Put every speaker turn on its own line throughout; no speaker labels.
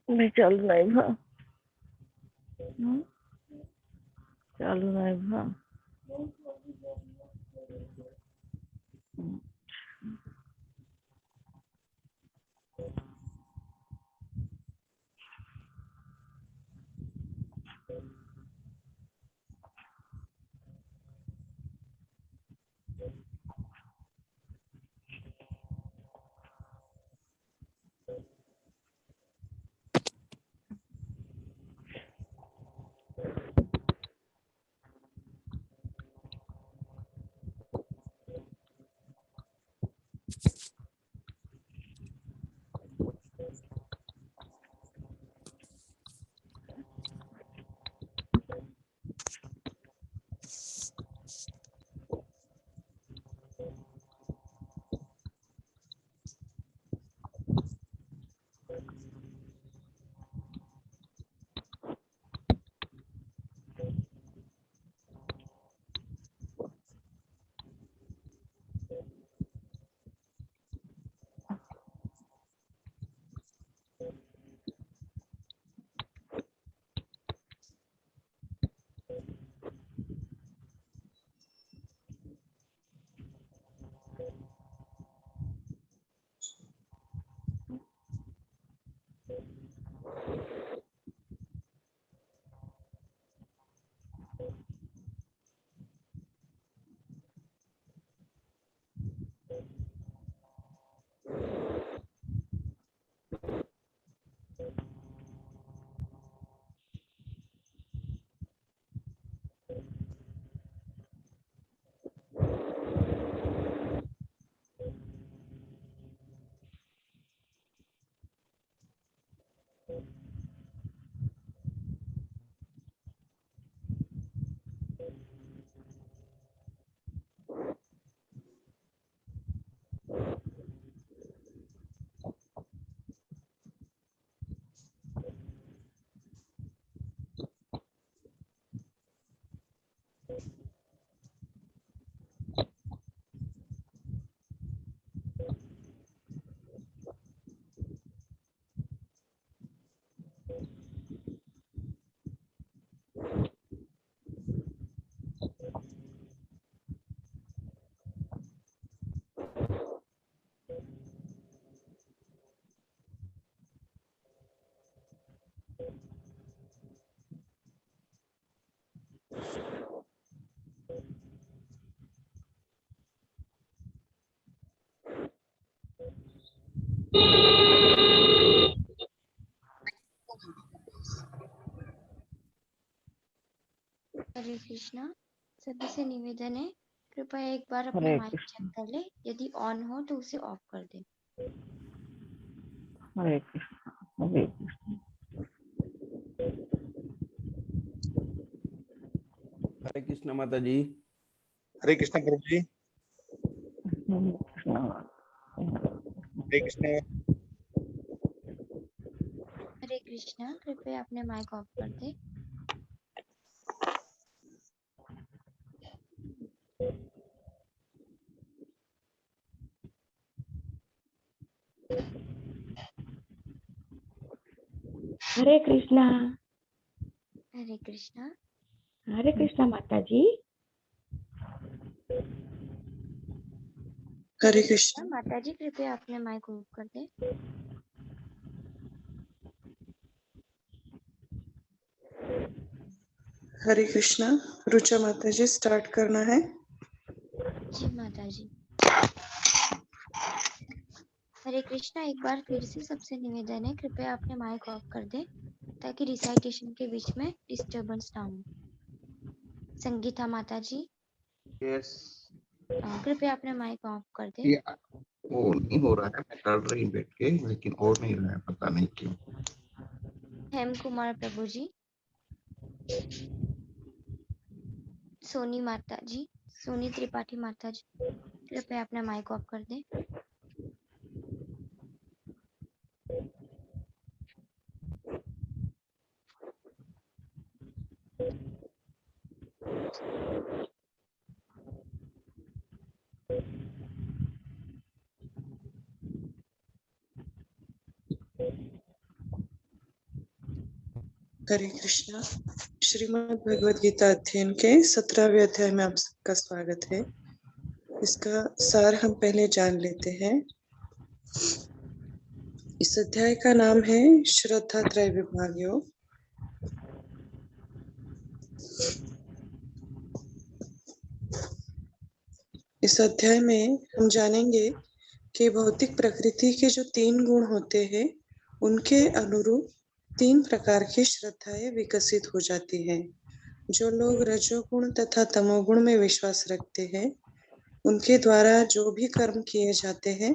मी चालू नाही भा चालू नाही भा
हरे कृष्णा। सभी से निवेदन है, कृपया एक बार अपना
हरे
माइक
कृष्ण।
चेक कर ले, यदि ऑन हो तो उसे ऑफ कर दे।
हरे कृष्ण। हरे कृष्ण।
हरे कृष्ण माता जी।
हरे कृष्ण प्रभु जी।
हरे कृष्ण।
हरे कृष्ण।
हरे कृष्णा, कृपया अपने माइक ऑफ कर दे।
हरे कृष्णा।
हरे कृष्णा।
हरे कृष्णा माता जी।
हरे कृष्णा माता जी, कृपया अपने माइक ऑफ कर दे।
हरे कृष्णा। रुचा माता जी, स्टार्ट करना है।
जी माता जी। हरे कृष्णा, एक बार फिर से सबसे निवेदन है, कृपया अपने माइक ऑफ कर दे ताकि रिसाइटेशन के बीच में डिस्टरबेंस ना हो। संगीता माता जी,
यस।
कृपया अपने माइक ऑफ कर दे।
ये वो नहीं हो रहा है, मैं कर रही बैठ के, लेकिन और नहीं रहा है, पता नहीं क्यों।
हेम कुमार प्रभु जी, सोनी माता जी, सोनी त्रिपाठी माता जी, कृपया अपना माइक ऑफ कर दे।
हरे कृष्णा। श्रीमद् भगवद गीता अध्ययन के 17वें अध्याय में आप सबका स्वागत है। इसका सार हम पहले जान लेते हैं। इस अध्याय का नाम है श्रद्धा त्रय विभाग योग। इस अध्याय में हम जानेंगे कि भौतिक प्रकृति के जो 3 गुण होते हैं, उनके अनुरूप 3 प्रकार की श्रद्धाएं विकसित हो जाती हैं। जो लोग रजोगुण तथा तमोगुण में विश्वास रखते हैं, उनके द्वारा जो भी कर्म किए जाते हैं,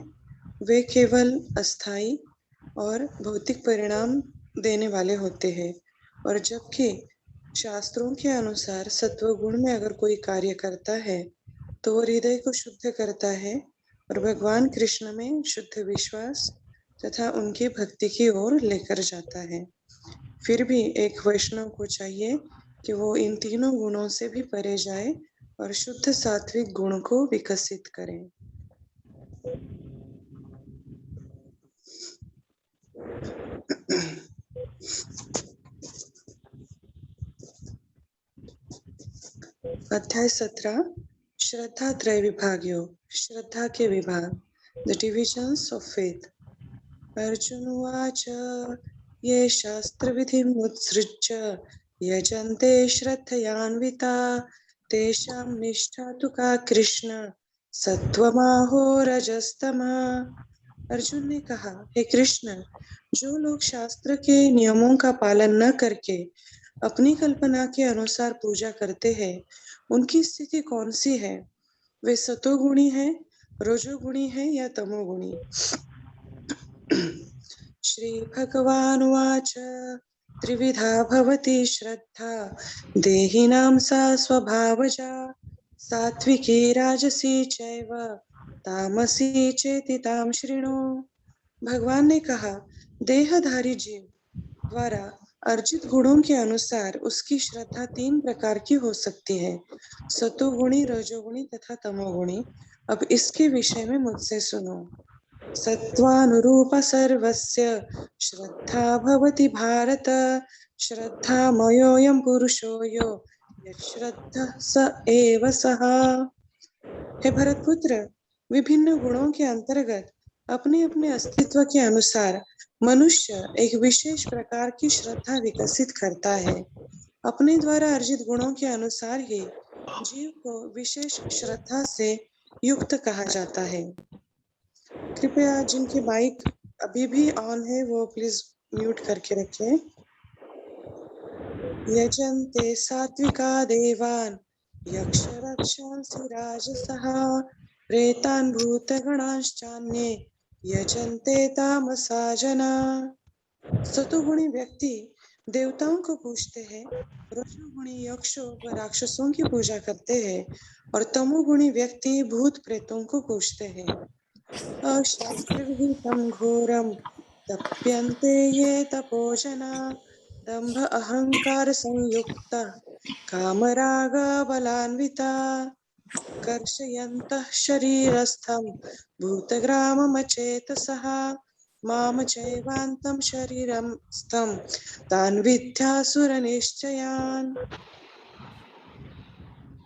वे केवल अस्थायी और भौतिक परिणाम देने वाले होते हैं। और जबकि शास्त्रों के अनुसार सत्वगुण में अगर कोई कार्य करता है, तो वो हृदय को शुद्ध करता है और भगवान कृष्ण में शुद्ध विश्वास तथा उनकी भक्ति की ओर लेकर जाता है। फिर भी एक वैष्णव को चाहिए कि वो इन तीनों गुणों से भी परे जाए और शुद्ध सात्विक गुण को विकसित करें। अध्याय 17 श्रद्धा त्रय विभाग योग। श्रद्धा के विभाग, the divisions of faith. Arjun उवाच ये शास्त्र विधिं उत्सृज्य यजन्ते श्रद्धयान्विता तेषां निष्ठा तु का कृष्ण सत्वमाहो रजस्तमा। अर्जुन ने कहा, हे कृष्ण, जो लोग शास्त्र के नियमों का पालन न करके अपनी कल्पना के अनुसार पूजा करते हैं, उनकी स्थिति कौन सी है? वे सतोगुणी हैं, रजोगुणी हैं या तमोगुणी? श्री भगवानुवाच त्रिविधा भवति श्रद्धा देहिनां सा स्वभावजा सात्विकी राजसी चैव तामसी चेति तां शृणु। भगवान ने कहा, देहधारी जीव द्वारा अर्जित गुणों के अनुसार उसकी श्रद्धा 3 प्रकार की हो सकती है, सतोगुणी, रजोगुणी तथा तमोगुणी। अब इसके विषय में मुझसे सुनो। सत्वानुरूप सर्वस्य श्रद्धा भवति भारत श्रद्धामयोऽयं पुरुषो यो यश्रद्धः स एव सः। हे भरतपुत्र, विभिन्न गुणों के अंतर्गत अपने अपने अस्तित्व के अनुसार मनुष्य एक विशेष प्रकार की श्रद्धा विकसित करता है। अपने द्वारा अर्जित गुणों के अनुसार ही जीव को विशेष श्रद्धा से युक्त कहा जाता है। कृपया जिनकी माइक अभी भी ऑन है वो प्लीज म्यूट करके रखें। यजन्ते सात्विका देवान् यक्षरक्षांसि राजसः प्रेतान् भूतगणांश्चान्ये यजन्ते तामसा जना। सतोगुणी व्यक्ति देवताओं को पूजते हैं, रजोगुणी यक्षों व राक्षसों की पूजा करते हैं और तमोगुणी व्यक्ति भूत प्रेतों को पूजते हैं। अशास्त्र विहितं घोरम तप्यन्ते ये तपोजना दंभ अहंकार संयुक्त कामराग बलान्विता कर्षयन्तः शरीरस्थं भूतग्राममचेतसः माम चैवान्तं शरीरं स्थं तान् विद्यासुरनिश्चयान्।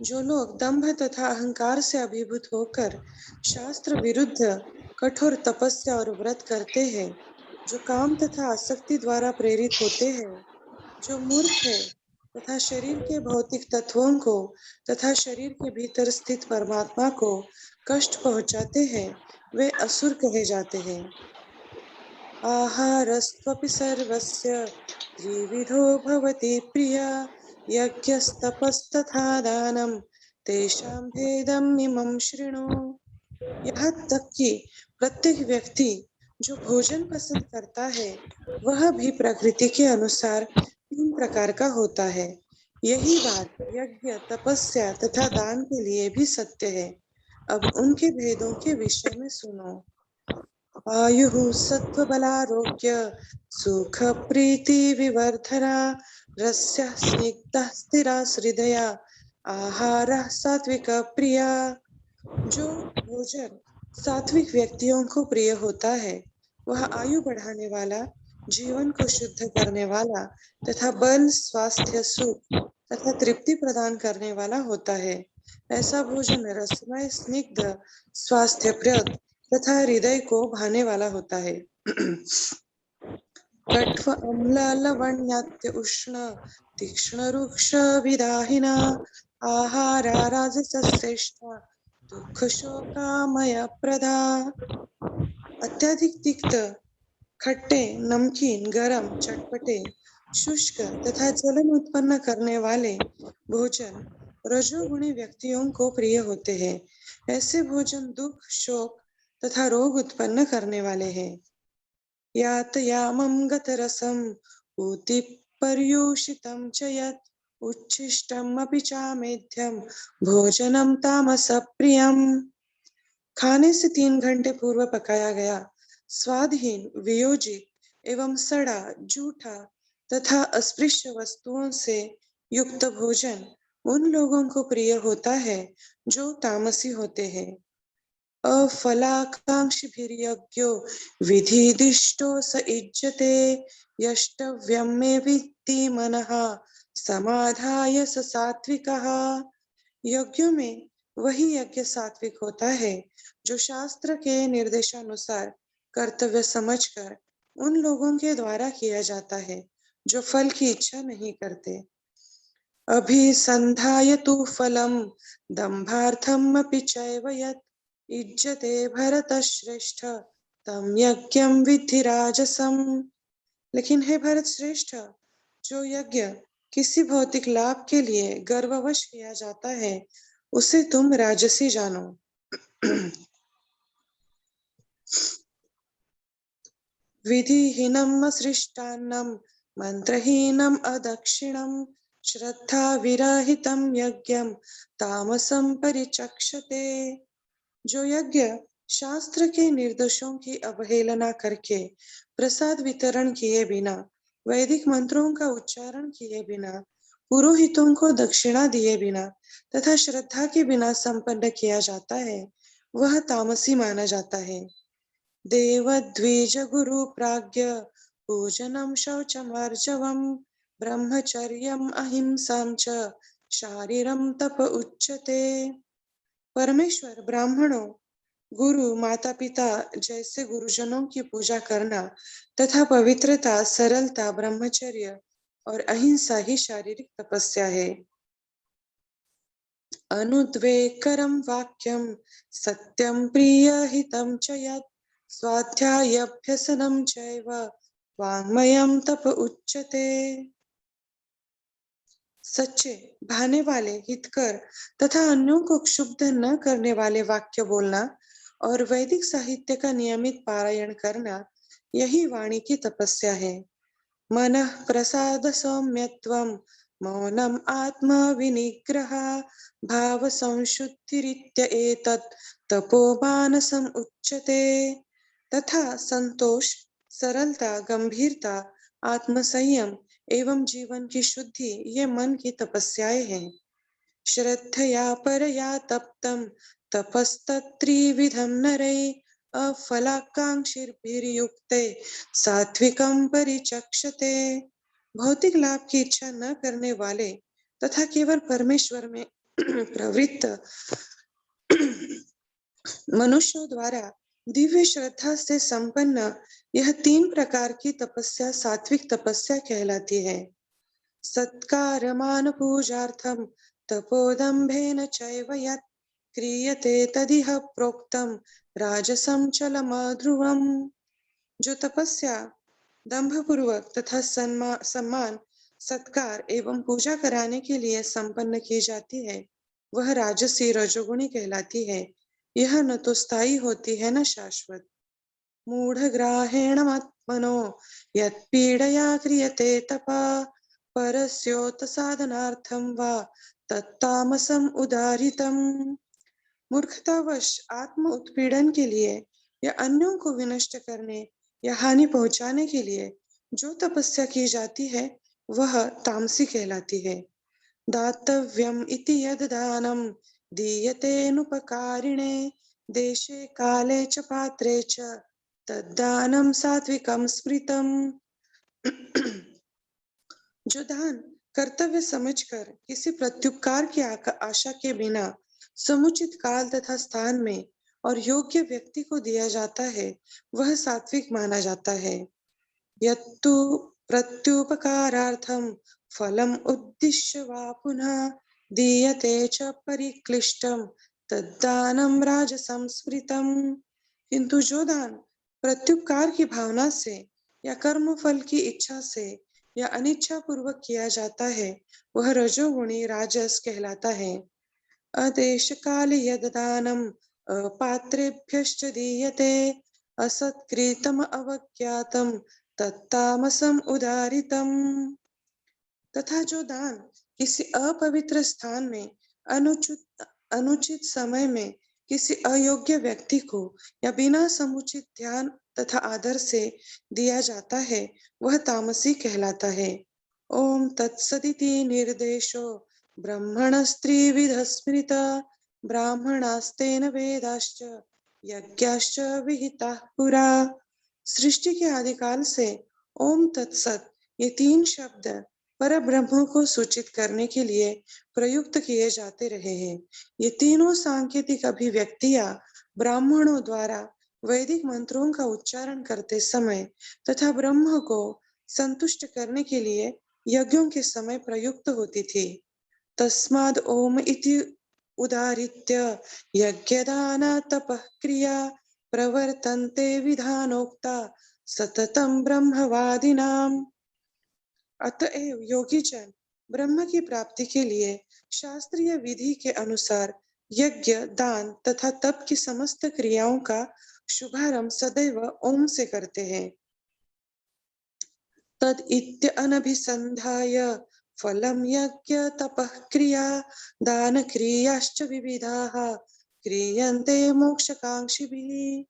जो लोग दंभ तथा अहंकार से अभिभूत होकर शास्त्र विरुद्ध कठोर तपस्या और व्रत करते हैं, जो काम तथा आसक्ति द्वारा प्रेरित होते हैं, जो मूर्ख है तथा शरीर के भौतिक तत्वों को तथा शरीर के भीतर स्थित परमात्मा को कष्ट पहुंचाते हैं, वे असुर कहे जाते हैं। आहारस्त्वपि सर्वस्य त्रिविधो भवति प्रिय यज्ञस्तपस्तथा दानं तेषां भेदम् इमं शृणु। यहाँ तक कि प्रत्येक व्यक्ति जो भोजन पसंद करता है वह भी प्रकृति के अनुसार 3 प्रकार का होता है। यही बात यज्ञ, तपस्या तथा दान के लिए भी सत्य है। अब उनके भेदों के विषय में सुनो। आयुः सत्त्वबलारोग्य सुख प्रीति विवर्धना रस्यः स्निग्धः स्थिरा हृदया आहारः सात्विक प्रिया। जो भोजन सात्विक व्यक्तियों को प्रिय होता है वह आयु बढ़ाने वाला, जीवन को शुद्ध करने वाला तथा बल, स्वास्थ्य, सुख तथा तृप्ति प्रदान करने वाला होता है। ऐसा भोजन रसमय, स्निग्ध, स्वास्थ्यप्रद तथा हृदय को भाने वाला होता है। कट्व अम्ल लवण्यात्य उष्ण तीक्ष्ण रुक्ष विदाहिना आहारा राजसश्रेष्ठा दुख शोकामय प्रदा। अत्यधिक तिक्त, खट्टे, नमकीन, गरम, चटपटे, शुष्क तथा जलन उत्पन्न करने वाले भोजन रजोगुणी व्यक्तियों को प्रिय होते हैं। ऐसे भोजन दुख, शोक तथा रोग उत्पन्न करने वाले हैं। यातयामं गतरसं ऊति पर्यूषितं च यत् उच्छिष्टम् अपि चामेध्यं भोजनं तामसप्रियम्। खाने से 3 घंटे पूर्व पकाया गया स्वादहीन, वियोजित एवं सड़ा, जूठा तथा अस्पृश्य वस्तुओं से युक्त भोजन उन लोगों को प्रिय होता है जो तामसी होते हैं। अफलाकांक्षिभिर्यज्ञो विधिदिष्टो स इज्जते यष्टव्यं मे विद्धि मनः समाधाय स सात्विकः। यज्ञों में वही यज्ञ सात्विक होता है जो शास्त्र के निर्देशानुसार कर्तव्य समझकर उन लोगों के द्वारा किया जाता है जो फल की इच्छा नहीं करते। अभिसंधाय तु फलं दंभार्थम् अपि चैव यत् इज्जते भरतश्रेष्ठ तम यज्ञं विद्धि राजसम। लेकिन हे भरत श्रेष्ठ, जो यज्ञ किसी भौतिक लाभ के लिए गर्ववश किया जाता है उसे तुम राजसी जानो। विधिहीनम् असृष्टान्नम् मंत्रहीनम् अदक्षिणम् श्रद्धा विरहितं यज्ञं तामसं परिचक्षते। जो यज्ञ शास्त्र के निर्देशों की अवहेलना करके प्रसाद वितरण किए बिना, वैदिक मंत्रों का उच्चारण किए बिना, पुरोहितों को दक्षिणा दिए बिना तथा श्रद्धा के बिना संपन्न किया जाता है वह तामसी माना जाता है। देवद्विज गुरु प्राज्ञ पूजनम शौचमार्जवम ब्रह्मचर्यम अहिंसां च शारीरम तप उच्यते। परमेश्वर, ब्राह्मणों, गुरु, माता पिता जैसे गुरुजनों की पूजा करना तथा पवित्रता, सरलता, ब्रह्मचर्य और अहिंसा ही शारीरिक तपस्या है। अनुद्वेगकरं वाक्यं सत्यं प्रियहितं च यत् स्वाध्यायाभ्यसनं चैव वाङ्मयं तप उच्यते। सच्चे, भाने वाले, हितकर तथा अन्यों को क्षुब्ध न करने वाले वाक्य बोलना और वैदिक साहित्य का नियमित पारायण करना, यही वाणी की तपस्या है। मनः प्रसाद सौम्यत्वं, मौनम आत्म विनिग्रह, भाव संशुद्धिरित्य एतत् तपोमानसम उच्यते। तथा संतोष, सरलता, गंभीरता, आत्मसंयम एवं जीवन की शुद्धि ये मन की तपस्याएं हैं। श्रद्धया परया तप्तं तपस्तत्त्रिविधं नरैः, अफलाकांक्षिभिर्युक्ते सात्विकं परिचक्षते। भौतिक लाभ की इच्छा न करने वाले तथा केवल परमेश्वर में प्रवृत्त मनुष्यों द्वारा दिव्य श्रद्धा से संपन्न यह 3 प्रकार की तपस्या सात्विक तपस्या कहलाती है। सत्कारमान पूजार्थम तपोदम्भेन चैव यत् क्रियते तदिह प्रोक्तम राजसं चलमध्रुवम्। जो तपस्या दंभपूर्वक तथा सम्मान, सत्कार एवं पूजा कराने के लिए संपन्न की जाती है, वह राजसी रजोगुणी कहलाती है। यह न तो स्थायी होती है न शाश्वत। मूढ़ग्राहेण आत्मनो यत्पीडया क्रियते तपा, परस्योत साधनार्थम वा तत्तामसम उदारितम। मूर्खतावश आत्म उत्पीड़न के लिए या अन्यों को विनष्ट करने या हानि पहुंचाने के लिए जो तपस्या की जाती है, वह तामसी कहलाती है। दातव्यम इति यद दानम दीयतेनुपकारिणे, देशे काले च पात्रे च तद्दानम सात्विकम स्मृतम। जो दान कर्तव्य समझकर किसी प्रत्युपकार की आशा के बिना समुचित काल तथा स्थान में और योग्य व्यक्ति को दिया जाता है, वह सात्विक माना जाता है। यत्तु प्रत्युपकारार्थम फलम उद्दिश्य वा पुनः दीयते च परिक्लिष्टम तद्दानम राजसं स्मृतम। किंतु जो दान प्रत्युपकार की भावना से या कर्म फल की इच्छा से या अनिच्छा पूर्वक किया जाता है, वह रजोगुणी राजस कहलाता है। अदेश काल यद दानम अपात्रेभ्यश्च दीयते, असत्कृतम अवज्ञातम तत्तामसम उदारितम। तथा जो दान किसी अपवित्र स्थान में अनुचित समय में किसी अयोग्य व्यक्ति को या बिना समुचित ध्यान तथा आदर से दिया जाता है, वह तामसी कहलाता है। ओम तत्सदिति निर्देशो ब्रह्मणस्त्रिविध स्मृता, ब्राह्मणास्तेन वेदाश्च यज्ञाश्च विहिताः पुरा। सृष्टि के आदिकाल से ओम तत्सत ये 3 शब्द पर ब्रह्म को सूचित करने के लिए प्रयुक्त किए जाते रहे हैं। ये तीनों सांकेतिक अभिव्यक्तियां ब्राह्मणों द्वारा वैदिक मंत्रों का उच्चारण करते समय तथा ब्रह्म को संतुष्ट करने के लिए यज्ञों के समय प्रयुक्त होती थी। तस्माद ओम इति उदाहृत्य यज्ञदान तपः क्रिया प्रवर्तन्ते विधानोक्ता सततम ब्रह्मवादिनाम। अतएव योगी जन ब्रह्म की प्राप्ति के लिए शास्त्रीय विधि के अनुसार यज्ञ, दान तथा तप की समस्त क्रियाओं का शुभारंभ सदैव ओम से करते हैं। तद इत्य अनभिसंधाय फलम यज्ञ तपः क्रिया दान क्रियाश्च विविधाः क्रियन्ते मोक्षकांक्षिभिः।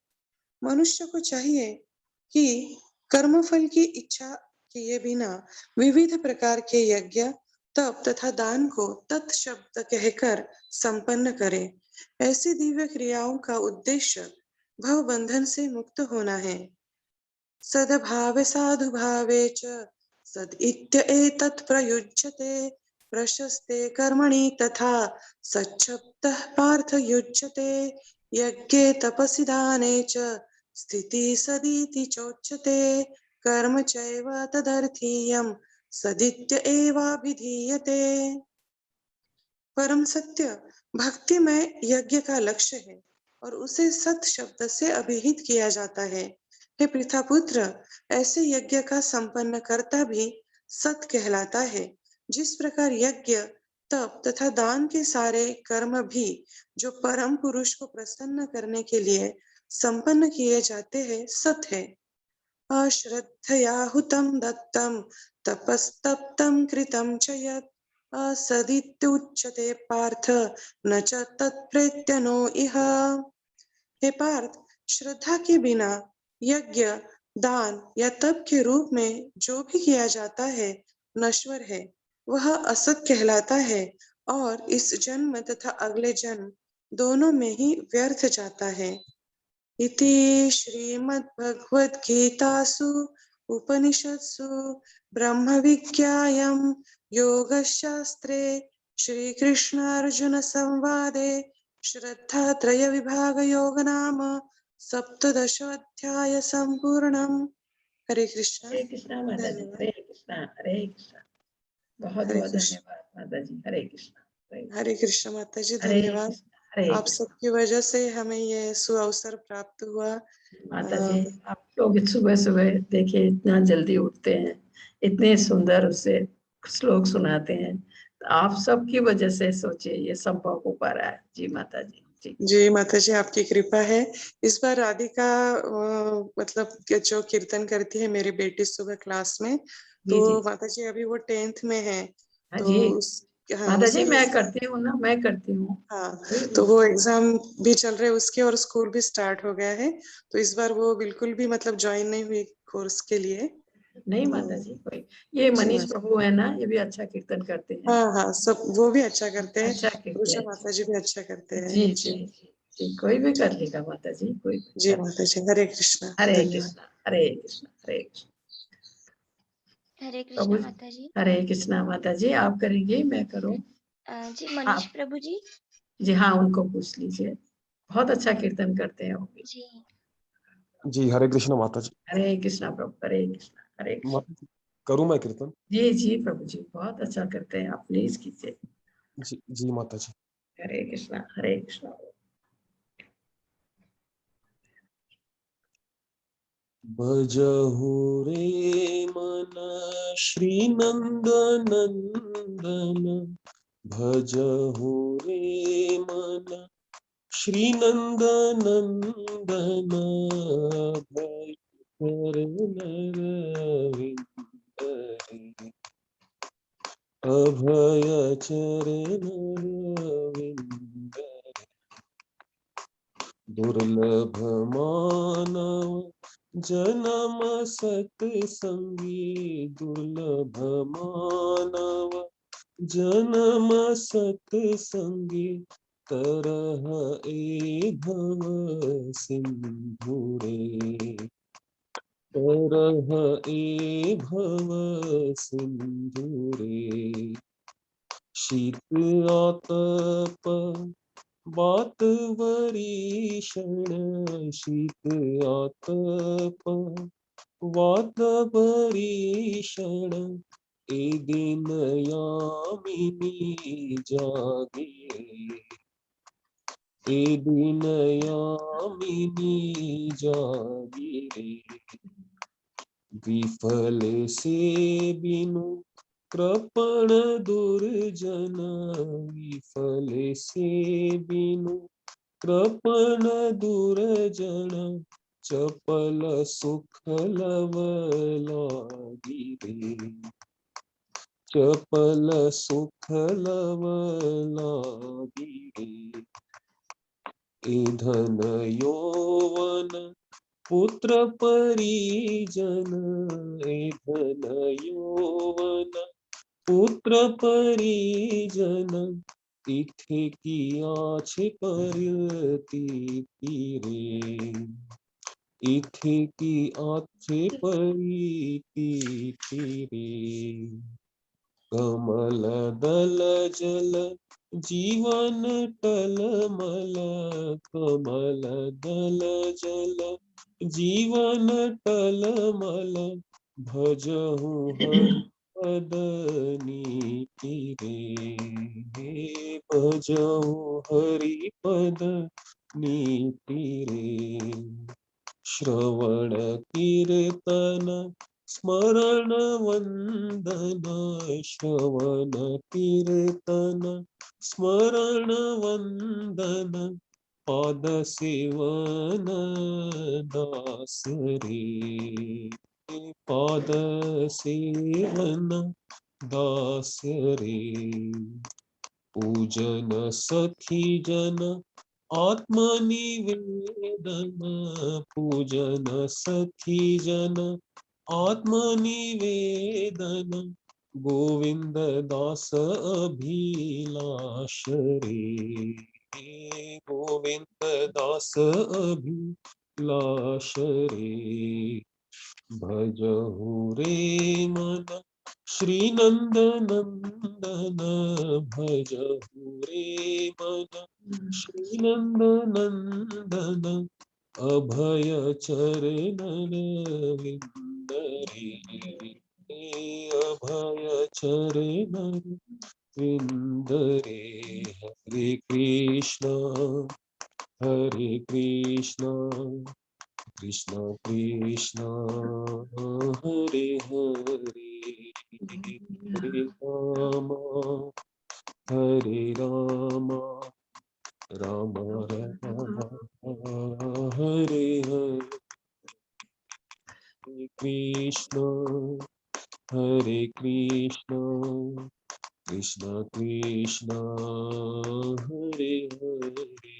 मनुष्य को चाहिए कि कर्मफल की इच्छा किए बिना विविध प्रकार के यज्ञ, तप तथा दान को तत्शब्द कहकर संपन्न करे। ऐसी दिव्य क्रियाओं का उद्देश्य भव बंधन से मुक्त होना है। सद्भावे साधुभावे च सद इत्य एतत् प्रयुज्यते, प्रशस्ते कर्मणि तथा सच्छब्दः पार्थ युज्यते, यज्ञे तपसि दाने च स्थिति सदिति चोच्यते, कर्म चैव तदर्थीयं सदित्य एवाभिधीयते। परम सत्य भक्ति में यज्ञ का लक्ष्य है और उसे सत शब्द से अभिहित किया जाता है। हे पृथापुत्र, ऐसे यज्ञ का संपन्न करता भी सत कहलाता है, जिस प्रकार यज्ञ, तप तथा दान के सारे कर्म भी जो परम पुरुष को प्रसन्न करने के लिए संपन्न किए जाते हैं सत है। अश्रद्धया हुतं दत्तं तपस्तप्तं कृतं च यत् असदित्युच्यते पार्थ न च तत्प्रेत्यनो इह। हे पार्थ, श्रद्धा के बिना यज्ञ, दान या तप के रूप में जो भी किया जाता है नश्वर है, वह असत कहलाता है और इस जन्म तथा अगले जन्म दोनों में ही व्यर्थ जाता है। इति श्रीमद्भगवद्गीतासु उपनिषत्सु ब्रह्मविद्यायां योगशास्त्रे श्रीकृष्णार्जुन संवादे श्रद्धात्रयविभागयोग नाम सप्तदशोऽध्याय सम्पूर्णम्। हरे कृष्ण।
हरे कृष्णा माता जी,
धन्यवाद।
हरे कृष्णा, हरे कृष्णा। बहुत
हरे
बहुत
कृष्ण।
धन्यवाद माता जी, हरे कृष्णा,
हरे कृष्ण माता जी,
हरे
धन्यवाद।
कृष्णा, हरे
आप
कृष्णा।
सबकी वजह से हमें ये सुअवसर प्राप्त हुआ।
माता जी, आप लोग सुबह सुबह देखिए इतना जल्दी उठते हैं, इतने सुंदर उससे श्लोक सुनाते हैं, तो आप सबकी वजह से सोचिए ये संभव हो पा रहा है। जी माता जी, जी
जी माता जी, आपकी कृपा है। इस बार राधिका मतलब जो कीर्तन करती है मेरी बेटी सुबह क्लास में,
जी
तो
जी।
माता जी अभी वो 10th में है,
हाँ
तो
जी
हाँ
माता जी,
उसके
मैं करती हूँ ना, मैं करती हूँ।
हाँ, तो वो एग्जाम भी चल रहे उसके और स्कूल भी स्टार्ट हो गया है, तो इस बार वो बिल्कुल भी मतलब ज्वाइन नहीं हुई कोर्स के लिए।
नहीं
तो
माता जी, कोई ये
जी
मनीष
माता,
प्रभु है ना, ये भी अच्छा कीर्तन करते हैं।
हाँ हाँ, सब वो भी अच्छा करते हैं,
अच्छा करते
पूजा
हैं।
माता जी भी अच्छा करते हैं।
जी जी
जी
जी जी, कोई भी कर लेगा माता जी, कोई भी
जी
कर
माता
लेगा।
जी, हरे कृष्णा,
हरे
धन्यवाद।
कृष्णा, हरे कृष्णा, हरे कृष्णा।
हरे
प्रभु
कृष्णा माता जी।
हरे कृष्णा माता जी, आप करेंगे मैं करूँ?
जी मनीष
आप
प्रभु जी।
जी हाँ, उनको पूछ लीजिए, बहुत अच्छा कीर्तन करते हैं वो भी।
जी
जी हरे कृष्ण माता जी।
हरे कृष्णा प्रभु, हरे कृष्णा, हरे कृष्णा।
माता जी, करूं मैं कीर्तन?
जी जी प्रभु जी, बहुत अच्छा करते हैं आप, प्लीज कीजिए।
जी जी माता जी।
हरे कृष्णा, हरे कृष्णा।
भजहु रे मन श्री नंद नंदन, भजहु रे मन श्री नंद नंदन, भय रविंदर, अभय चरण रविंदर, दुर्लभ मानव जन्म सत्संगी, दुर्लभ मानव जन्म सत्संगी, तरह ए भव सिंधु रे, तरह ए भव सिंधु रे। शीत आतप बात वरीषण, शीत आतप वात वरीषण, ए दिन यामिनी जागे, ए दिन यामिनी जागे, विफल से बिनु कृपण दुर्जन, विफल से बिनु कृपण दुर्जन, चपल सुख लव लागी रे, चपल सुख लव लागी रे। ए धन यौवन पुत्र परिजन, ए धन यौवन पुत्र परिजन, इथे की आछ परती रे, इथे की आछ परती रे। कमल दल जल जीवन टलमल, कमल दल जल जीवन टलमल, भजहु हरि पद नीति रे, भजहु हरि पद नीति रे। श्रवण कीर्तन स्मरण वंदन श्रवण कीर्तन स्मरण वंदन पाद सेवन दास रे पाद सेवन दास रे पूजन सखी जन आत्मनिवेदन पूजन सखी जन आत्मनिवेदन गोविंद दास अभिलाष रे गोविंद दास अभिलाष रे भजहु रे मन श्री नंद नंदन भजहु रे मन श्री नंद नंदन अभय चरण विंदरे अभय चरण विंदरे हरे कृष्ण कृष्ण कृष्ण हरे हरे हरे राम राम राम हरे हरे कृष्ण कृष्ण कृष्ण हरे हरे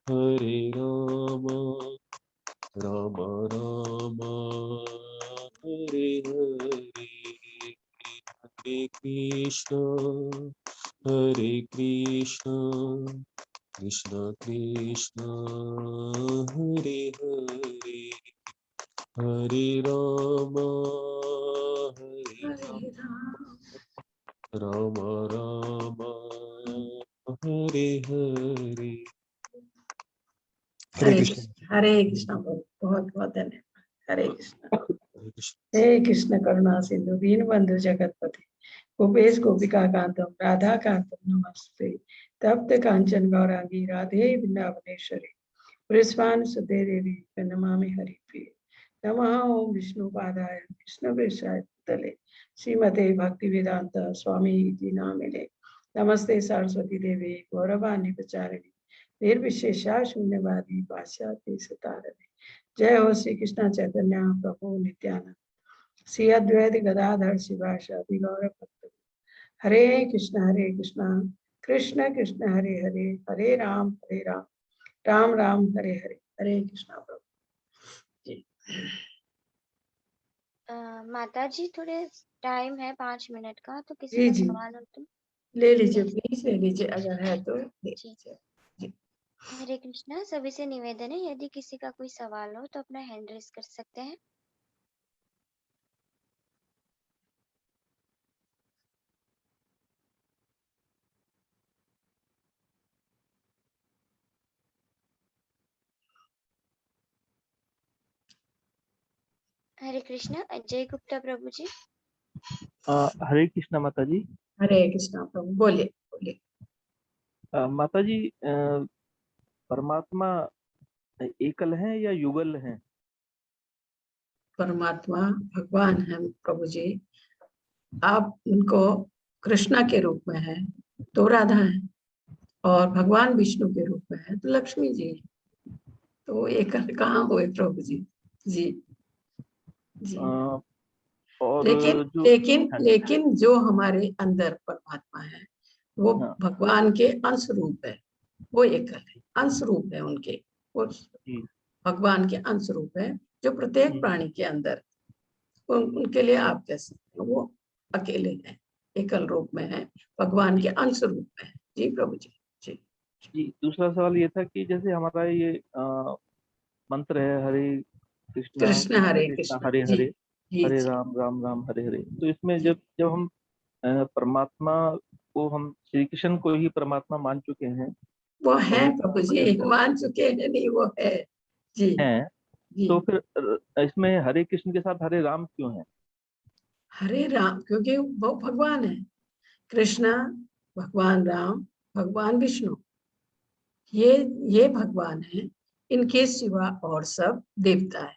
हरे राम राम राम हरे हरे हरे कृष्ण कृष्ण कृष्ण हरे हरे हरे राम राम राम हरे हरे
हरे कृष्ण।
हरे कृष्ण बहुत बहुत धन्यवाद। हरे कृष्ण।
हरे कृष्ण।
हे कृष्ण करुणा सिंधु दीन बंधु जगतपति गोपेश गोपिका कांतम राधा कांतम नमस्ते तप्त कांचन गौरांगी राधे वृंदावनेश्वरी वृषभान सुते देवी नमामि हरि प्रिय नमः ओम विष्णु पादाय कृष्ण वृषाय तले श्रीमते भक्ति वेदांत स्वामी जी नामिने नमस्ते सरस्वती देवी गौरवाणी प्रचारिणी निर्विशेषा शून्यवादी पाश्चात्य सितारणे जय हो श्री कृष्ण चैतन्य प्रभु नित्यानंद श्री अद्वैत गदाधर शिवासादि गौर भक्त हरे कृष्ण कृष्ण कृष्ण हरे हरे हरे राम राम राम हरे हरे हरे कृष्ण प्रभु जी।
माता जी थोड़े टाइम है 5 मिनट का, तो किसी
जी
का
जी
सवाल हो तो
ले लीजिए प्लीज ले लीजिए अगर है तो ले
जी।
लीजिए। जी
हरे कृष्णा। सभी से निवेदन है, यदि किसी का कोई सवाल हो तो अपना हैंड रेस कर सकते हैं। हरे कृष्णा। अजय गुप्ता प्रभु जी।
हरे कृष्णा माता जी।
हरे कृष्ण प्रभु बोलिए बोलिए।
माता जी, परमात्मा एकल है या युगल है?
परमात्मा भगवान है प्रभु जी। आप उनको कृष्णा के रूप में है तो राधा है और भगवान विष्णु के रूप में है तो लक्ष्मी जी है। तो एक कहाँ हुए प्रभु जी। जी जी
और
लेकिन जो हमारे अंदर परमात्मा है वो
हाँ,
भगवान के अंश रूप है। वो एकल है, अंश रूप है उनके। वो भगवान के अंश रूप है जो प्रत्येक प्राणी के अंदर उनके लिए आप कह सकते हैं वो अकेले हैं, एकल रूप में है, भगवान के अंश रूप में है। जी प्रभु जी। जी
जी। दूसरा सवाल ये था कि जैसे हमारा ये मंत्र है हरे कृष्णा
कृष्ण हरे
कृष्णा
कृष्ण।
हरे
जी
हरे
जी
हरे
जी
राम राम राम हरे हरे, तो इसमें
जी।
जब जब हम परमात्मा को हम श्री कृष्ण को ही परमात्मा मान चुके हैं
वो
और
है प्रभु जी, मान चुके हैं नहीं वो है। जी
हैं,
जी।
तो फिर इसमें हरे कृष्ण के साथ हरे राम क्यों है?
हरे राम क्योंकि वो भगवान है। कृष्णा भगवान राम भगवान विष्णु ये भगवान है। इनके सिवा और सब देवता है।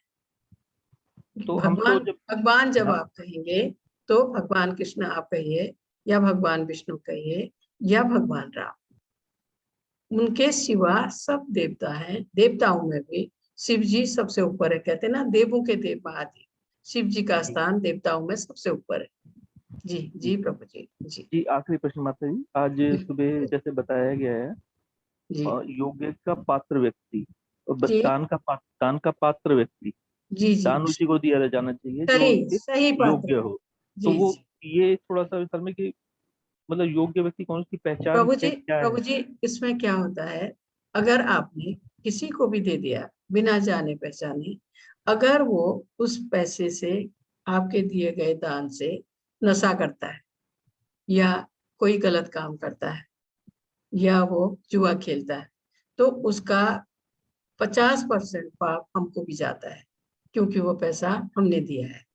तो हम तो जब
भगवान जब
हाँ।
आप कहेंगे तो भगवान कृष्ण आप कहिए या भगवान विष्णु कहिए या भगवान राम, उनके सिवा सब देवता हैं। देवताओं में भी शिव जी सबसे ऊपर है, कहते हैं ना देवों के देव महादेव, शिव जी का स्थान देवताओं में सबसे ऊपर है। जी जी प्रभु जी। जी
जी आखिरी प्रश्न माता जी, आज सुबह जैसे बताया गया है
जी
योग्य का पात्र व्यक्ति और
जी
दान का पात्र व्यक्ति,
जी जी
दान उसी को दिया जाना चाहिए जो
सही
उसके
सही
योग्य
पात्र।
हो। तो
जी
वो
जी
ये थोड़ा सा विस्तार में कि मतलब योग्य व्यक्ति कौन, उसकी पहचान
प्रभु
क्या है?
जी इसमें क्या होता है, अगर आपने किसी को भी दे दिया बिना जाने पहचाने, अगर वो उस पैसे से आपके दिए गए दान से नशा करता है या कोई गलत काम करता है या वो जुआ खेलता है, तो उसका 50% पाप हमको भी जाता है, क्योंकि वो पैसा हमने दिया है।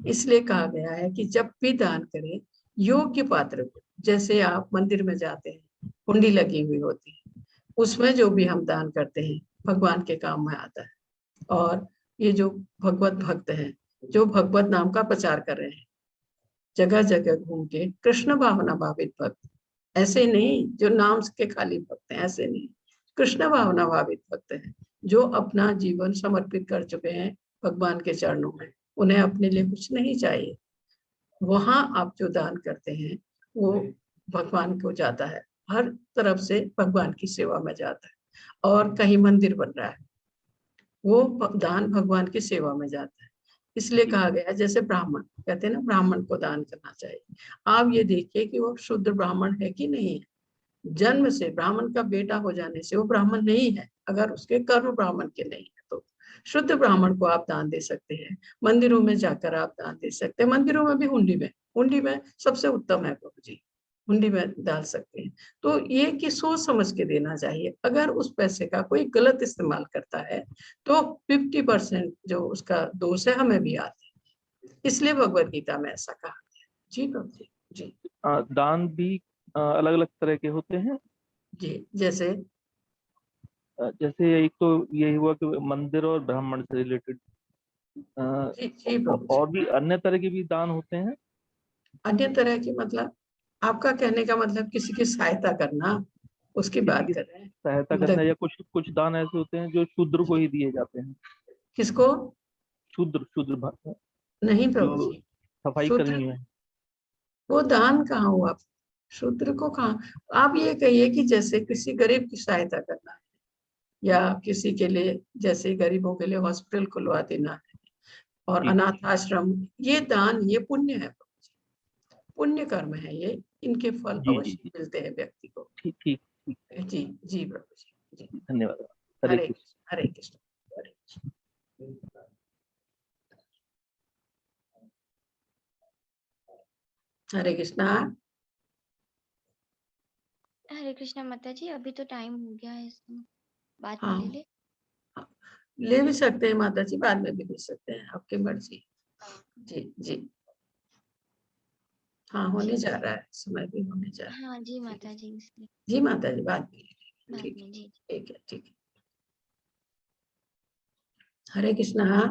इसलिए कहा गया है कि जब भी दान करें योग्य पात्र को, जैसे आप मंदिर में जाते हैं हुंडी लगी हुई होती है, उसमें जो भी हम दान करते हैं भगवान के काम में आता है। और ये जो भगवत भक्त हैं, जो भगवत नाम का प्रचार कर रहे हैं, जगह जगह घूम के कृष्ण भावना भावित भक्त, ऐसे नहीं जो नाम के खाली भक्त हैं, ऐसे नहीं, कृष्ण भावना भावित भक्त हैं, जो अपना जीवन समर्पित कर चुके हैं भगवान के चरणों में, उन्हें अपने लिए कुछ नहीं चाहिए। वहां आप जो दान करते हैं वो भगवान को जाता है, हर तरफ से भगवान की सेवा में जाता है। और कहीं मंदिर बन रहा है, वो दान भगवान की सेवा में जाता है। इसलिए कहा गया, जैसे ब्राह्मण कहते हैं ना ब्राह्मण को दान करना चाहिए, आप ये देखिए कि वो शुद्ध ब्राह्मण है कि नहीं है। जन्म से ब्राह्मण का बेटा हो जाने से वो ब्राह्मण नहीं है, अगर उसके कर्म ब्राह्मण के नहीं है तो शुद्ध ब्राह्मण को आप दान दे सकते हैं। मंदिरों में जाकर आप दान दे सकते हैं, मंदिरों में भी हुंडी में सबसे उत्तम है प्रभु जी, हुंडी में डाल सकते हैं। तो ये कि सोच समझ के देना चाहिए। अगर उस पैसे का कोई गलत इस्तेमाल करता है तो 50% जो उसका दोष है हमें भी आते हैं, इसलिए भगवत गीता में ऐसा कहा गया। जी प्रभु जी। जी
दान भी अलग अलग तरह के होते हैं।
जी जैसे
जैसे एक तो यही हुआ कि मंदिर और ब्राह्मण से रिलेटेड,
जी जी प्रभु जी।
और भी अन्य तरह के भी दान होते हैं।
अन्य तरह की मतलब आपका कहने का मतलब किसी की सहायता करना, उसकी
किसी
बात
की
कर रहे हैं
सहायता करना,
मतलब।
या कुछ कुछ दान ऐसे होते हैं जो शूद्र को ही दिए जाते हैं।
किसको?
शूद्र शूद्र
नहीं प्रभु
जो
जी,
सफाई
शूद्र
कर्मी है।
वो दान कहाँ हुआ? शूद्र को कहाँ? आप ये कहिए कि जैसे किसी गरीब की सहायता करना है, या किसी के लिए, जैसे गरीबों के लिए हॉस्पिटल खुलवा देना है और
जी
अनाथ आश्रम, ये दान, ये पुण्य है प्रभु जी, पुण्य कर्म है ये, इनके फल
जी जी
अवश्य
जी,
मिलते हैं व्यक्ति को।
ठीक ठीक ठीक।
जी जी प्रभु जी। जी
धन्यवाद। हरे
हरे
कृष्ण।
कृष्ण हरे कृष्ण हरे कृष्ण। हरे कृष्णा।
हरे कृष्णा माता जी, अभी तो टाइम हो गया है, इसमें बाद में
हाँ
ले ले।
ले भी सकते हैं माता जी, बाद में भी ले सकते हैं, आपकी मर्जी। जी जी हाँ, होने जा रहा है, समय भी होने जा रहा है।
हाँ जी माता जी, इसलिए
जी माता जी, बाद में ले लेंगे।
बाद
ठीक है
में जी।
ठीक है ठीक है। हरे कृष्णा।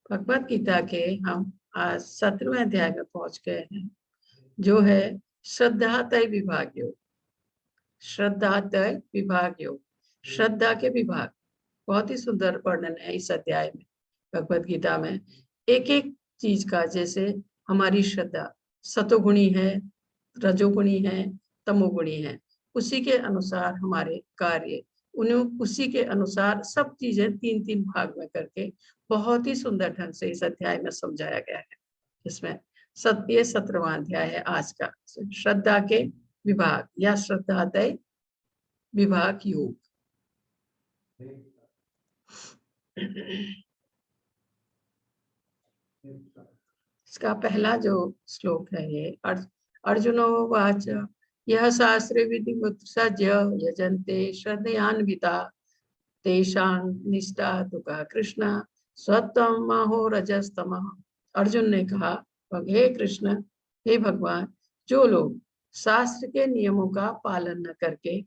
भगवत गीता के हम आज 17वें अध्याय में पहुंच गए हैं, जो है श्रद्धातय विभाग योग। श्रद्धातय विभाग योग, श्रद्धा के विभाग, बहुत ही सुंदर वर्णन है इस अध्याय में भगवत गीता में। एक एक चीज का, जैसे हमारी श्रद्धा सतोगुणी है, रजोगुणी है, तमोगुणी है, उसी के अनुसार हमारे कार्य, उन्हें उसी के अनुसार सब चीजें तीन तीन भाग में करके बहुत ही सुंदर ढंग से इस अध्याय में समझाया गया है। इसमें ये 17वां अध्याय है आज का, श्रद्धा के विभाग या श्रद्धातय विभाग योग। इसका पहला जो श्लोक है ये अर्जुनो वाच यह शास्त्रे विधि सज्य यजन्ते श्रद्धयान्विता तेषां निष्ठा तुका कृष्ण स्वत्वं महो रजस्तमः। अर्जुन ने कहा, हे कृष्ण, हे भगवान, जो लोग शास्त्र के नियमों का पालन न करके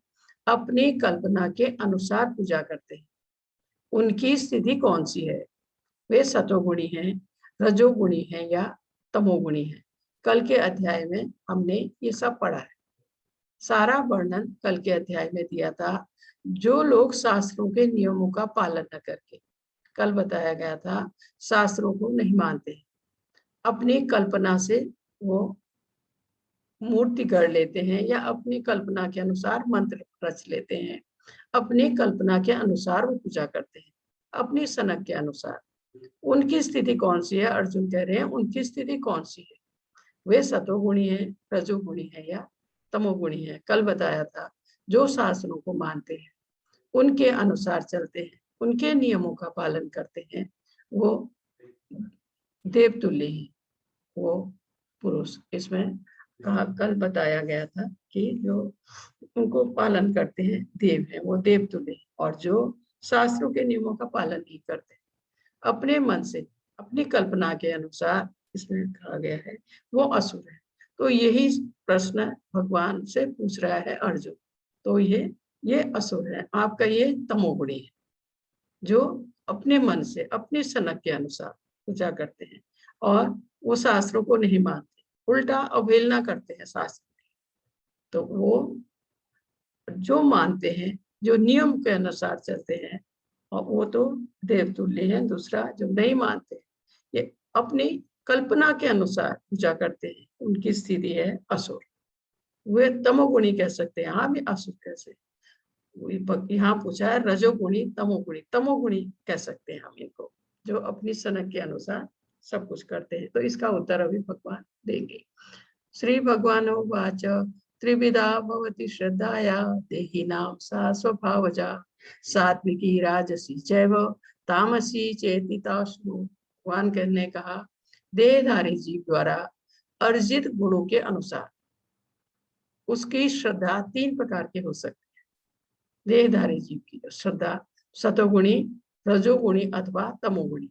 अपनी कल्पना के अनुसार पूजा करते हैं, उनकी स्थिति कौन सी है, वे सतोगुणी हैं, रजोगुणी हैं या तमोगुणी हैं। कल के अध्याय में हमने ये सब पढ़ा है। सारा वर्णन कल के अध्याय में दिया था। जो लोग शास्त्रों के नियमों का पालन न करके, कल बताया गया था, शास्त्रों को नहीं मानते, अपनी कल्पना से वो मूर्ति गढ़ लेते हैं या अपनी कल्पना के अनुसार मंत्र रच लेते हैं, अपनी कल्पना के अनुसार वो पूजा करते हैं, अपनी सनक के अनुसार। उनकी स्थिति कौन सी है? अर्जुन कह रहे हैं उनकी स्थिति कौन सी है? वे सतोगुणी है, रजोगुणी है या तमोगुणी है। कल बताया था जो शास्त्रों को मानते हैं, उनके अनुसार चलते हैं, उनके नियमों का पालन करते हैं, वो देवतुल्य हैं, वो पुरुष। इसमें कहा, कल बताया गया था कि जो उनको पालन करते हैं देव हैं, वो देवतुल्य हैं। और जो शास्त्रों के नियमों का पालन नहीं करते, अपने मन से अपनी कल्पना के अनुसार, इसमें कहा गया है, वो असुर है। तो यही प्रश्न भगवान से पूछ रहा है अर्जुन। तो ये असुर है, आपका ये तमोगुणी है, जो अपने मन से अपने सनक के अनुसार पूजा करते हैं और वो शास्त्रों को नहीं मानते, उल्टा अवहेलना करते हैं शास्त्र की। तो वो जो मानते हैं, जो नियम के अनुसार चलते हैं, और वो तो देवतुल्य हैं। दूसरा जो नहीं मानते, ये अपनी कल्पना के अनुसार पूजा करते हैं, उनकी स्थिति है असुर। वे तमोगुणी कह सकते हैं, हाँ भी असुर कैसे? यहाँ पूछा है रजोगुणी तमोगुणी, तमोगुणी कह सकते हैं हम इनको, जो अपनी सनक के अनुसार सब कुछ करते हैं। तो इसका उत्तर अभी भगवान देंगे। श्री भगवान उवाच त्रिविधा भवति श्रद्धाया देहिनां सा स्वभावजा सात्विकी राजसी चैव तामसी चेति तासु। भगवान कहने कहा, देहधारी जीव द्वारा अर्जित गुणों के अनुसार उसकी श्रद्धा 3 प्रकार की हो सकती है। देहधारी जीव की श्रद्धा सतोगुणी, रजोगुणी अथवा तमोगुणी।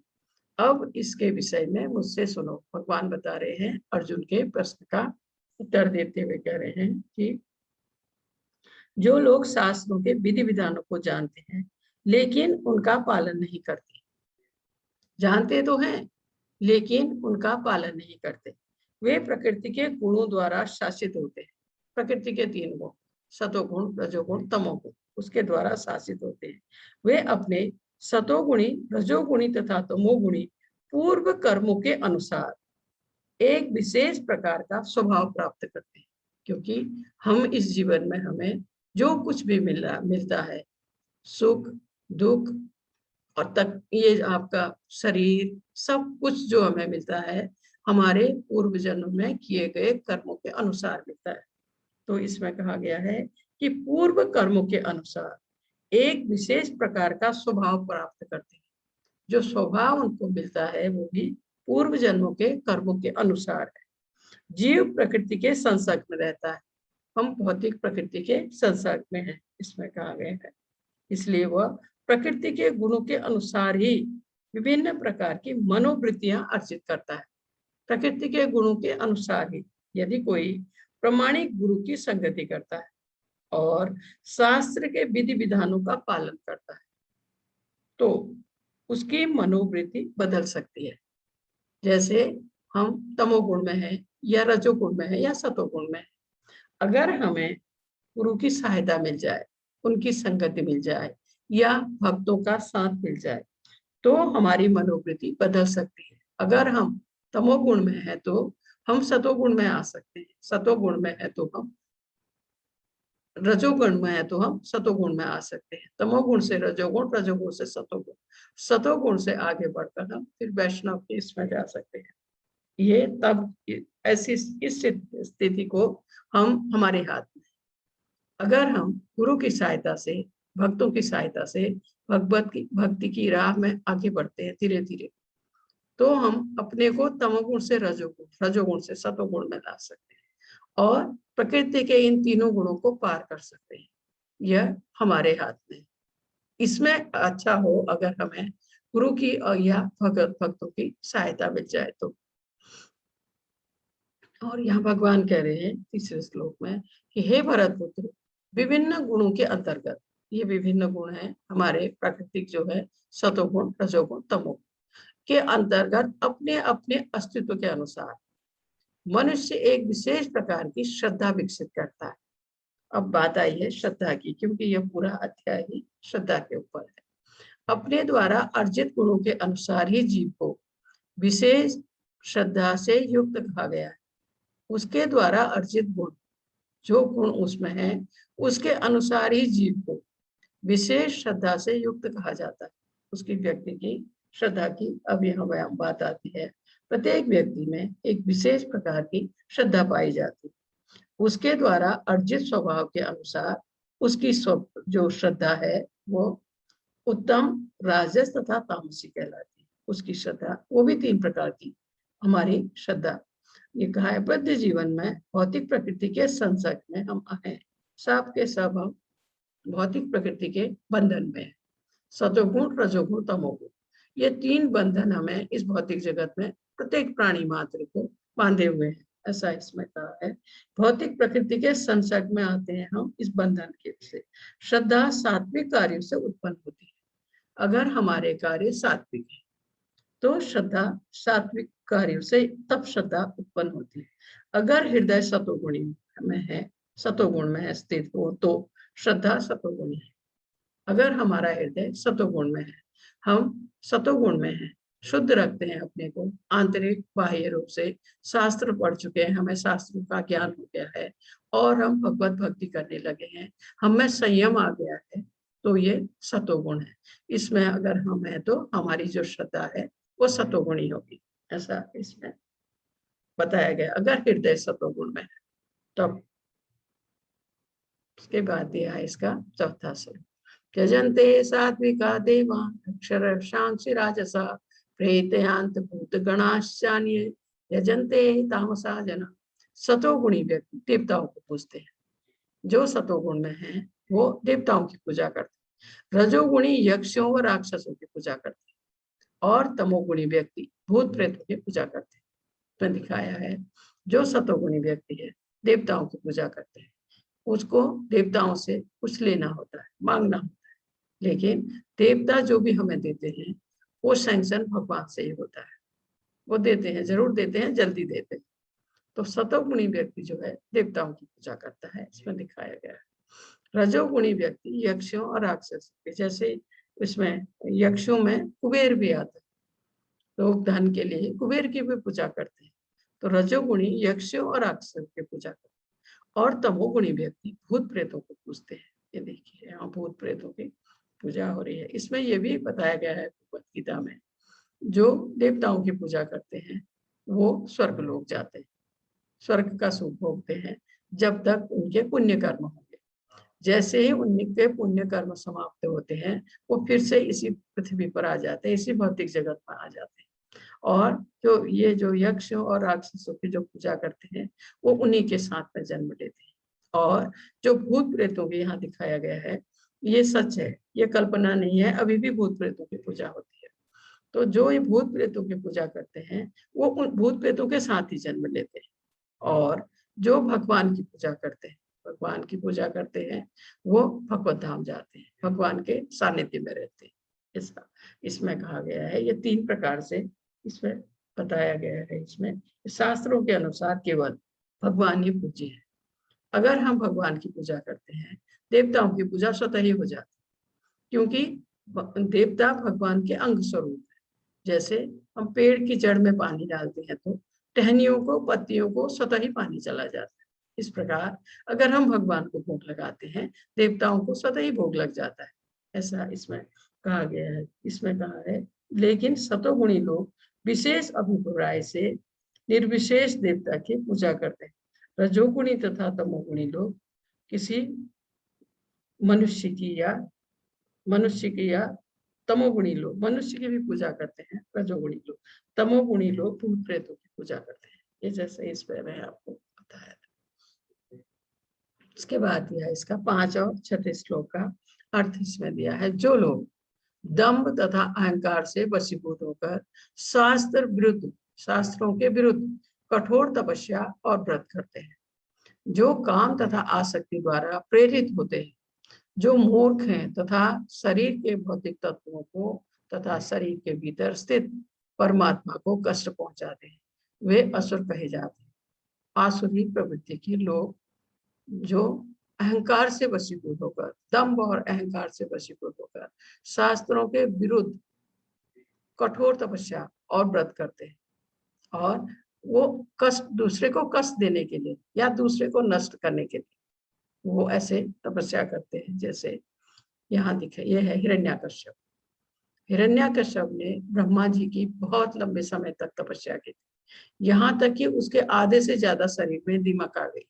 अब इसके विषय में मुझसे सुनो। भगवान बता रहे हैं अर्जुन के प्रश्न का उत्तर देते हुए कह रहे हैं कि जो लोग शास्त्रों के विधि विधानों को जानते हैं लेकिन उनका पालन नहीं करते, जानते तो हैं लेकिन उनका पालन नहीं करते, वे प्रकृति के गुणों द्वारा शासित होते हैं। प्रकृति के 3 गुण, सतोगुण, रजोगुण, तमोगुण, उसके द्वारा शासित होते हैं। वे अपने सतोगुणी, रजोगुणी तथा तमोगुणी पूर्व कर्मों के अनुसार एक विशेष प्रकार का स्वभाव प्राप्त करते हैं। क्योंकि हम इस जीवन में हमें जो कुछ भी मिलता है, सुख दुख और तक ये आपका शरीर, सब कुछ जो हमें मिलता है हमारे पूर्व जन्म में किए गए कर्मों के अनुसार मिलता है। तो इसमें कहा गया है कि पूर्व कर्मों के अनुसार एक विशेष प्रकार का स्वभाव प्राप्त करते हैं। जो स्वभाव उनको मिलता है वो भी पूर्व जन्मों के कर्मों के अनुसार है। जीव प्रकृति के संसर्ग में रहता है, हम भौतिक प्रकृति के संसर्ग में हैं, इसमें कहा गया है। इसलिए वह प्रकृति के गुणों के अनुसार ही विभिन्न प्रकार की मनोवृत्तियां अर्जित करता है। प्रकृति के गुणों के अनुसार ही यदि कोई प्रामाणिक गुरु की संगति करता है और शास्त्र के विधि विधानों का पालन करता है तो उसकी मनोवृत्ति बदल सकती है। जैसे हम तमोगुण में हैं या रजोगुण में हैं या सतोगुण में हैं, अगर हमें गुरु की सहायता मिल जाए, उनकी संगति मिल जाए या भक्तों का साथ मिल जाए तो हमारी मनोवृत्ति बदल सकती है। अगर हम तमोगुण में है तो हम सतोगुण में आ सकते हैं, सतोगुण में है तो हम रजोगुण में है तो हम सतोगुण में आ सकते हैं, तमोगुण से रजोगुण, रजोगुण से सतोगुण, सतोगुण से आगे बढ़कर हम फिर वैष्णव की इसमें जा सकते हैं। ये तब ऐसी इस स्थिति को हम हमारे हाथ में, अगर हम गुरु की सहायता से, भक्तों की सहायता से भक्ति की राह में आगे बढ़ते हैं धीरे धीरे, तो हम अपने को तमोगुण से रजोगुण, रजोगुण से सतोगुण में ला सकते हैं और प्रकृति के इन 3 गुणों को पार कर सकते हैं। यह हमारे हाथ में। इसमें अच्छा हो अगर हमें गुरु की या भक्तों की सहायता मिल जाए तो। और यहाँ भगवान कह रहे हैं तीसरे श्लोक में कि हे भरतपुत्र, विभिन्न गुणों के अंतर्गत ये विभिन्न गुण हैं हमारे प्राकृतिक जो है सतोगुण, रजोगुण, तमोगुण के अंतर्गत अपने अपने अस्तित्व के अनुसार मनुष्य एक विशेष प्रकार की श्रद्धा विकसित करता है। अब बात आई है श्रद्धा की, क्योंकि यह पूरा अध्याय ही श्रद्धा के ऊपर है। अपने द्वारा अर्जित गुणों के अनुसार ही जीव को विशेष श्रद्धा से युक्त कहा गया है। उसके द्वारा अर्जित गुण, जो गुण उसमें है, उसके अनुसार ही जीव को विशेष श्रद्धा से युक्त कहा जाता है। उसकी व्यक्ति की श्रद्धा की अब यहाँ बात आती है। प्रत्येक व्यक्ति में एक विशेष प्रकार की श्रद्धा पाई जाती है। उसके द्वारा अर्जित स्वभाव के अनुसार उसकी जो श्रद्धा है वो उत्तम, राजस तथा तामसी कहलाती है। उसकी श्रद्धा वो भी 3 प्रकार की हमारी श्रद्धा। ये कहा है बद्ध जीवन में भौतिक प्रकृति के संसर्ग में हम आए, सब के सब हम भौतिक प्रकृति के बंधन में है। सतोगुण, रजोगुण, तमोगुण, ये 3 बंधन हमें इस भौतिक जगत में प्रत्येक प्राणी मात्र को बांधे हुए हैं, ऐसा इसमें कहा है। भौतिक प्रकृति के संसर्ग में आते हैं हम इस बंधन के से। श्रद्धा सात्विक कार्यों से उत्पन्न होती है। अगर हमारे कार्य सात्विक है तो श्रद्धा सात्विक कार्यों से तब श्रद्धा उत्पन्न होती है। अगर हृदय सतोगुणी में है, सतोगुण में है स्थित हो, तो श्रद्धा सतोगुणी है। अगर हमारा हृदय सतोगुण में है, हम सतोगुण में है, शुद्ध रखते हैं अपने को आंतरिक बाह्य रूप से, शास्त्र पढ़ चुके हैं, हमें शास्त्रों का ज्ञान हो गया है और हम भगवत भक्ति करने लगे हैं, हमें संयम आ गया है, तो ये सतोगुण है। इसमें अगर हम है तो हमारी जो श्रद्धा है वो सतोगुणी होगी, ऐसा इसमें बताया गया। अगर हृदय सतोगुण में है तब उसके बाद दिया है इसका चौथा श्लोक। त्यजन्ते सात्विका देवा अक्षर शांति राजसा प्रेतयांत भूत गणाश्चान्ये यजन्ते तामसा जना। सतोगुणी व्यक्ति देवताओं को पूजते हैं। जो सतोगुण में है वो देवताओं की पूजा करते हैं। रजोगुणी यक्षों व राक्षसों की पूजा करते हैं और तमोगुणी व्यक्ति भूत प्रेतों की पूजा करते हैं। तो दिखाया है जो सतोगुणी व्यक्ति है देवताओं की पूजा करते हैं, उसको देवताओं से कुछ लेना होता है, मांगना होता है, लेकिन देवता जो भी हमें देते हैं वो सैंक्शन भगवान से ही होता है। वो देते हैं, जरूर देते हैं, जल्दी देते हैं। तो सतोगुणी व्यक्ति जो है देवताओं की पूजा करता है, इसमें दिखाया गया है। रजोगुणी व्यक्ति यक्षों और राक्षसों, जैसे इसमें यक्षों में कुबेर भी आता है, लोग धन के लिए कुबेर की भी पूजा करते हैं। तो रजोगुणी यक्षों और राक्षसों की पूजा करते हैं और तमोगुणी व्यक्ति भूत प्रेतों को पूजते हैं। ये देखिए यहाँ भूत प्रेतों की पूजा हो रही है। इसमें यह भी बताया गया है भगवद गीता में, जो देवताओं की पूजा करते हैं वो स्वर्ग लोग जाते हैं, स्वर्ग का सुख भोगते हैं जब तक उनके पुण्य कर्म होंगे। जैसे ही उनके पुण्य कर्म समाप्त होते हैं वो फिर से इसी पृथ्वी पर आ जाते हैं, इसी भौतिक जगत में आ जाते हैं। और जो यक्ष और राक्षसों की जो पूजा करते हैं वो उन्हीं के साथ में जन्म लेते हैं। और जो भूत प्रेतों की यहाँ दिखाया गया है ये सच है, ये कल्पना नहीं है, अभी भी भूत प्रेतों की पूजा होती है। तो जो ये भूत प्रेतों की पूजा करते हैं वो उन भूत प्रेतों के साथ ही जन्म लेते हैं। और जो भगवान की पूजा करते हैं, भगवान की पूजा करते हैं वो भगवत धाम जाते हैं, भगवान के सानिध्य में रहते हैं। ऐसा इसमें कहा गया है। ये 3 प्रकार से इसमें बताया गया है। इसमें शास्त्रों के अनुसार केवल भगवान ही पूज्य है। अगर हम भगवान की पूजा करते हैं, देवताओं की पूजा स्वतः ही हो जाती है, क्योंकि देवता भगवान के अंग स्वरूप है। जैसे हम पेड़ की जड़ में पानी डालते हैं तो टहनियों को, पत्तियों को स्वतः ही पानी चला जाता है। इस प्रकार अगर हम भगवान को भोग लगाते हैं, देवताओं को स्वतः ही भोग लग जाता है। ऐसा इसमें कहा गया है। इसमें कहा है लेकिन सतोगुणी लोग विशेष अभिप्राय से निर्विशेष देवता की पूजा करते हैं। रजोगुणी तथा तमोगुणी लोग किसी मनुष्य की या तमोगुणी लोग मनुष्य की भी पूजा करते हैं। रजोगुणी लोग, तमोगुणी लोग भूत प्रेतों की पूजा करते हैं। ये जैसे इस पर मैं आपको बताया था। उसके बाद दिया इसका 5 और 6 श्लोक का अर्थ इसमें दिया है। जो लोग दंभ तथा अहंकार से वशीभूत होकर शास्त्रों के विरुद्ध कठोर तपस्या और व्रत करते हैं, जो काम तथा आसक्ति द्वारा प्रेरित होते हैं, जो मूर्ख हैं तथा शरीर के भौतिक तत्वों को तथा शरीर के भीतर स्थित परमात्मा को कष्ट पहुंचाते हैं, वे असुर कहे जाते हैं। आसुरी प्रवृत्ति के लोग जो अहंकार से वशीभूत होकर, दंभ और अहंकार से वशीभूत होकर शास्त्रों के विरुद्ध कठोर तपस्या और व्रत करते हैं, और वो कष्ट, दूसरे को कष्ट देने के लिए या दूसरे को नष्ट करने के लिए वो ऐसे तपस्या करते हैं। जैसे यहाँ दिखे, ये है हिरण्याकश्यप। हिरण्याकश्यप ने ब्रह्मा जी की बहुत लंबे समय तक तपस्या की थी, यहाँ तक कि उसके आधे से ज्यादा शरीर में दीमक आ गई।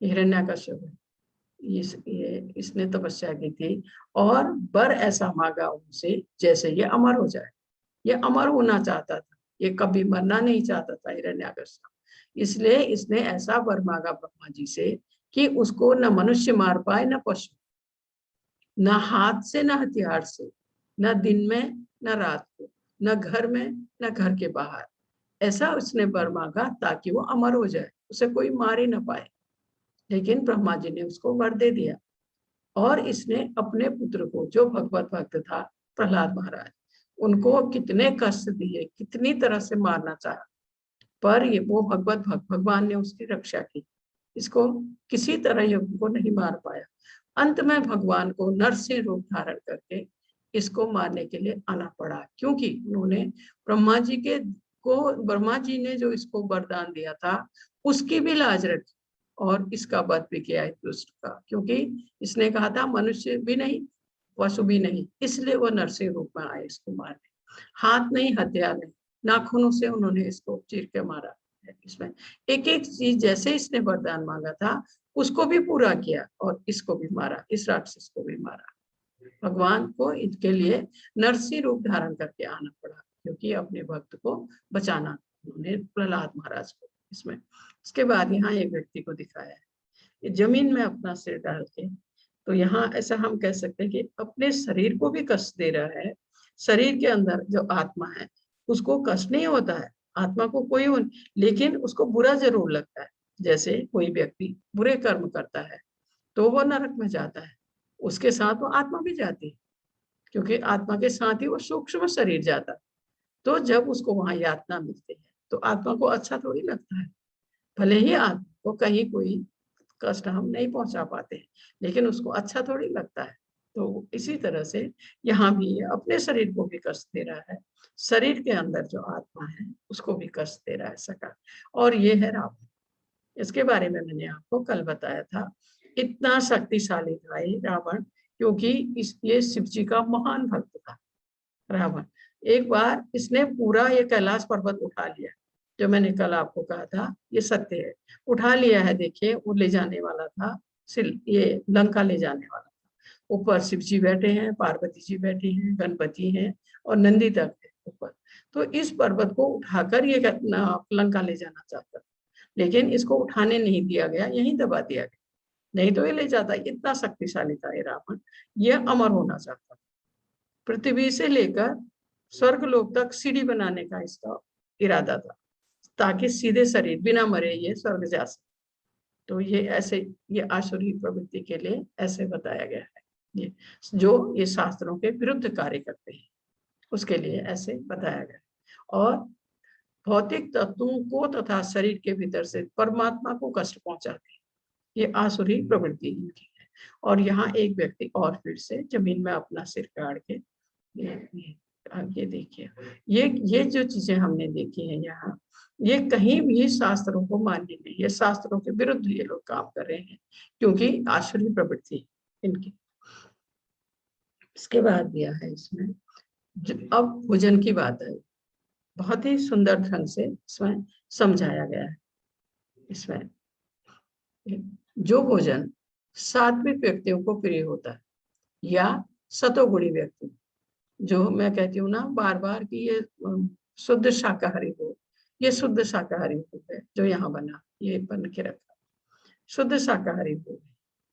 हिरण्याकश्यप इसने तपस्या की थी और वर ऐसा मांगा उनसे जैसे ये अमर हो जाए। ये अमर होना चाहता था, ये कभी मरना नहीं चाहता था हिरण्याकश्यप। इसलिए इसने ऐसा वर मांगा ब्रह्मा जी से कि उसको न मनुष्य मार पाए न पशु, न हाथ से न हथियार से, न दिन में न रात को, न घर में न घर के बाहर। ऐसा उसने वर मांगा ताकि वो अमर हो जाए, उसे कोई मार ही न पाए। लेकिन ब्रह्मा जी ने उसको वर दे दिया और इसने अपने पुत्र को, जो भगवत भक्त था प्रहलाद महाराज, उनको कितने कष्ट दिए, कितनी तरह से मारना चाहा, पर ये वो भगवत भक्त, भगवान ने उसकी रक्षा की। इसको किसी तरह ये उनको नहीं मार पाया। अंत में भगवान को नरसिंह रूप धारण करके इसको मारने के लिए आना पड़ा, क्योंकि उन्होंने ब्रह्मा जी ने जो इसको वरदान दिया था उसकी भी लाज रखी और इसका वध भी किया है दुष्ट का, क्योंकि इसने कहा था मनुष्य भी नहीं पशु भी नहीं, इसलिए वो नरसिंह रूप में आए इसको मारने। हाथ नहीं, हथियार नहीं, नाखूनों से उन्होंने इसको चीर के मारा। इसमें एक एक चीज जैसे इसने वरदान मांगा था उसको भी पूरा किया और इसको भी मारा, इस राक्षस को भी मारा। भगवान को इनके लिए नरसिंह रूप धारण करके आना पड़ा, क्योंकि अपने भक्त को बचाना उन्होंने प्रहलाद महाराज को। इसमें उसके बाद यहाँ एक व्यक्ति को दिखाया है जमीन में अपना सिर डाल के, तो यहाँ ऐसा हम कह सकते हैं कि अपने शरीर को भी कष्ट दे रहा है। शरीर के अंदर जो आत्मा है उसको कष्ट नहीं होता है, आत्मा को कोई लेकिन उसको बुरा जरूर लगता है। जैसे कोई व्यक्ति बुरे कर्म करता है तो वो नरक में जाता है, उसके साथ वो आत्मा भी जाती है, क्योंकि आत्मा के साथ ही वो सूक्ष्म शरीर जाता है। तो जब उसको वहां यातना मिलती है तो आत्मा को अच्छा थोड़ी लगता है। भले ही आत्मा को कहीं कोई कष्ट हम नहीं पहुंचा पाते, लेकिन उसको अच्छा थोड़ी लगता है। तो इसी तरह से यहाँ भी अपने शरीर को भी कष्ट दे रहा है, शरीर के अंदर जो आत्मा है उसको भी कष्ट दे रहा है सका। और ये है रावण। इसके बारे में मैंने आपको कल बताया था, इतना शक्तिशाली था ये रावण, क्योंकि ये शिव जी का महान भक्त था रावण। एक बार इसने पूरा ये कैलाश पर्वत उठा लिया, जो मैंने कल आपको कहा था ये सत्य है, उठा लिया है। देखिए वो ले जाने वाला था, ये लंका ले जाने वाला था। ऊपर शिव जी बैठे हैं, पार्वती जी बैठी हैं, गणपति हैं और नंदी तक है ऊपर। तो इस पर्वत को उठाकर ये लंका ले जाना चाहता, लेकिन इसको उठाने नहीं दिया गया, यहीं दबा दिया गया, नहीं तो ये ले जाता। इतना शक्तिशाली था ये रावण, ये अमर होना चाहता था। पृथ्वी से लेकर स्वर्गलोक तक सीढ़ी बनाने का इसका इरादा था, ताकि सीधे शरीर बिना मरे ये स्वर्ग जा सके। तो ये ऐसे, ये आसुरी प्रवृत्ति के लिए ऐसे बताया गया है। ये जो ये शास्त्रों के विरुद्ध कार्य करते हैं उसके लिए ऐसे बताया गया। और भौतिक तत्वों को तथा शरीर के भीतर से परमात्मा को कष्ट पहुंचाते हैं, ये आसुरी प्रवृत्ति इनकी है। और यहाँ एक व्यक्ति और फिर से जमीन में अपना सिर गाड़ के, ये देखिए, ये जो चीजें हमने देखी है यहाँ, ये कहीं भी शास्त्रों को मान्य नहीं, ये शास्त्रों के विरुद्ध ये लोग काम कर रहे हैं, क्योंकि आसुरी प्रवृत्ति इनकी। इसके बाद दिया है इसमें, अब भोजन की बात है, बहुत ही सुंदर ढंग से इसमें समझाया गया है। इसमें जो भोजन सात्विक व्यक्तियों को प्रिय होता है या सतोगुणी व्यक्ति, जो मैं कहती हूँ ना बार बार कि ये शुद्ध शाकाहारी हो, ये शुद्ध शाकाहारी हो है जो यहाँ बना, ये बन के रखा शुद्ध शाकाहारी हो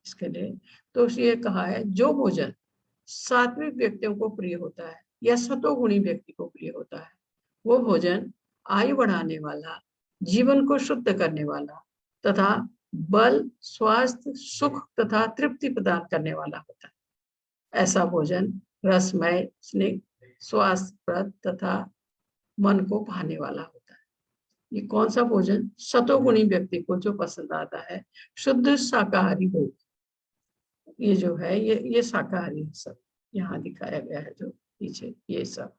इसके लिए। तो ये कहा है जो भोजन सात्विक व्यक्तियों को प्रिय होता है या सतोगुणी व्यक्ति को प्रिय होता है, वो भोजन आयु बढ़ाने वाला, जीवन को शुद्ध करने वाला तथा बल, स्वास्थ्य, सुख तथा तृप्ति प्रदान करने वाला होता है। ऐसा भोजन रसमय, स्निग्ध, स्वास्थ्यप्रद तथा मन को भाने वाला होता है। ये कौन सा भोजन सतोगुणी व्यक्ति को जो पसंद आता है, शुद्ध शाकाहारी भोग, ये जो है ये शाकाहारी है। सब यहाँ दिखाया गया है जो पीछे ये सब।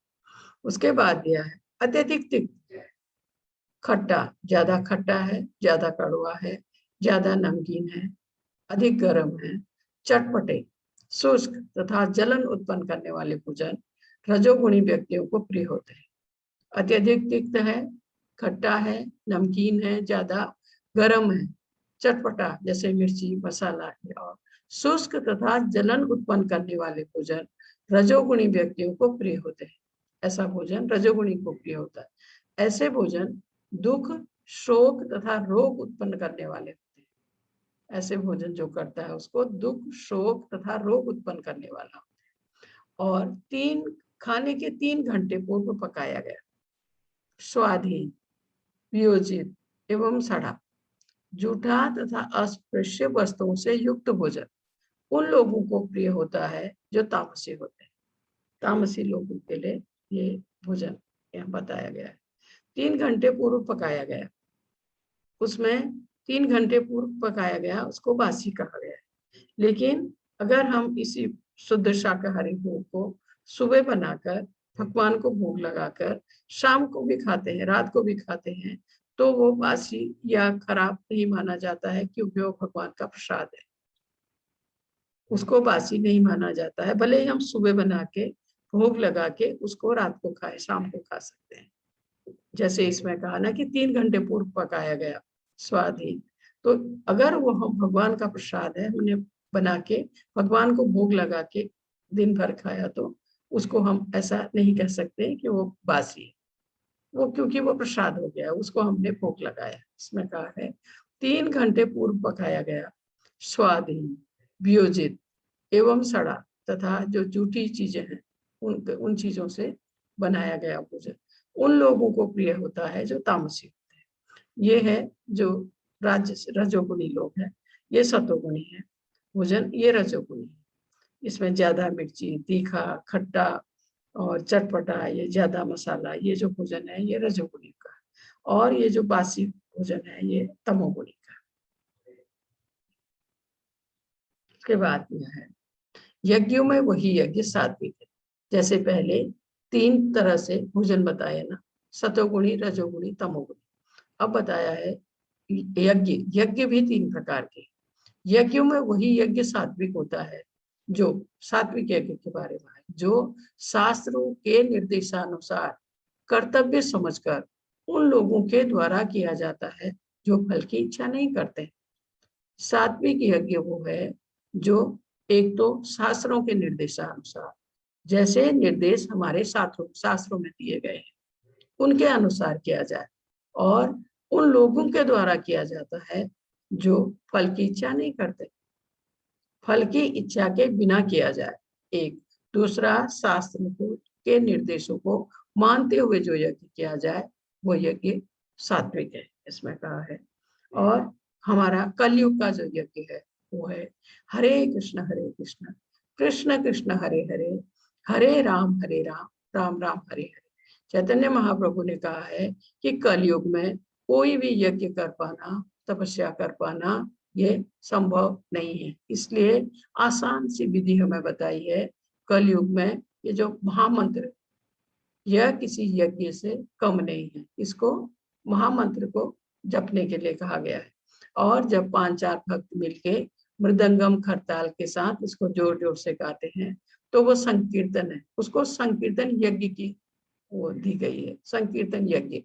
उसके बाद दिया है अत्यधिक तिक्त, खट्टा, ज्यादा खट्टा है, ज्यादा कड़वा है, ज्यादा नमकीन है, अधिक गर्म है, चटपटे, शुष्क तथा जलन उत्पन्न करने वाले भोजन रजोगुणी व्यक्तियों को प्रिय होते हैं। अत्यधिक तिक्त है, खट्टा है, नमकीन है, ज्यादा गर्म है, चटपटा जैसे मिर्ची मसाला है, और शुष्क तथा जलन उत्पन्न करने वाले भोजन रजोगुणी व्यक्तियों को प्रिय होते हैं। ऐसा भोजन रजोगुणी को प्रिय होता है। ऐसे भोजन दुख, शोक तथा रोग उत्पन्न करने वाले होते हैं। ऐसे भोजन जो करता है उसको दुख, शोक तथा रोग उत्पन्न करने वाला होता है। और खाने के 3 घंटे पूर्व पकाया गया, स्वाधीन, वियोजित एवं सड़ा, जूठा तथा अस्पृश्य वस्तुओं से युक्त भोजन उन लोगों को प्रिय होता है जो तामसी होते हैं। तामसी लोगों के लिए ये भोजन यहाँ बताया गया है। 3 घंटे पूर्व पकाया गया, उसमें 3 घंटे पूर्व पकाया गया, उसको बासी कहा गया है। लेकिन अगर हम इसी शुद्ध शाकाहारी भोग को सुबह बनाकर भगवान को भोग लगाकर शाम को भी खाते हैं, रात को भी खाते हैं, तो वो बासी या खराब नहीं माना जाता है, क्योंकि वो भगवान का प्रसाद है, उसको बासी नहीं माना जाता है। भले ही हम सुबह बना के भोग लगा के उसको रात को खाए, शाम को खा सकते हैं। जैसे इसमें कहा ना कि 3 घंटे पूर्व पकाया गया, स्वाधीन, तो अगर वो हम भगवान का प्रसाद है, हमने बना के भगवान को भोग लगा के दिन भर खाया, तो उसको हम ऐसा नहीं कह सकते कि वो बासी है, वो क्योंकि वो प्रसाद हो गया, उसको हमने भोग लगाया। इसमें कहा है 3 घंटे पूर्व पकाया गया, स्वाधीन, वियोजित एवं सड़ा तथा जो जूठी चीजें हैं उन चीजों से बनाया गया भोजन उन लोगों को प्रिय होता है जो तामसी होते हैं। ये है जो रजोगुणी लोग हैं, ये सतोगुणी है भोजन, ये रजोगुणी है। इसमें ज्यादा मिर्ची, तीखा, खट्टा और चटपटा, ये ज्यादा मसाला, ये जो भोजन है ये रजोगुणी का, और ये जो बासी भोजन है ये तमोगुणी का। उसके बाद यह है यज्ञों में वही यज्ञ सात्विक है। जैसे पहले 3 तरह से भोजन बताया ना, सतोगुणी, रजोगुणी, तमोगुणी। अब बताया है यज्ञ भी 3 प्रकार के। यज्ञों में वही यज्ञ सात्विक होता है, जो सात्विक यज्ञ के बारे में है, जो शास्त्रों के निर्देशानुसार कर्तव्य समझकर उन लोगों के द्वारा किया जाता है जो फल की इच्छा नहीं करते। सात्विक यज्ञ वो है जो एक तो शास्त्रों के निर्देशानुसार, जैसे निर्देश हमारे शास्त्रों में दिए गए हैं उनके अनुसार किया जाए, और उन लोगों के द्वारा किया जाता है जो फल की इच्छा नहीं करते, फल की इच्छा के बिना किया जाए। एक दूसरा, शास्त्र के निर्देशों को मानते हुए जो यज्ञ किया जाए वो यज्ञ सात्विक है, इसमें कहा है। और हमारा कलयुग का जो यज्ञ है वो है हरे कृष्ण कृष्ण कृष्ण हरे हरे, हरे राम राम राम हरे हरे। चैतन्य महाप्रभु ने कहा है कि कलयुग में कोई भी यज्ञ कर पाना, तपस्या कर पाना ये संभव नहीं है, इसलिए आसान सी विधि हमें बताई है। कलयुग में ये जो महामंत्र, यह किसी यज्ञ से कम नहीं है, इसको महामंत्र को जपने के लिए कहा गया है। और जब 5-4 भक्त मिलके मृदंगम खरताल के साथ इसको जोर जोर से गाते हैं तो वो संकीर्तन है, उसको संकीर्तन यज्ञ की वो दी गई है, संकीर्तन यज्ञ।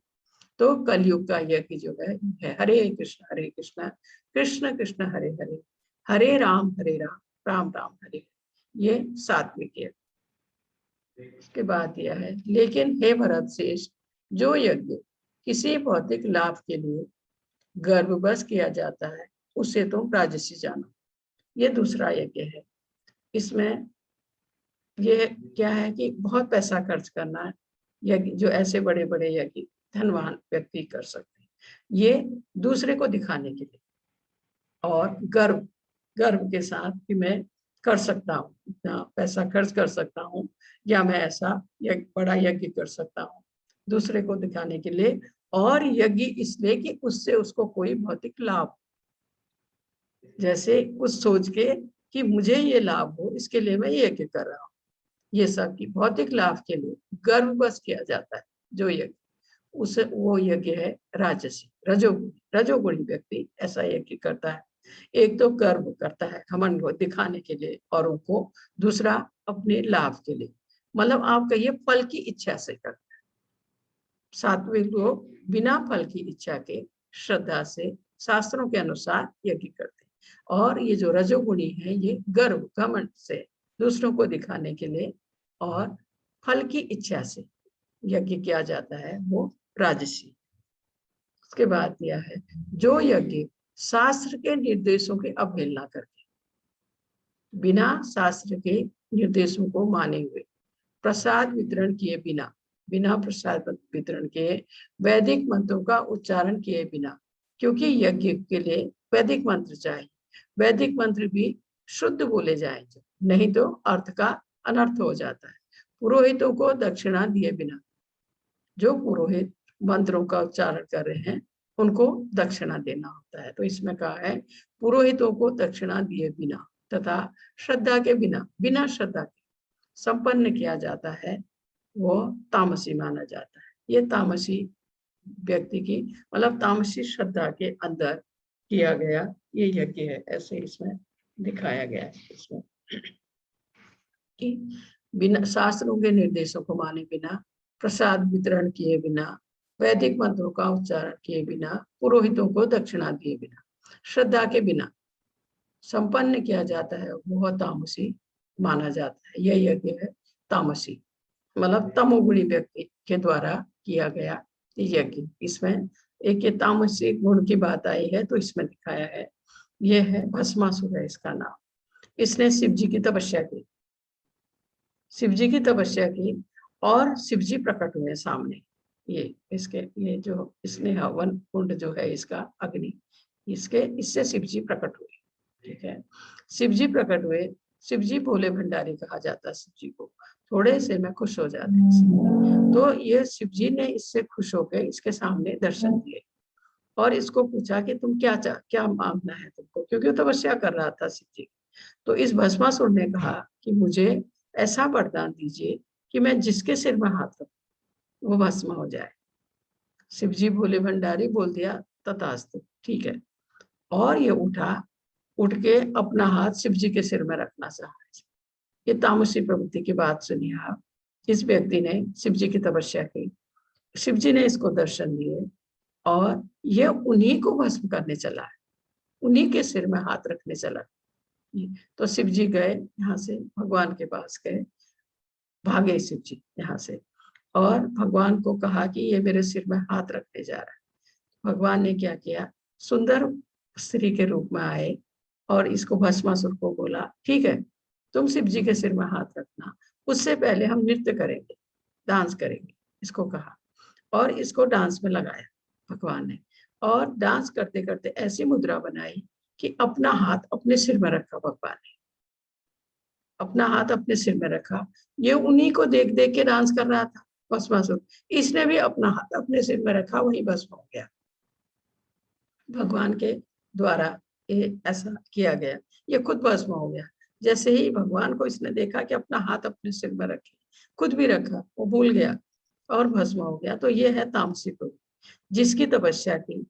तो कलयुग का यज्ञ जो है हरे कृष्ण कृष्ण कृष्ण हरे हरे, हरे राम राम राम हरे, ये सात्विक है। इसके बाद यह है, लेकिन हे भरत श्रेष्ठ, जो यज्ञ किसी भौतिक लाभ के लिए गर्भवश किया जाता है उसे तुम राजसी जानो, ये दूसरा यज्ञ है। इसमें ये क्या है कि बहुत पैसा खर्च करना है, यज्ञ जो ऐसे बड़े बड़े यज्ञ धनवान व्यक्ति कर सकते हैं, ये दूसरे को दिखाने के लिए, और गर्व, गर्व के साथ कि मैं कर सकता हूँ, इतना पैसा खर्च कर सकता हूँ, या मैं ऐसा बड़ा यज्ञ कर सकता हूँ दूसरे को दिखाने के लिए, और यज्ञ इसलिए कि उससे उसको कोई भौतिक लाभ, जैसे उस सोच के कि मुझे ये लाभ हो इसके लिए मैं यज्ञ कर रहा हूँ, ये सब की भौतिक लाभ के लिए गर्व बस किया जाता है जो यज्ञ, उसे वो यज्ञ है राजसी, रजोगुणी। रजोगुणी व्यक्ति ऐसा यज्ञ करता है। एक तो गर्व करता है, घमंड को दिखाने के लिए औरों को, दूसरा अपने लाभ के लिए, मतलब आप कहिए फल की इच्छा से करता है। सात्विक लोग बिना फल की इच्छा के श्रद्धा से शास्त्रों के अनुसार यज्ञ करते हैं, और ये जो रजोगुणी है ये गर्व घमंड से दूसरों को दिखाने के लिए और फल की इच्छा से यज्ञ किया जाता है, वो राजसी। उसके बाद दिया है जो यज्ञ शास्त्र के निर्देशों की अवहेलना करके, बिना शास्त्र के निर्देशों को माने हुए, प्रसाद वितरण किए बिना, बिना प्रसाद वितरण के, वैदिक मंत्रों का उच्चारण किए बिना, क्योंकि यज्ञ के लिए वैदिक मंत्र चाहिए, वैदिक मंत्र भी शुद्ध बोले जाएंगे, नहीं तो अर्थ का अनर्थ हो जाता है। पुरोहितों को दक्षिणा दिए बिना, जो पुरोहित मंत्रों का उच्चारण कर रहे हैं उनको दक्षिणा देना होता है। तो इसमें कहा है पुरोहितों को दक्षिणा दिए बिना तथा श्रद्धा के बिना, बिना श्रद्धा के संपन्न किया जाता है, वो तामसी माना जाता है। ये तामसी व्यक्ति की, मतलब तामसी श्रद्धा के अंदर किया गया ये यज्ञ है, ऐसे इसमें दिखाया गया है इसमें कि बिना शास्त्रों के निर्देशों को माने बिना, प्रसाद वितरण किए बिना, वैदिक मंत्रों का उच्चारण किए बिना, पुरोहितों को दक्षिणा दिए बिना, श्रद्धा के बिना संपन्न किया जाता है, वह तामसी माना जाता है। यह यज्ञ है तामसी, मतलब तमोगुणी व्यक्ति के द्वारा किया गया यज्ञ। इसमें एक ये तामसी गुण की बात आई है तो इसमें दिखाया है, यह है भस्मासुर है इसका नाम। इसने शिव जी की तपस्या की, शिव जी की तपस्या की और शिव जी प्रकट हुए सामने। ये इसके ये जो इसने हवन कुंड जो है इसका अग्नि, इसके इससे शिव जी प्रकट हुए, ठीक है। शिव जी प्रकट हुए, शिव जी भोले भंडारी कहा जाता है शिव जी को, थोड़े से में खुश हो जाते हैं। तो ये शिव जी ने इससे खुश होकर इसके सामने दर्शन दिए और इसको पूछा कि तुम क्या मांगना है तुमको, क्योंकि वो तपस्या कर रहा था शिव जी। तो इस भस्मासुर ने कहा कि मुझे ऐसा वरदान दीजिए कि मैं जिसके सिर में हाथ रखूं वो भस्म हो जाए। शिव जी भोले भंडारी बोल दिया तथास्तु, ठीक है। और ये उठ के अपना हाथ शिव जी के सिर में रखना चाहा। ये तामसी प्रवृत्ति की बात सुनिए आप। इस व्यक्ति ने शिव जी की तपस्या की, शिव जी ने इसको दर्शन दिए और ये उन्हीं को भस्म करने चला है, उन्हीं के सिर में हाथ रखने चला। तो शिव जी गए यहाँ से, भगवान के पास गए, भागे शिव जी यहाँ से, और भगवान को कहा कि ये मेरे सिर में हाथ रखने जा रहा है। भगवान ने क्या किया, सुंदर स्त्री के रूप में आए और इसको भस्मासुर को बोला ठीक है तुम शिव जी के सिर में हाथ रखना, उससे पहले हम नृत्य करेंगे, डांस करेंगे, इसको कहा। और इसको डांस में लगाया भगवान ने, और डांस करते करते ऐसी मुद्रा बनाई कि अपना हाथ अपने सिर में रखा भगवान ने, अपना हाथ अपने सिर में रखा। ये उन्हीं को देख देख के डांस कर रहा था भस्मासुर, इसने भी अपना हाथ अपने सिर में रखा, वही भस्म हो गया। भगवान के द्वारा ये ऐसा किया गया, ये खुद भस्म हो गया। जैसे ही भगवान को इसने देखा कि अपना हाथ अपने सिर में रखे, खुद भी रखा, वो भूल गया और भस्म हो गया। तो ये है तामसी प्रवृत्ति, जिसकी तपस्या की,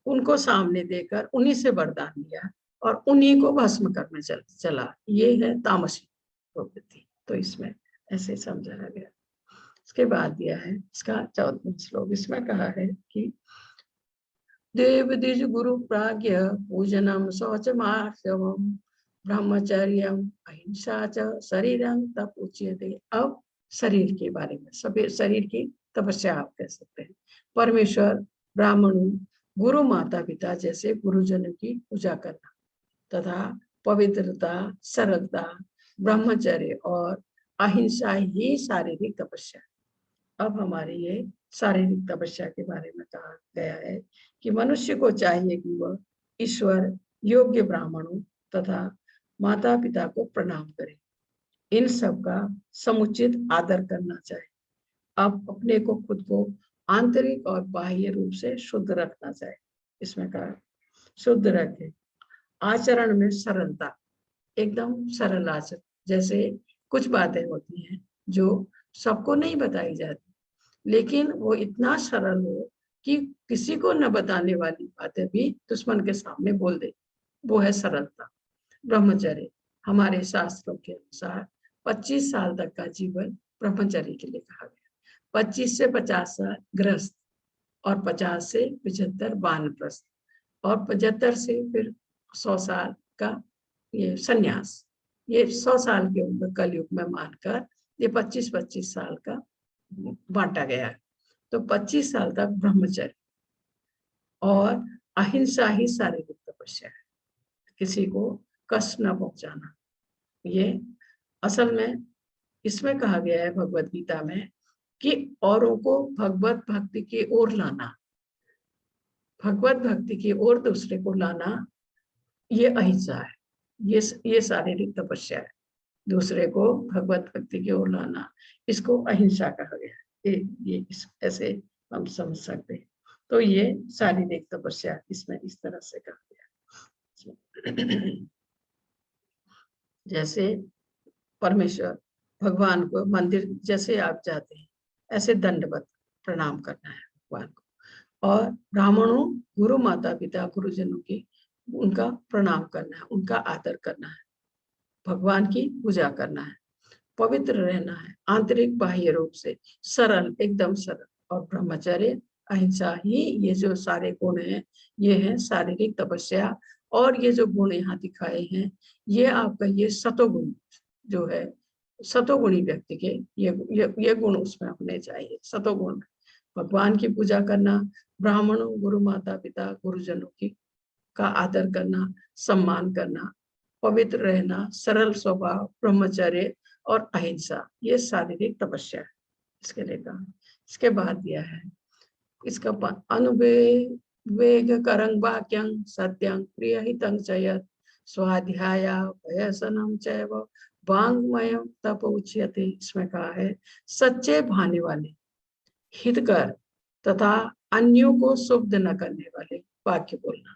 उनको सामने देकर उन्हीं से वरदान लिया और उन्हीं को भस्म करने चला, ये है तामसी प्रवृत्ति। तो इसमें ऐसे समझाया गया। इसके बाद दिया है इसका 14वां श्लोक, इसमें कहा है कि देव द्विज गुरु प्राज्ञ पूजनम शौचमार्जवम ब्रह्मचर्यम अहिंसा च शरीरं तप उच्यते। अब शरीर के बारे में, सभी शरीर की तपस्या आप कह सकते हैं। परमेश्वर, ब्राह्मणों, गुरु माता पिता जैसे गुरुजनों की पूजा करना तथा पवित्रता, सरलता, ब्रह्मचर्य और अहिंसा ही शारीरिक तपस्या। अब हमारी ये शारीरिक तपस्या के बारे में कहा गया है कि मनुष्य को चाहिए कि वह ईश्वर योग्य ब्राह्मणों तथा माता पिता को प्रणाम करें। इन सब का समुचित आदर करना चाहिए। अब अपने को खुद को आंतरिक और बाह्य रूप से शुद्ध रखना चाहिए। इसमें कहा शुद्ध रखें। आचरण में सरलता, एकदम सरल आचरण। जैसे कुछ बातें होती हैं जो सबको नहीं बताई जाती, लेकिन वो इतना सरल हो कि किसी को न बताने वाली बातें भी दुश्मन के सामने बोल दे, वो है सरलता। ब्रह्मचर्य, हमारे शास्त्रों के अनुसार 25 साल तक का जीवन ब्रह्मचर्य के लिए कहा गया। 25 से 50 साल गृहस्थ और 50 से 75 वानप्रस्थ और 75 से फिर 100 साल का ये संन्यास। ये 100 साल की उम्र कलयुग में मानकर ये 25-25 साल का बांटा गया है। तो 25 साल तक ब्रह्मचर्य और अहिंसा ही शारीरिक तपस्या है, किसी को कष्ट न पहुंचाना। ये असल में इसमें कहा गया है भगवत गीता में कि औरों को भगवत भक्ति की ओर लाना, भगवत भक्ति की ओर दूसरे को लाना, ये अहिंसा है, ये शारीरिक तपस्या है। दूसरे को भगवत भक्ति की ओर लाना, इसको अहिंसा कहा गया है। ये ऐसे हम समझ सकते हैं। तो ये शारीरिक तपस्या इसमें इस तरह से कहा गया। जैसे परमेश्वर भगवान को मंदिर जैसे आप जाते हैं ऐसे दंडवत प्रणाम करना है भगवान को। और ब्राह्मणों, गुरु माता पिता गुरुजनों की उनका प्रणाम करना है, उनका आदर करना है, भगवान की पूजा करना है, पवित्र रहना है, आंतरिक बाह्य रूप से सरल, एकदम सरल। और ब्रह्मचर्य अहिंसा ही ये जो सारे गुण हैं ये है शारीरिक तपस्या। और ये जो गुण यहाँ दिखाए हैं ये आपका ये सतोगुण जो है, सतोगुणी व्यक्ति के ये गुण उसमें होने चाहिए। सतोगुण भगवान की पूजा करना, ब्राह्मणों, गुरु माता पिता गुरुजनों की का आदर करना, सम्मान करना, पवित्र रहना, सरल स्वभाव, ब्रह्मचर्य और अहिंसा, ये शारीरिक तपस्या है। इसके लिए कहा। इसके बाद दिया है इसका अनुवेग करंग वाक्यं सत्यं प्रियहितं च यत् स्वाध्याय भयसनं चैव वाङ्मयं तप उच्यते। इसमें कहा है सच्चे भाने वाले, हितकर तथा अन्यों को शुद्ध न करने वाले वाक्य बोलना,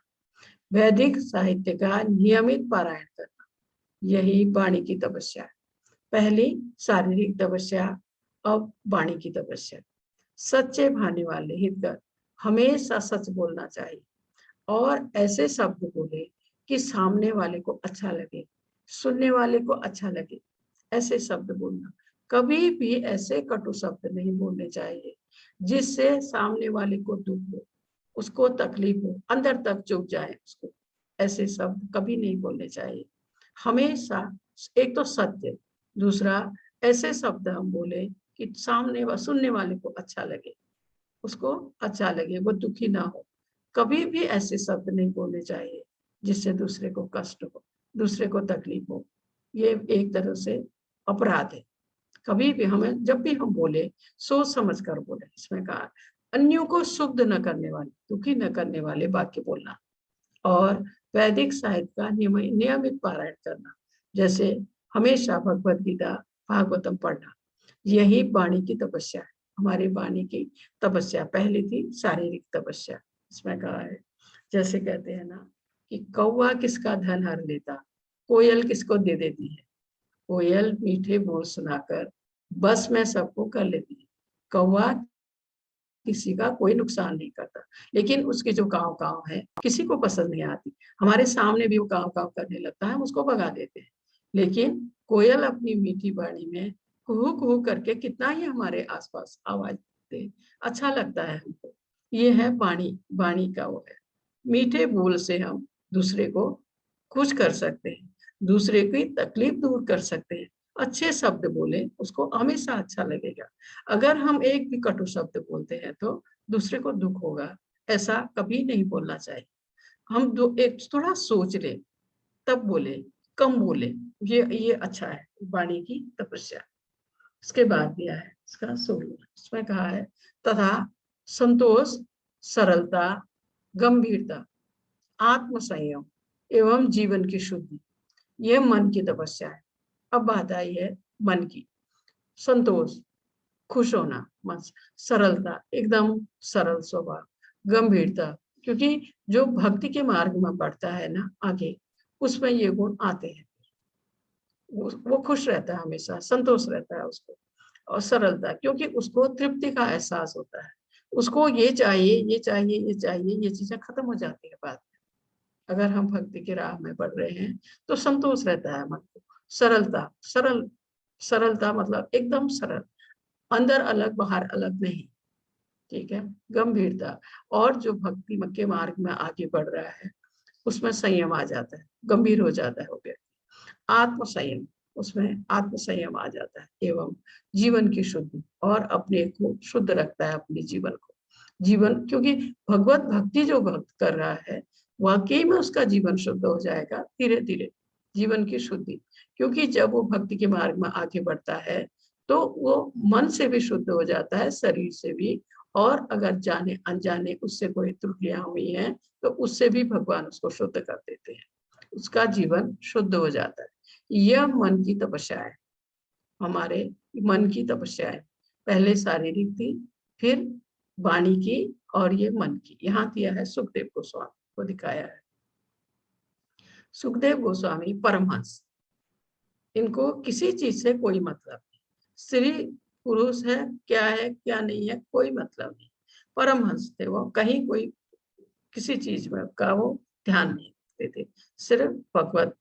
वैदिक साहित्य का नियमित पारायण करना, यही वाणी की तपस्या है। पहली शारीरिक तपस्या, अब वाणी की तपस्या। सच्चे भाने वाले, हितकर, हमेशा सच बोलना चाहिए और ऐसे शब्द बोले कि सामने वाले को अच्छा लगे, सुनने वाले को अच्छा लगे, ऐसे शब्द बोलना। कभी भी ऐसे कटु शब्द नहीं बोलने चाहिए जिससे सामने वाले को दुख हो, उसको तकलीफ हो, अंदर तक चुभ जाए उसको। ऐसे शब्द कभी नहीं बोलने चाहिए। हमेशा एक तो सत्य, दूसरा ऐसे शब्द हम बोले कि सामने व सुनने वाले को अच्छा लगे, उसको अच्छा लगे, वो दुखी ना हो। कभी भी ऐसे शब्द नहीं बोलने चाहिए जिससे दूसरे को कष्ट हो, दूसरे को तकलीफ हो। ये एक तरह से अपराध है। कभी भी हमें जब भी हम बोले सोच समझ कर बोले। इसमें कहा अन्यों को शुद्ध न करने वाले, दुखी न करने वाले वाक्य बोलना और वैदिक साहित्य का नियमित पारायण करना, जैसे हमेशा भगवत गीता भागवतम पढ़ना, यही वाणी की तपस्या है। हमारी वाणी की तपस्या पहली थी शारीरिक तपस्या। इसमें कहा है जैसे कहते हैं ना कि कौवा किसका धन हर लेता, कोयल किसको दे देती है। कोयल मीठे बोल सुनाकर बस में सबको कर लेती है, कौवा किसी का कोई नुकसान नहीं करता, लेकिन उसकी जो काव काव है किसी को पसंद नहीं आती। हमारे सामने भी वो काव काव करने लगता है, हम उसको भगा देते हैं। लेकिन कोयल अपनी मीठी वाणी में कुहू कुहू करके कितना ही हमारे आसपास आवाज दे, अच्छा लगता है हमको। ये है वाणी, वाणी का वो है। मीठे बोल से हम दूसरे को खुश कर सकते हैं, दूसरे की तकलीफ दूर कर सकते हैं। अच्छे शब्द बोले, उसको हमेशा अच्छा लगेगा। अगर हम एक भी कटु शब्द बोलते हैं तो दूसरे को दुख होगा, ऐसा कभी नहीं बोलना चाहिए। हम एक थोड़ा सोच ले तब बोले, कम बोले, ये अच्छा है वाणी की तपस्या। इसके बाद दिया है इसका सोलह, इसमें कहा है तथा संतोष, सरलता, गंभीरता, आत्म संयम, एवं जीवन की शुद्धि, यह मन की तपस्या है। अब बात आई है मन की। संतोष, खुश होना, मन, सरलता, एकदम सरल स्वभाव, गंभीरता, क्योंकि जो भक्ति के मार्ग में बढ़ता है ना आगे, उसमें ये गुण आते हैं। वो खुश रहता है, हमेशा संतोष रहता है उसको। और सरलता, क्योंकि उसको तृप्ति का एहसास होता है। उसको ये चाहिए, ये चाहिए, ये चाहिए, ये चीजें खत्म हो जाती है बाद में। अगर हम भक्ति की राह में बढ़ रहे हैं तो संतोष रहता है मन को। सरलता, सरलता मतलब एकदम सरल, अंदर अलग बाहर अलग नहीं, ठीक है। गंभीरता, और जो भक्ति के मार्ग में आगे बढ़ रहा है उसमें संयम आ जाता है, गंभीर हो जाता है हो गया। आत्मसंयम, उसमें आत्मसंयम आ जाता है। एवं जीवन की शुद्धि, और अपने को शुद्ध रखता है, अपने जीवन को। जीवन, क्योंकि भगवत भक्ति जो भक्त कर रहा है वाकई में उसका जीवन शुद्ध हो जाएगा धीरे धीरे। जीवन की शुद्धि, क्योंकि जब वो भक्ति के मार्ग में आगे बढ़ता है तो वो मन से भी शुद्ध हो जाता है, शरीर से भी, और अगर जाने अनजाने उससे कोई त्रुटियां हुई हैं तो उससे भी भगवान उसको शुद्ध कर देते हैं, उसका जीवन शुद्ध हो जाता है। यह मन की तपस्या है, हमारे मन की तपस्या है। पहले शारीरिक थी, फिर वाणी की, और ये मन की। यहाँ दिया है सुखदेव गोस्वामी को दिखाया है। सुखदेव गोस्वामी परमहंस, इनको किसी चीज से कोई मतलब नहीं, स्त्री पुरुष है क्या नहीं है, कोई मतलब नहीं। परमहंस थे वो, कहीं कोई किसी चीज में का वो ध्यान नहीं देते थे, सिर्फ भगवत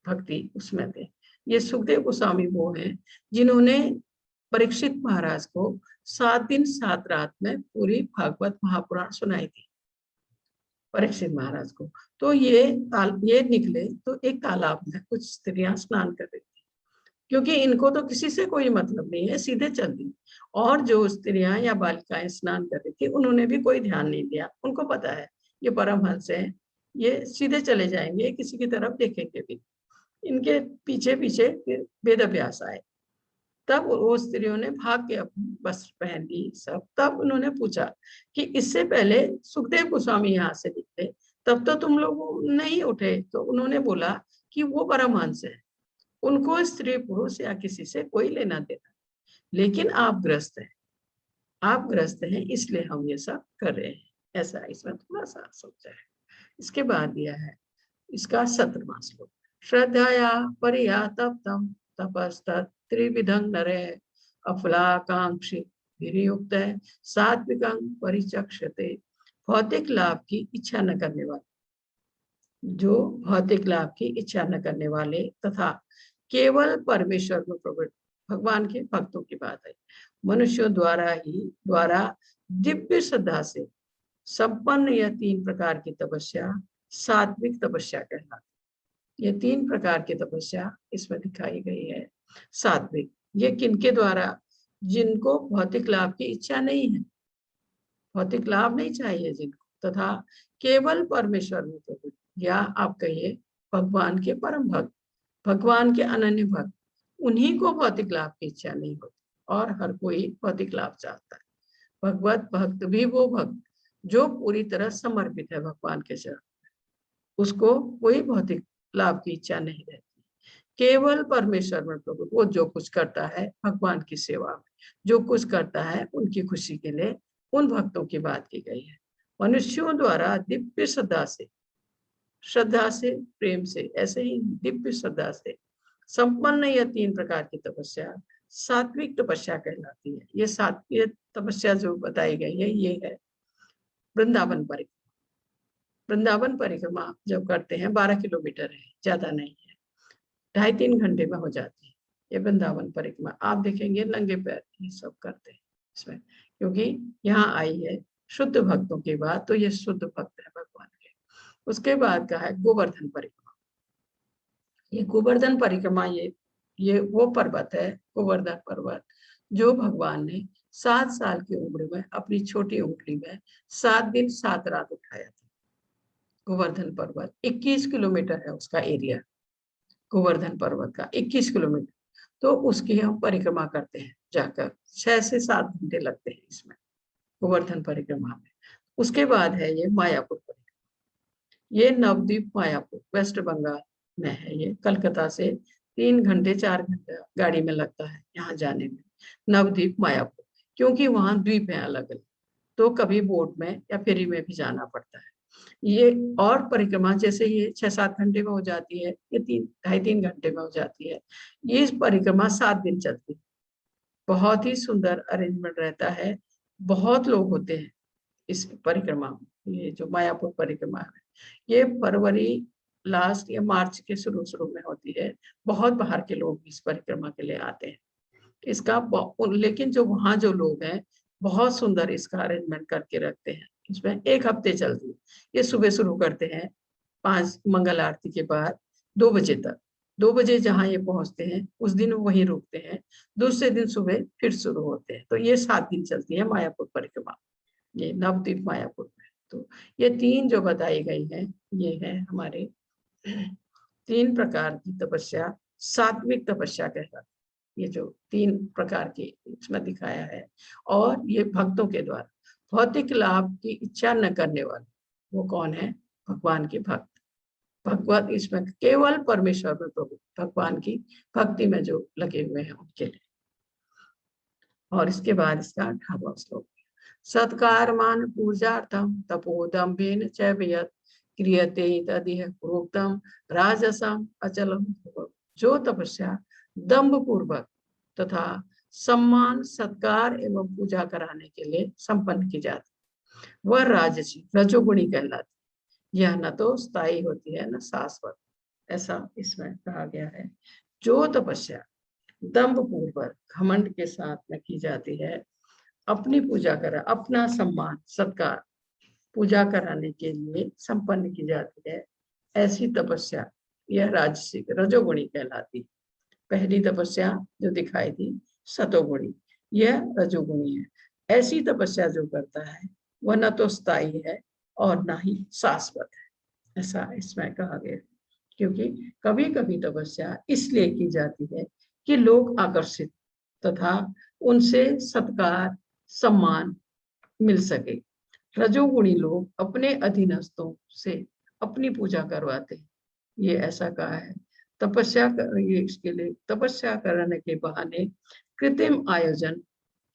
भक्ति उसमें थे। ये सुखदेव गोस्वामी वो हैं जिन्होंने परीक्षित महाराज को 7 दिन 7 रात में पूरी भागवत महापुराण सुनाई थी, परीक्षित महाराज को। तो ये निकले तो एक तालाब में कुछ स्त्रियां स्नान कर रही थी, क्योंकि इनको तो किसी से कोई मतलब नहीं है, सीधे चल दी। और जो स्त्रियां या बालिकाएं स्नान कर रही थी उन्होंने भी कोई ध्यान नहीं दिया, उनको पता है ये परमहंस है, ये सीधे चले जाएंगे, किसी की तरफ देखेंगे भी। इनके पीछे पीछे फिर वेद व्यास आए, तब वो स्त्रियों ने भाग के अपनी वस्त्र पहन ली सब। तब उन्होंने पूछा कि इससे पहले सुखदेव गोस्वामी यहाँ से निकले तब तो तुम लोग नहीं उठे, तो उन्होंने बोला कि वो परमहंस है, उनको स्त्री पुरुष या किसी से कोई लेना देना, लेकिन आप ग्रस्त हैं, इसलिए हम ये सब कर रहे हैं। ऐसा इसमें थोड़ा सा सोचा है। इसके बाद दिया है इसका 17वां श्लोक। श्रद्धया परिया तप्तम तपस्तत् त्रिविधं नरे अफलाकांक्षी विनियुक्त सात्विकं परिचक्षते। भौतिक लाभ की इच्छा न करने वाले, जो भौतिक लाभ की इच्छा न करने वाले तथा केवल परमेश्वर में प्रवृत्त भगवान के भक्तों की बात है। मनुष्यों द्वारा दिव्य श्रद्धा से संपन्न यह 3 प्रकार की तपस्या सात्विक तपस्या कहलाती। ये 3 प्रकार की तपस्या इसमें दिखाई गई है। सात्विक, ये किनके द्वारा? जिनको भौतिक लाभ की इच्छा नहीं है, भौतिक लाभ नहीं चाहिए जिनको, तथा केवल परमेश्वर में प्रवृत्त, या आप कहिए भगवान के परम भक्त, भगवान के अनन्य भक्त, उन्हीं को भौतिक लाभ की इच्छा नहीं होती, और हर कोई भौतिक लाभ चाहता है। भगवत भक्त भी वो भक्त जो पूरी तरह समर्पित है भगवान के चरण, उसको कोई भौतिक लाभ की इच्छा नहीं रहती। केवल परमेश्वर में प्रभु, वो जो कुछ करता है भगवान की सेवा में, जो कुछ करता है उनकी खुशी के लिए, उन भक्तों की बात की गई है। मनुष्यों द्वारा दिव्य श्रद्धा से प्रेम से, ऐसे ही दिव्य श्रद्धा से संपन्न यह 3 प्रकार की तपस्या सात्विक तपस्या कहलाती है। ये सात्विक तपस्या जो बताई गई है ये है वृंदावन परिक्रमा। वृंदावन परिक्रमा जब करते हैं 12 किलोमीटर है, ज्यादा नहीं है, 2.5-3 घंटे में हो जाती है ये वृंदावन परिक्रमा। आप देखेंगे नंगे पैर ये सब करते हैं इसमें, क्योंकि यहाँ आई है शुद्ध भक्तों की बात, तो ये शुद्ध भक्त है भगवान के। उसके बाद का है गोवर्धन परिक्रमा। ये गोवर्धन परिक्रमा ये वो पर्वत है, गोवर्धन पर्वत, जो भगवान ने 7 साल की उम्र में अपनी छोटी उंगली में 7 दिन 7 रात उठाया था। गोवर्धन पर्वत 21 किलोमीटर है उसका एरिया, गोवर्धन पर्वत का 21 किलोमीटर। तो उसकी हम परिक्रमा करते हैं जाकर, 6 से 7 घंटे लगते हैं इसमें गोवर्धन परिक्रमा में। उसके बाद है ये मायापुर परिक्रमा। ये नवद्वीप मायापुर वेस्ट बंगाल में है। ये कलकत्ता से 3 घंटे 4 घंटे गाड़ी में लगता है यहाँ जाने में, नवद्वीप मायापुर, क्योंकि वहाँ द्वीप है अलग अलग, तो कभी बोट में या फेरी में भी जाना पड़ता है। ये और परिक्रमा जैसे ये 6-7 घंटे में हो जाती है, ये 2.5-3 घंटे में हो जाती है। ये परिक्रमा 7 दिन चलती है। बहुत ही सुंदर अरेंजमेंट रहता है, बहुत लोग होते हैं इस परिक्रमा में। ये जो मायापुर परिक्रमा है ये फरवरी लास्ट या मार्च के शुरू में होती है। बहुत बाहर के लोग इस परिक्रमा के लिए आते हैं। इसका लेकिन जो वहाँ जो लोग हैं बहुत सुंदर इसका अरेंजमेंट करके रखते हैं। इसमें 1 हफ्ते चलती है। ये सुबह शुरू करते हैं 5 मंगल आरती के बाद 2 बजे तक। 2 बजे जहाँ ये पहुंचते हैं उस दिन वहीं रुकते हैं, दूसरे दिन सुबह फिर शुरू होते हैं। तो ये 7 दिन चलती है मायापुर परिक्रमा, ये नवद्वीप मायापुर में। तो ये 3 जो बताई गई है ये है हमारे 3 प्रकार की तपस्या, सात्विक तपस्या कहलाती है। ये जो 3 प्रकार की इसमें दिखाया है, और ये भक्तों के द्वारा भौतिक लाभ की इच्छा न करने वाले, वो कौन है? भगवान के भक्त। भगवत इसमें केवल परमेश्वर में प्रभु भगवान की भक्ति में जो लगे हुए हैं उनके लिए। और इसके बाद इसका 18वां श्लोक, सत्कारमान पूजार्थम तपोदम्भेन च यत् क्रियते तदिह प्रोक्तम राजसम अचलम। जो तपस्या दम्भ पूर्वक तथा सम्मान सत्कार एवं पूजा कराने के लिए संपन्न की जाती वह राजसी रजोगुणी कहलाती। यह न तो स्थायी होती है न शाश्वत, ऐसा इसमें कहा गया है। जो तपस्या दम्भ पूर्वक घमंड के साथ में की जाती है, अपनी पूजा करा अपना सम्मान सत्कार पूजा कराने के लिए संपन्न की जाती है, ऐसी तपस्या यह राजसिक रजोगुणी कहलाती। पहली तपस्या जो दिखाई थी सतोगुणी, यह रजोगुणी है। ऐसी तपस्या जो करता है वह न तो स्थायी है और न ही शाश्वत है, ऐसा इसमें कहा गया। क्योंकि कभी कभी तपस्या इसलिए की जाती है कि लोग आकर्षित तथा उनसे सत्कार सम्मान मिल सके। रजोगुणी लोग अपने अधीनस्थों से अपनी पूजा करवाते हैं, ये ऐसा कहा है। तपस्या ये इसके लिए तपस्या करने के बहाने कृत्रिम आयोजन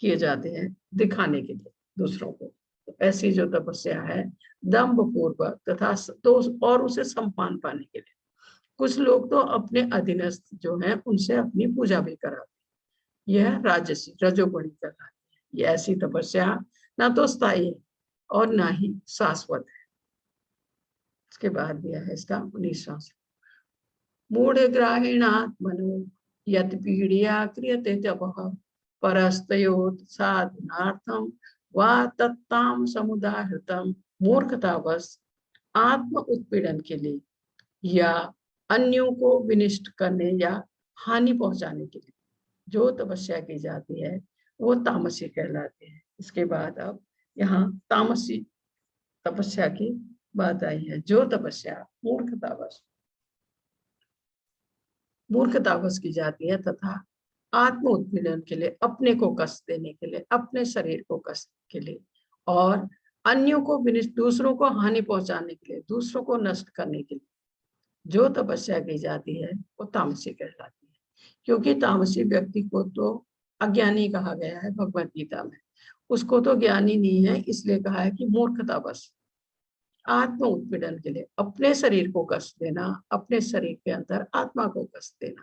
किए जाते हैं दिखाने के लिए दूसरों को। तो ऐसी जो तपस्या है दम्भ पूर्वक तथा तो और उसे सम्मान पाने के लिए, कुछ लोग तो अपने अधीनस्थ जो हैं उनसे अपनी पूजा भी कराते हैं, यह राजसी रजोगुणी कहलाती है। ये ऐसी तपस्या ना तो स्थायी है और ना ही शाश्वत है। इसके बाद दिया है इसका 19वां, मूढ़ ग्राहीणात्मनो यत् पीड़िया क्रियते तपः परस्तयोत् साधनार्थम वा तत्ताम समुदाहृतम। मूर्खतावश आत्म उत्पीड़न के लिए या अन्यों को विनिष्ट करने या हानि पहुंचाने के लिए जो तपस्या की जाती है वो तामसी कहलाती है। इसके बाद अब यहाँ तामसी तपस्या की बात आई है। जो तपस्या मूर्खतावश की जाती है तथा आत्म उत्पीड़न के लिए, अपने को कष्ट देने के लिए, अपने शरीर को कष्ट के लिए और अन्यों को दूसरों को हानि पहुंचाने के लिए, दूसरों को नष्ट करने के लिए जो तपस्या की जाती है वो तामसी कहलाती है। क्योंकि तामसी व्यक्ति को तो अज्ञानी कहा गया है भगवत गीता में, उसको तो ज्ञानी नहीं है, इसलिए कहा है कि मूर्खतावश आत्म उत्पीड़न के लिए अपने शरीर को कष्ट देना, अपने शरीर के अंदर आत्मा को कष्ट देना,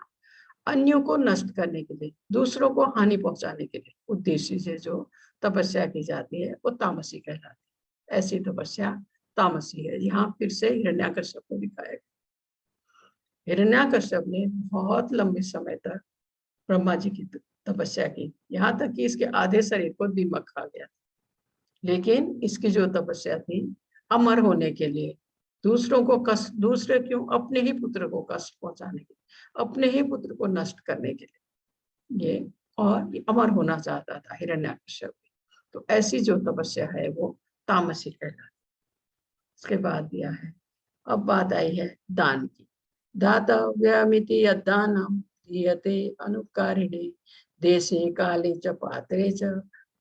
अन्यों को नष्ट करने के लिए, दूसरों को हानि पहुंचाने के लिए उद्देश्य से जो तपस्या की जाती है वो तामसी कहलाती है। ऐसी तपस्या तामसी है। यहाँ फिर से हिरण्याकश्यप को दिखाया गया। हिरण्याकश्यप ने बहुत लंबे समय तक ब्रह्मा जी की तपस्या की, यहाँ तक कि इसके आधे शरीर को दीमक खा गया। लेकिन इसकी जो तपस्या थी अमर होने के लिए, दूसरों को कष्ट, दूसरे क्यों, अपने ही पुत्र को कष्ट पहुंचाने के लिए, अपने ही पुत्र को नष्ट करने के लिए, ये और अमर होना चाहता था हिरण्याकश्यप। तो ऐसी जो तपस्या है वो तामसी कहलाती। इसके बाद दिया है, अब बात आई है दान की। दातव्यमिति यद्दानं दीयते अनुपकारिणे देशे काले च पात्रे च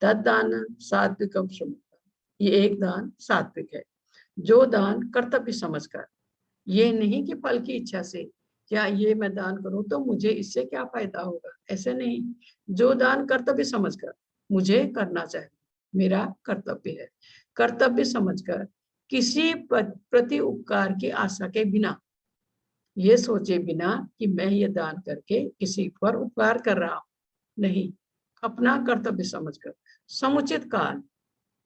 तद्दानं सात्विकं श्रुतं। ये एक दान सात्विक है जो दान कर्तव्य समझकर, ये नहीं कि फल की इच्छा से, क्या ये मैं दान करूं तो मुझे इससे क्या फायदा होगा, ऐसे नहीं। जो दान कर्तव्य समझकर मुझे करना चाहिए, मेरा कर्तव्य है, कर्तव्य समझकर किसी प्रति उपकार की आशा के बिना, ये सोचे बिना कि मैं ये दान करके किसी पर उपकार कर रहा हूं, नहीं, अपना कर्तव्य समझकर समुचित काल,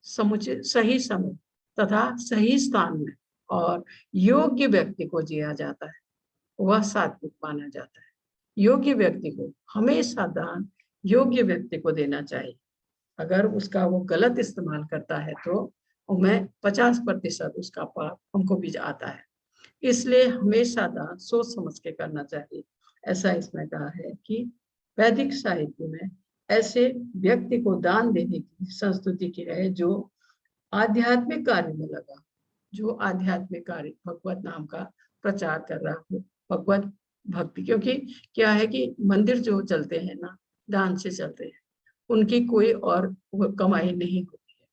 समुचित सही समय तथा सही स्थान में और योग्य व्यक्ति को दिया जाता है, वह सात्विक माना जाता है। योग्य व्यक्ति को हमेशा दान योग्य व्यक्ति को देना चाहिए। अगर उसका वो गलत इस्तेमाल करता है तो मैं 50% उसका पाप हमको भी आता है। इसलिए हमेशा दान सोच समझ के करना चाहिए। ऐसा इसमें कहा है कि वैदिक साहित्य में ऐसे व्यक्ति को दान देने की संस्तुति की है जो आध्यात्मिक कार्य में लगा, जो आध्यात्मिक कार्य भगवत नाम का प्रचार कर रहा हो, भगवत भक्ति। क्योंकि क्या है कि मंदिर जो चलते हैं ना, दान से चलते हैं, उनकी कोई और कमाई नहीं होती है।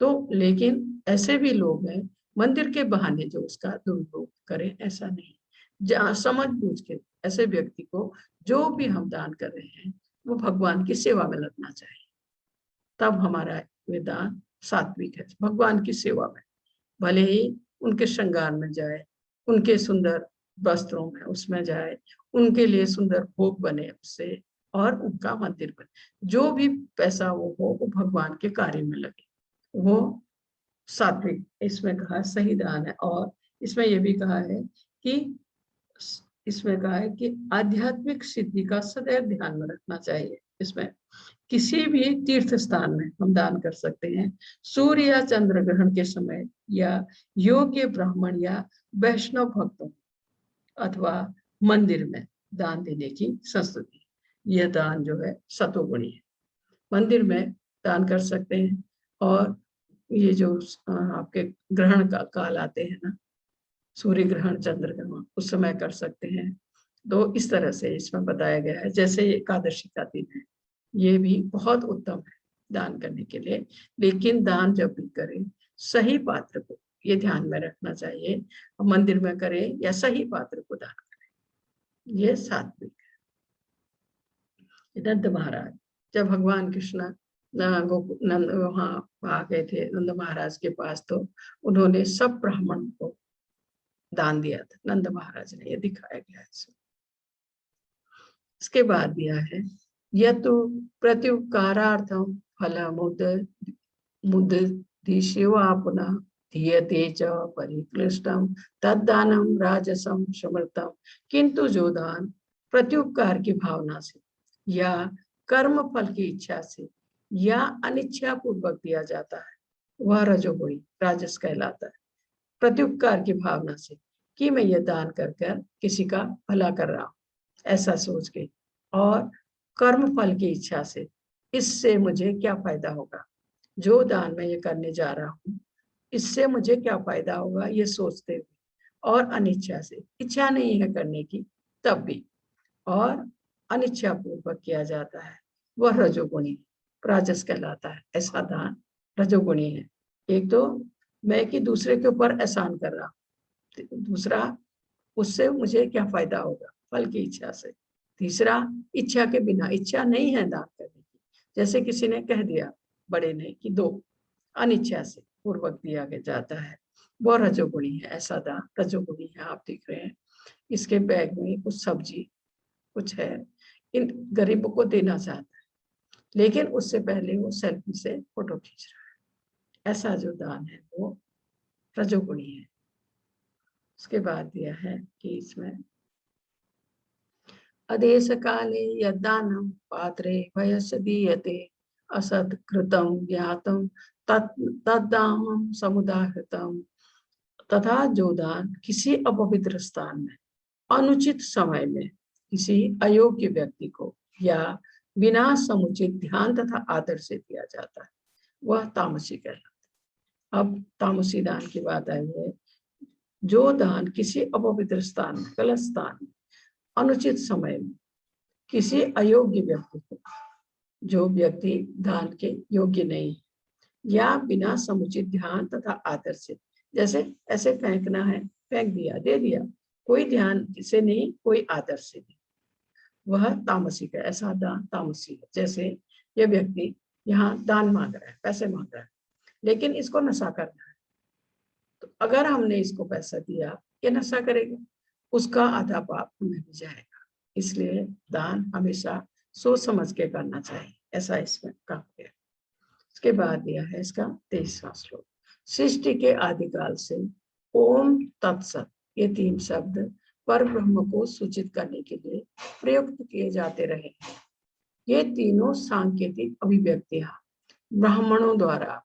तो लेकिन ऐसे भी लोग हैं मंदिर के बहाने जो उसका दुरुपयोग करें, ऐसा नहीं। जहाँ समझ बूझ के ऐसे व्यक्ति को जो भी हम दान कर रहे हैं वो भगवान की सेवा में लगना चाहिए, तब हमारा वे दान सात्विक है, भगवान की सेवा में। भले ही उनके श्रृंगार में जाए, उनके सुंदर वस्त्रों में उसमें जाए, उनके लिए सुंदर भोग बने उससे, और उनका मंदिर बने, जो भी पैसा वो हो वो भगवान के कार्य में लगे, वो सात्विक इसमें कहा सही दान है। और इसमें यह भी कहा है कि इसमें कहा है कि आध्यात्मिक सिद्धि का सदैव ध्यान में रखना चाहिए। इसमें किसी भी तीर्थ स्थान में हम दान कर सकते हैं, सूर्य या चंद्र ग्रहण के समय, या योग्य ब्राह्मण या वैष्णव भक्तों अथवा मंदिर में दान देने की संस्तुति। यह दान जो है सतोगुणी है, मंदिर में दान कर सकते हैं। और ये जो आपके ग्रहण का काल आते हैं ना, सूर्य ग्रहण चंद्र ग्रहण, उस समय कर सकते हैं। तो इस तरह से इसमें बताया गया है। जैसे एकादशी का दिन है, ये भी बहुत उत्तम है दान करने के लिए, लेकिन दान जब भी करें सही पात्र को ये ध्यान में रखना चाहिए, मंदिर में करें या सही पात्र को दान करें, ये सात्विक है। नंद महाराज जब भगवान कृष्ण नंद वहाँ आ गए थे नंद महाराज के पास, तो उन्होंने सब ब्राह्मण को दान दिया था, नंद महाराज ने, ये दिखाया गया है। इसके बाद दिया है यतु प्रत्युपकारार्थम फलमुद मुदिशिवा पुनः धीयते च परिक्लिष्टम तद्दानम राजसम समृतम। किंतु जो दान प्रत्युपकार की भावना से या कर्म फल की इच्छा से या अनिच्छा पूर्वक दिया जाता है, वह रजोगुणी राजस कहलाता है। प्रत्युपकार की भावना से कि मैं ये दान कर कर किसी का भला कर रहा हूं, ऐसा सोच के, और कर्म फल की इच्छा से, इससे मुझे क्या फायदा होगा, जो दान मैं ये करने जा रहा हूँ इससे मुझे क्या फायदा होगा, ये सोचते हुए, और अनिच्छा से, इच्छा नहीं है करने की तब भी, और अनिच्छा पूर्वक किया जाता है, वह रजोगुणी राजस कहलाता है। ऐसा दान रजोगुणी है। एक तो मैं कि दूसरे के ऊपर एहसान कर रहा हूँ, दूसरा उससे मुझे क्या फायदा होगा फल की इच्छा से, तीसरा इच्छा के बिना, इच्छा नहीं है दान करने की, जैसे किसी ने कह दिया बड़े ने कि दो, अनिच्छा से पूर्वक दिया जाता है, वो रजोगुणी है। ऐसा दान रजोगुणी है। आप देख रहे हैं इसके बैग में कुछ सब्जी कुछ है, इन गरीबों को देना चाहता है, लेकिन उससे पहले वो सेल्फी से फोटो खींच रहा है। ऐसा जो दान है वो रजोगुणी है। उसके बाद दिया है कि इसमें अदेश काले यदानम पात्रे वयस दीयते असत्कृतम ज्ञातम तद्दामम समुदाहृतम। तथा जो दान किसी अपवित्र स्थान में अनुचित समय में किसी अयोग्य व्यक्ति को या बिना समुचित ध्यान तथा आदर से दिया जाता है, वह तामसी कहलाता है। अब तामसी दान की बात आई है। जो दान किसी अपवित्र स्थान में, गलत स्थान में, अनुचित समय में किसी अयोग्य व्यक्ति को, जो व्यक्ति दान के योग्य नहीं, या बिना समुचित ध्यान तथा आदर से जैसे ऐसे फेंकना है, फेंक दिया, दे दिया, कोई ध्यान से नहीं, कोई आदर से नहीं, वह तामसिक है। ऐसा दान तामसिक है। जैसे ये व्यक्ति यहाँ दान मांग रहा है, पैसे मांग रहा है, लेकिन इसको नशा करना है, तो अगर हमने इसको पैसा दिया, ये नशा करेगा, उसका आधा पाप हमें भी जाएगा। इसलिए दान हमेशा सोच समझ के करना चाहिए, ऐसा इसमें कहा गया। इसके बाद दिया है इसका 23वां श्लोक। सृष्टि के आदिकाल से ओम तत्सत ये 3 शब्द पर ब्रह्म को सूचित करने के लिए प्रयुक्त किए जाते रहे। ये तीनों सांकेतिक अभिव्यक्तियां ब्राह्मणों द्वारा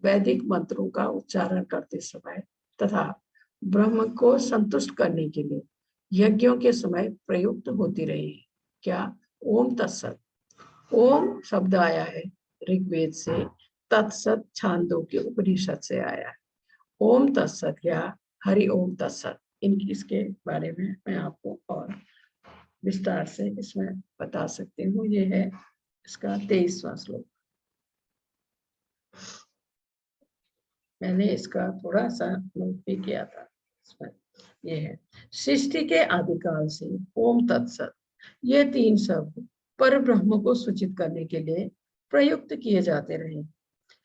वैदिक मंत्रों का उच्चारण करते समय तथा ब्रह्म को संतुष्ट करने के लिए यज्ञों के समय प्रयुक्त होती रही। क्या? ओम तत्सत। ओम शब्द आया है ऋग्वेद से, तत्सत छांदोग्य उपनिषद से आया है। ओम तत्सत या हरि ओम तत्सत, इसके बारे में मैं आपको और विस्तार से इसमें बता सकती हूँ। ये है इसका 23वां श्लोक। मैंने इसका थोड़ा सा नोट भी किया था इसमें। ये है सृष्टि के आदिकाल से ओम तत्सत ये 3 शब्द पर ब्रह्म को सूचित करने के लिए प्रयुक्त किए जाते रहे।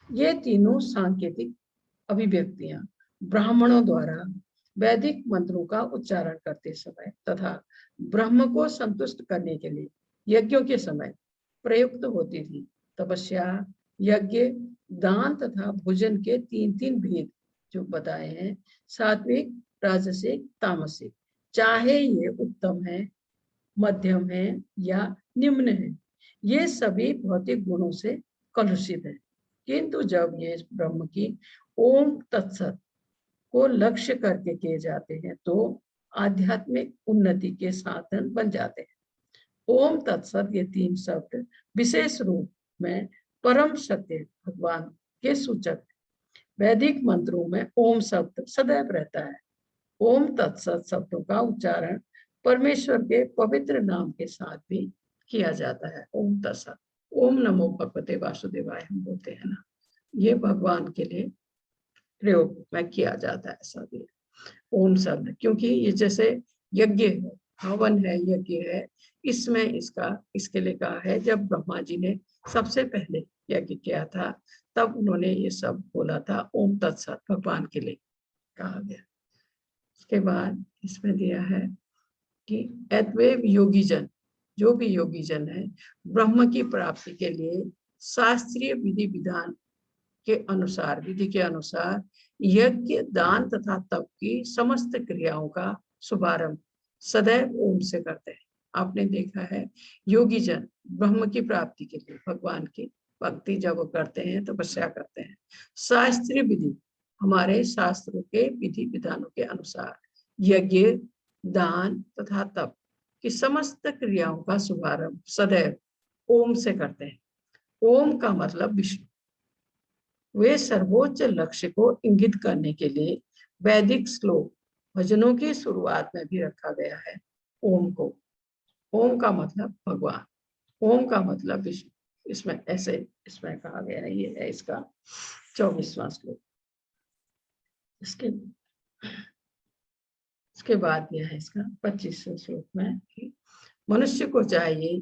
ये तीनों सांकेतिक अभिव्यक्तियां ब्राह्मणों द्वारा वैदिक मंत्रों का उच्चारण करते समय तथा ब्रह्म को संतुष्ट करने के लिए यज्ञों के समय प्रयुक्त होती थी। तपस्या, यज्ञ, दान तथा भोजन के 3 भेद जो बताए हैं, सात्विक, राजसिक, तामसिक, चाहे ये उत्तम है, मध्यम है या निम्न है, ये सभी भौतिक गुणों से कलुषित है। किंतु जब ये ब्रह्म की ओम तत्सत को लक्ष्य करके किए जाते हैं तो आध्यात्मिक उन्नति के साधन बन जाते हैं। ओम तत्सत ये 3 शब्द विशेष रूप में परम सत्य भगवान के सूचक है। वैदिक मंत्रों में ओम शब्द सदैव रहता है। ओम तत्सत शब्दों का उच्चारण परमेश्वर के पवित्र नाम के साथ भी किया जाता है। ओम तत्सत, ओम नमो भगवते वासुदेवाय हम बोलते हैं ना, ये भगवान के लिए प्रयोग में किया जाता है ऐसा भी ओम शब्द। क्योंकि ये जैसे यज्ञ है, हवन है, यज्ञ है, इसमें इसके लिए कहा है। जब ब्रह्मा जी ने सबसे पहले यज्ञ किया था तब उन्होंने ये सब बोला था, ओम तत्सत भगवान के लिए कहा गया। उसके बाद इसमें दिया है कि अद्वैत योगी जन, जो भी योगी जन है, ब्रह्म की प्राप्ति के लिए शास्त्रीय विधि विधान के अनुसार, विधि के अनुसार यज्ञ, दान तथा तप की समस्त क्रियाओं का शुभारंभ सदैव ओम से करते हैं। आपने देखा है योगी जन ब्रह्म की प्राप्ति के लिए भगवान की भक्ति जब वो करते हैं, तपस्या करते हैं, शास्त्रीय विधि, हमारे शास्त्रों के विधि विधानों के अनुसार यज्ञ, दान तथा तप की समस्त क्रियाओं का शुभारंभ सदैव ओम से करते हैं। ओम का मतलब विष्णु। वे सर्वोच्च लक्ष्य को इंगित करने के लिए वैदिक श्लोक भजनों की शुरुआत में भी रखा गया है ओम को। ओम का मतलब भगवान, ओम का मतलब विष्णु। इसमें ऐसे इसमें कहा गया है। ये है इसका 24वां श्लोक। इसके बाद यह है इसका 25वें श्लोक में कि मनुष्य को चाहिए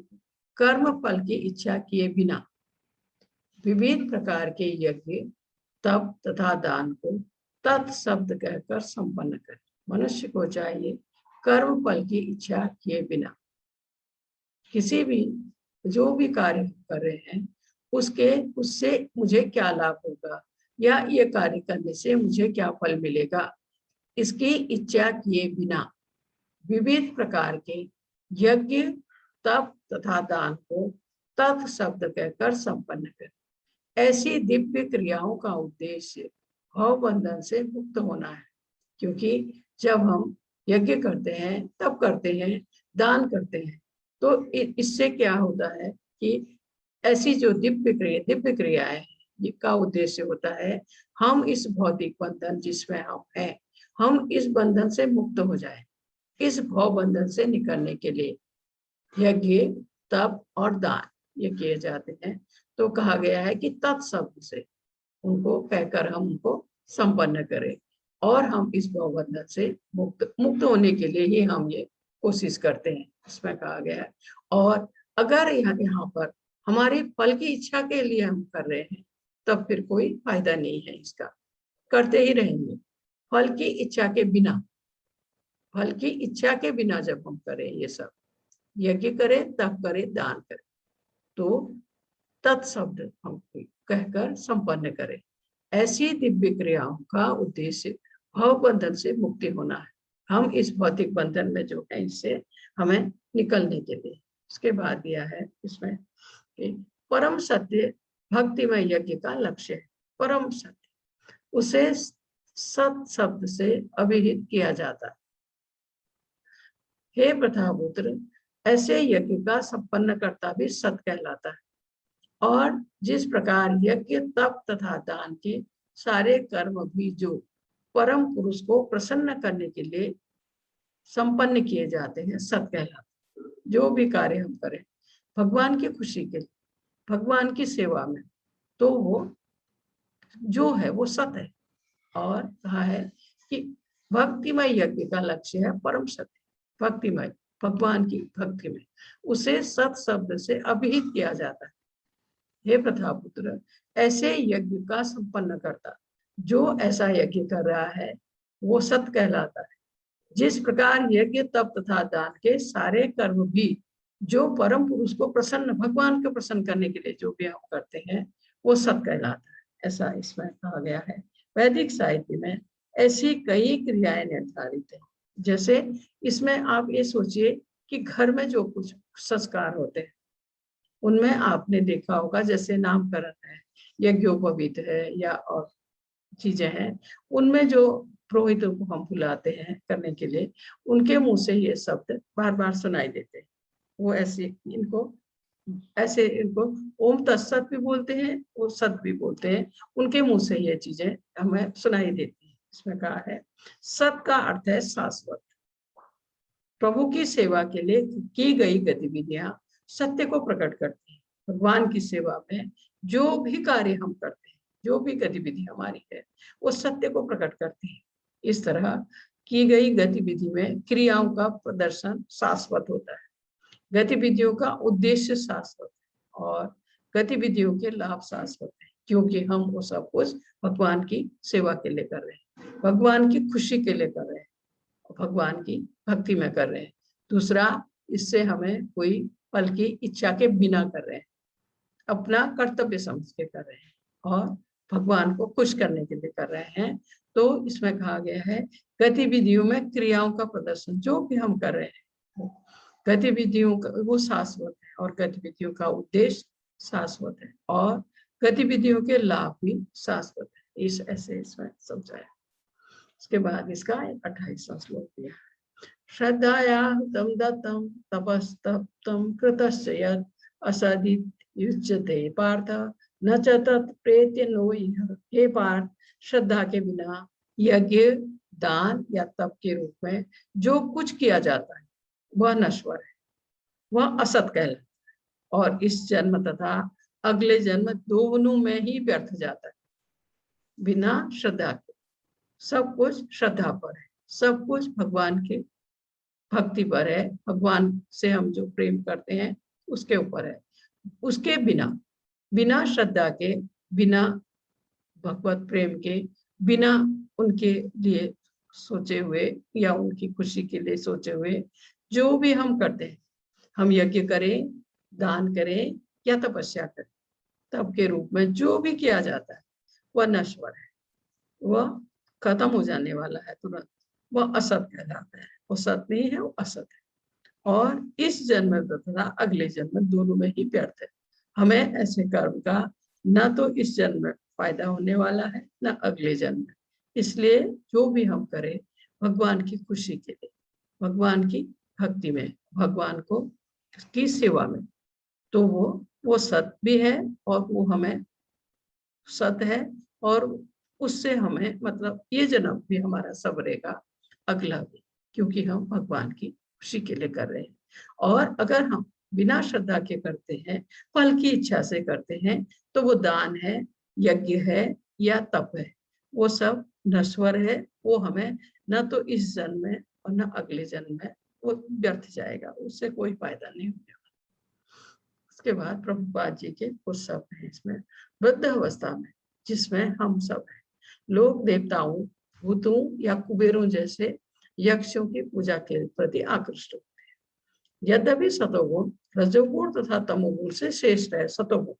कर्म फल की इच्छा किए बिना विविध प्रकार के यज्ञ, तप तथा दान को तत्शब्द कहकर संपन्न करे। मनुष्य को चाहिए कर्म फल की इच्छा किए बिना किसी भी जो भी कार्य कर रहे हैं उससे मुझे क्या लाभ होगा या ये कार्य करने से मुझे क्या फल मिलेगा, इसकी इच्छा किए बिना विविध प्रकार के यज्ञ, तप तथा दान को तत् शब्द कहकर संपन्न करें। ऐसी दिव्य क्रियाओं का उद्देश्य भव बंधन से मुक्त होना है। क्योंकि जब हम यज्ञ करते हैं, तप करते हैं, दान करते हैं, तो इससे क्या होता है कि ऐसी जो दिव्य क्रियाएं का उद्देश्य होता है हम इस भौतिक बंधन जिसमें हम हैं, हम इस बंधन से मुक्त हो जाए। इस भव बंधन से निकलने के लिए यज्ञ, तप और दान ये किए जाते हैं। तो कहा गया है कि तत्शब्द से उनको कहकर हम उनको संपन्न करें। और हम इस भवबंधन से मुक्त होने के लिए ही हम ये कोशिश करते हैं, इसमें कहा गया है। और अगर यहाँ पर हमारी फल की इच्छा के लिए हम कर रहे हैं तब फिर कोई फायदा नहीं है, इसका करते ही रहेंगे। फल की इच्छा के बिना, फल की इच्छा के बिना जब हम करें ये सब, यज्ञ करें, तप करें, दान करें, तो तत्शब्द हम कहकर संपन्न करें। ऐसी दिव्य क्रियाओं का उद्देश्य भव बंधन से मुक्ति होना है। हम इस भौतिक बंधन में जो है इससे हमें निकलने के लिए। इसके बाद दिया है इसमें कि परम सत्य भक्तिमय यज्ञ का लक्ष्य है। परम सत्य, उसे सत शब्द से अभिहित किया जाता है। हे प्रथापुत्र, ऐसे यज्ञ का संपन्न करता भी सत कहलाता है। और जिस प्रकार यज्ञ, तप तथा दान के सारे कर्म भी जो परम पुरुष को प्रसन्न करने के लिए संपन्न किए जाते हैं, सत कहलाते हैं। जो भी कार्य हम करें भगवान की खुशी के लिए, भगवान की सेवा में, तो वो जो है वो सत है। और कहा है कि भक्तिमय यज्ञ का लक्ष्य है परम सत्य, भक्तिमय, भगवान की भक्ति में, उसे सत शब्द से अभिहित किया जाता है। हे प्रथापुत्र, ऐसे यज्ञ का संपन्न करता, जो ऐसा यज्ञ कर रहा है वो सत कहलाता है। जिस प्रकार यज्ञ, तप तथा दान के सारे कर्म भी जो परम पुरुष को प्रसन्न, भगवान को प्रसन्न करने के लिए जो भी हम करते हैं वो सत कहलाता है, ऐसा इसमें कहा गया है। वैदिक साहित्य में ऐसी कई क्रियाएं निर्धारित है। जैसे इसमें आप ये सोचिए कि घर में जो कुछ संस्कार होते हैं उनमें आपने देखा होगा, जैसे नामकरण है, यज्ञोपवीत है या और चीजें हैं, उनमें जो पुरोहितों को हम बुलाते हैं करने के लिए, उनके मुंह से ये शब्द बार बार सुनाई देते हैं। वो ऐसे इनको ओम तत्सत भी बोलते हैं, वो सत भी बोलते हैं, उनके मुंह से ये चीजें हमें सुनाई देती है। इसमें कहा है सत का अर्थ है शाश्वत। प्रभु की सेवा के लिए की गई गतिविधियां सत्य को प्रकट करती है। भगवान की सेवा में जो भी कार्य हम करते हैं, जो भी गतिविधि हमारी है, वो सत्य को प्रकट करती है। इस तरह की गई गतिविधि में क्रियाओं का प्रदर्शन शाश्वत होता है, गतिविधियों का उद्देश्य शाश्वत है और गतिविधियों के लाभ शाश्वत है, क्योंकि हम वो सब कुछ भगवान की सेवा के लिए कर रहे हैं, भगवान की खुशी के लिए कर रहे हैं, भगवान की भक्ति में कर रहे हैं। दूसरा, इससे हमें कोई फल की इच्छा के बिना कर रहे हैं, अपना कर्तव्य समझ के कर रहे हैं और भगवान को खुश करने के लिए कर रहे हैं। तो इसमें कहा गया है गतिविधियों में क्रियाओं का प्रदर्शन जो भी हम कर रहे हैं, गतिविधियों का वो शाश्वत है और गतिविधियों का उद्देश्य शाश्वत है और गतिविधियों के लाभ भी शाश्वत है। इस ऐसे इसमें समझाया। इसके बाद इसका 28वां श्लोक दिया, श्रद्धाया तम दत्तम तपस्तप्तम कृतस्य यद असदित युज्यते पार्थ न च तत् प्रेत्य नो इह। हे पार्थ, श्रद्धा के बिना यज्ञ, दान या तप के रूप में जो कुछ किया जाता है वह नश्वर है, वह असत कहलाता है और इस जन्म तथा अगले जन्म दोनों में ही व्यर्थ जाता है। बिना श्रद्धा के सब कुछ श्रद्धा पर है, सब कुछ भगवान की भक्ति पर है, भगवान से हम जो प्रेम करते हैं उसके ऊपर है। उसके बिना श्रद्धा के, बिना भगवत प्रेम के, बिना उनके लिए सोचे हुए या उनकी खुशी के लिए सोचे हुए जो भी हम करते हैं, हम यज्ञ करें, दान करें या तपस्या करें, तप के रूप में जो भी किया जाता है वह नश्वर है, वह खत्म हो जाने वाला है तुरंत, वह असत कहलाता है। वो सत नहीं है, वो असत है और इस जन्म तथा अगले जन्म दोनों में ही व्यर्थ है। हमें ऐसे कर्म का ना तो इस जन्म में फायदा होने वाला है ना अगले जन्म में। इसलिए जो भी हम करें भगवान की खुशी के लिए, भगवान की भक्ति में, भगवान को की सेवा में, तो वो सत भी है और वो हमें सत है और उससे हमें मतलब ये जन्म भी हमारा सबरेगा, अगला भी, क्योंकि हम भगवान की खुशी के लिए कर रहे हैं। और अगर हम बिना श्रद्धा के करते हैं, फल की इच्छा से करते हैं, तो वो दान है, यज्ञ है या तप है, वो सब नश्वर है, वो हमें न तो इस जन्म में और न अगले जन्म में वो व्यर्थ जाएगा, उससे कोई फायदा नहीं होगा। उसके बाद प्रभुपाद जी के कुछ शब्द हैं इसमें। वृद्ध अवस्था में, जिसमें हम सब हैं, लोग देवताओं, भूतों या कुबेरों जैसे यक्षों की पूजा के प्रति आकृष्ट होते हैं। यद्यपि सतोगुण रजोगुण तथा तमोगुण से श्रेष्ठ है सतोगुण,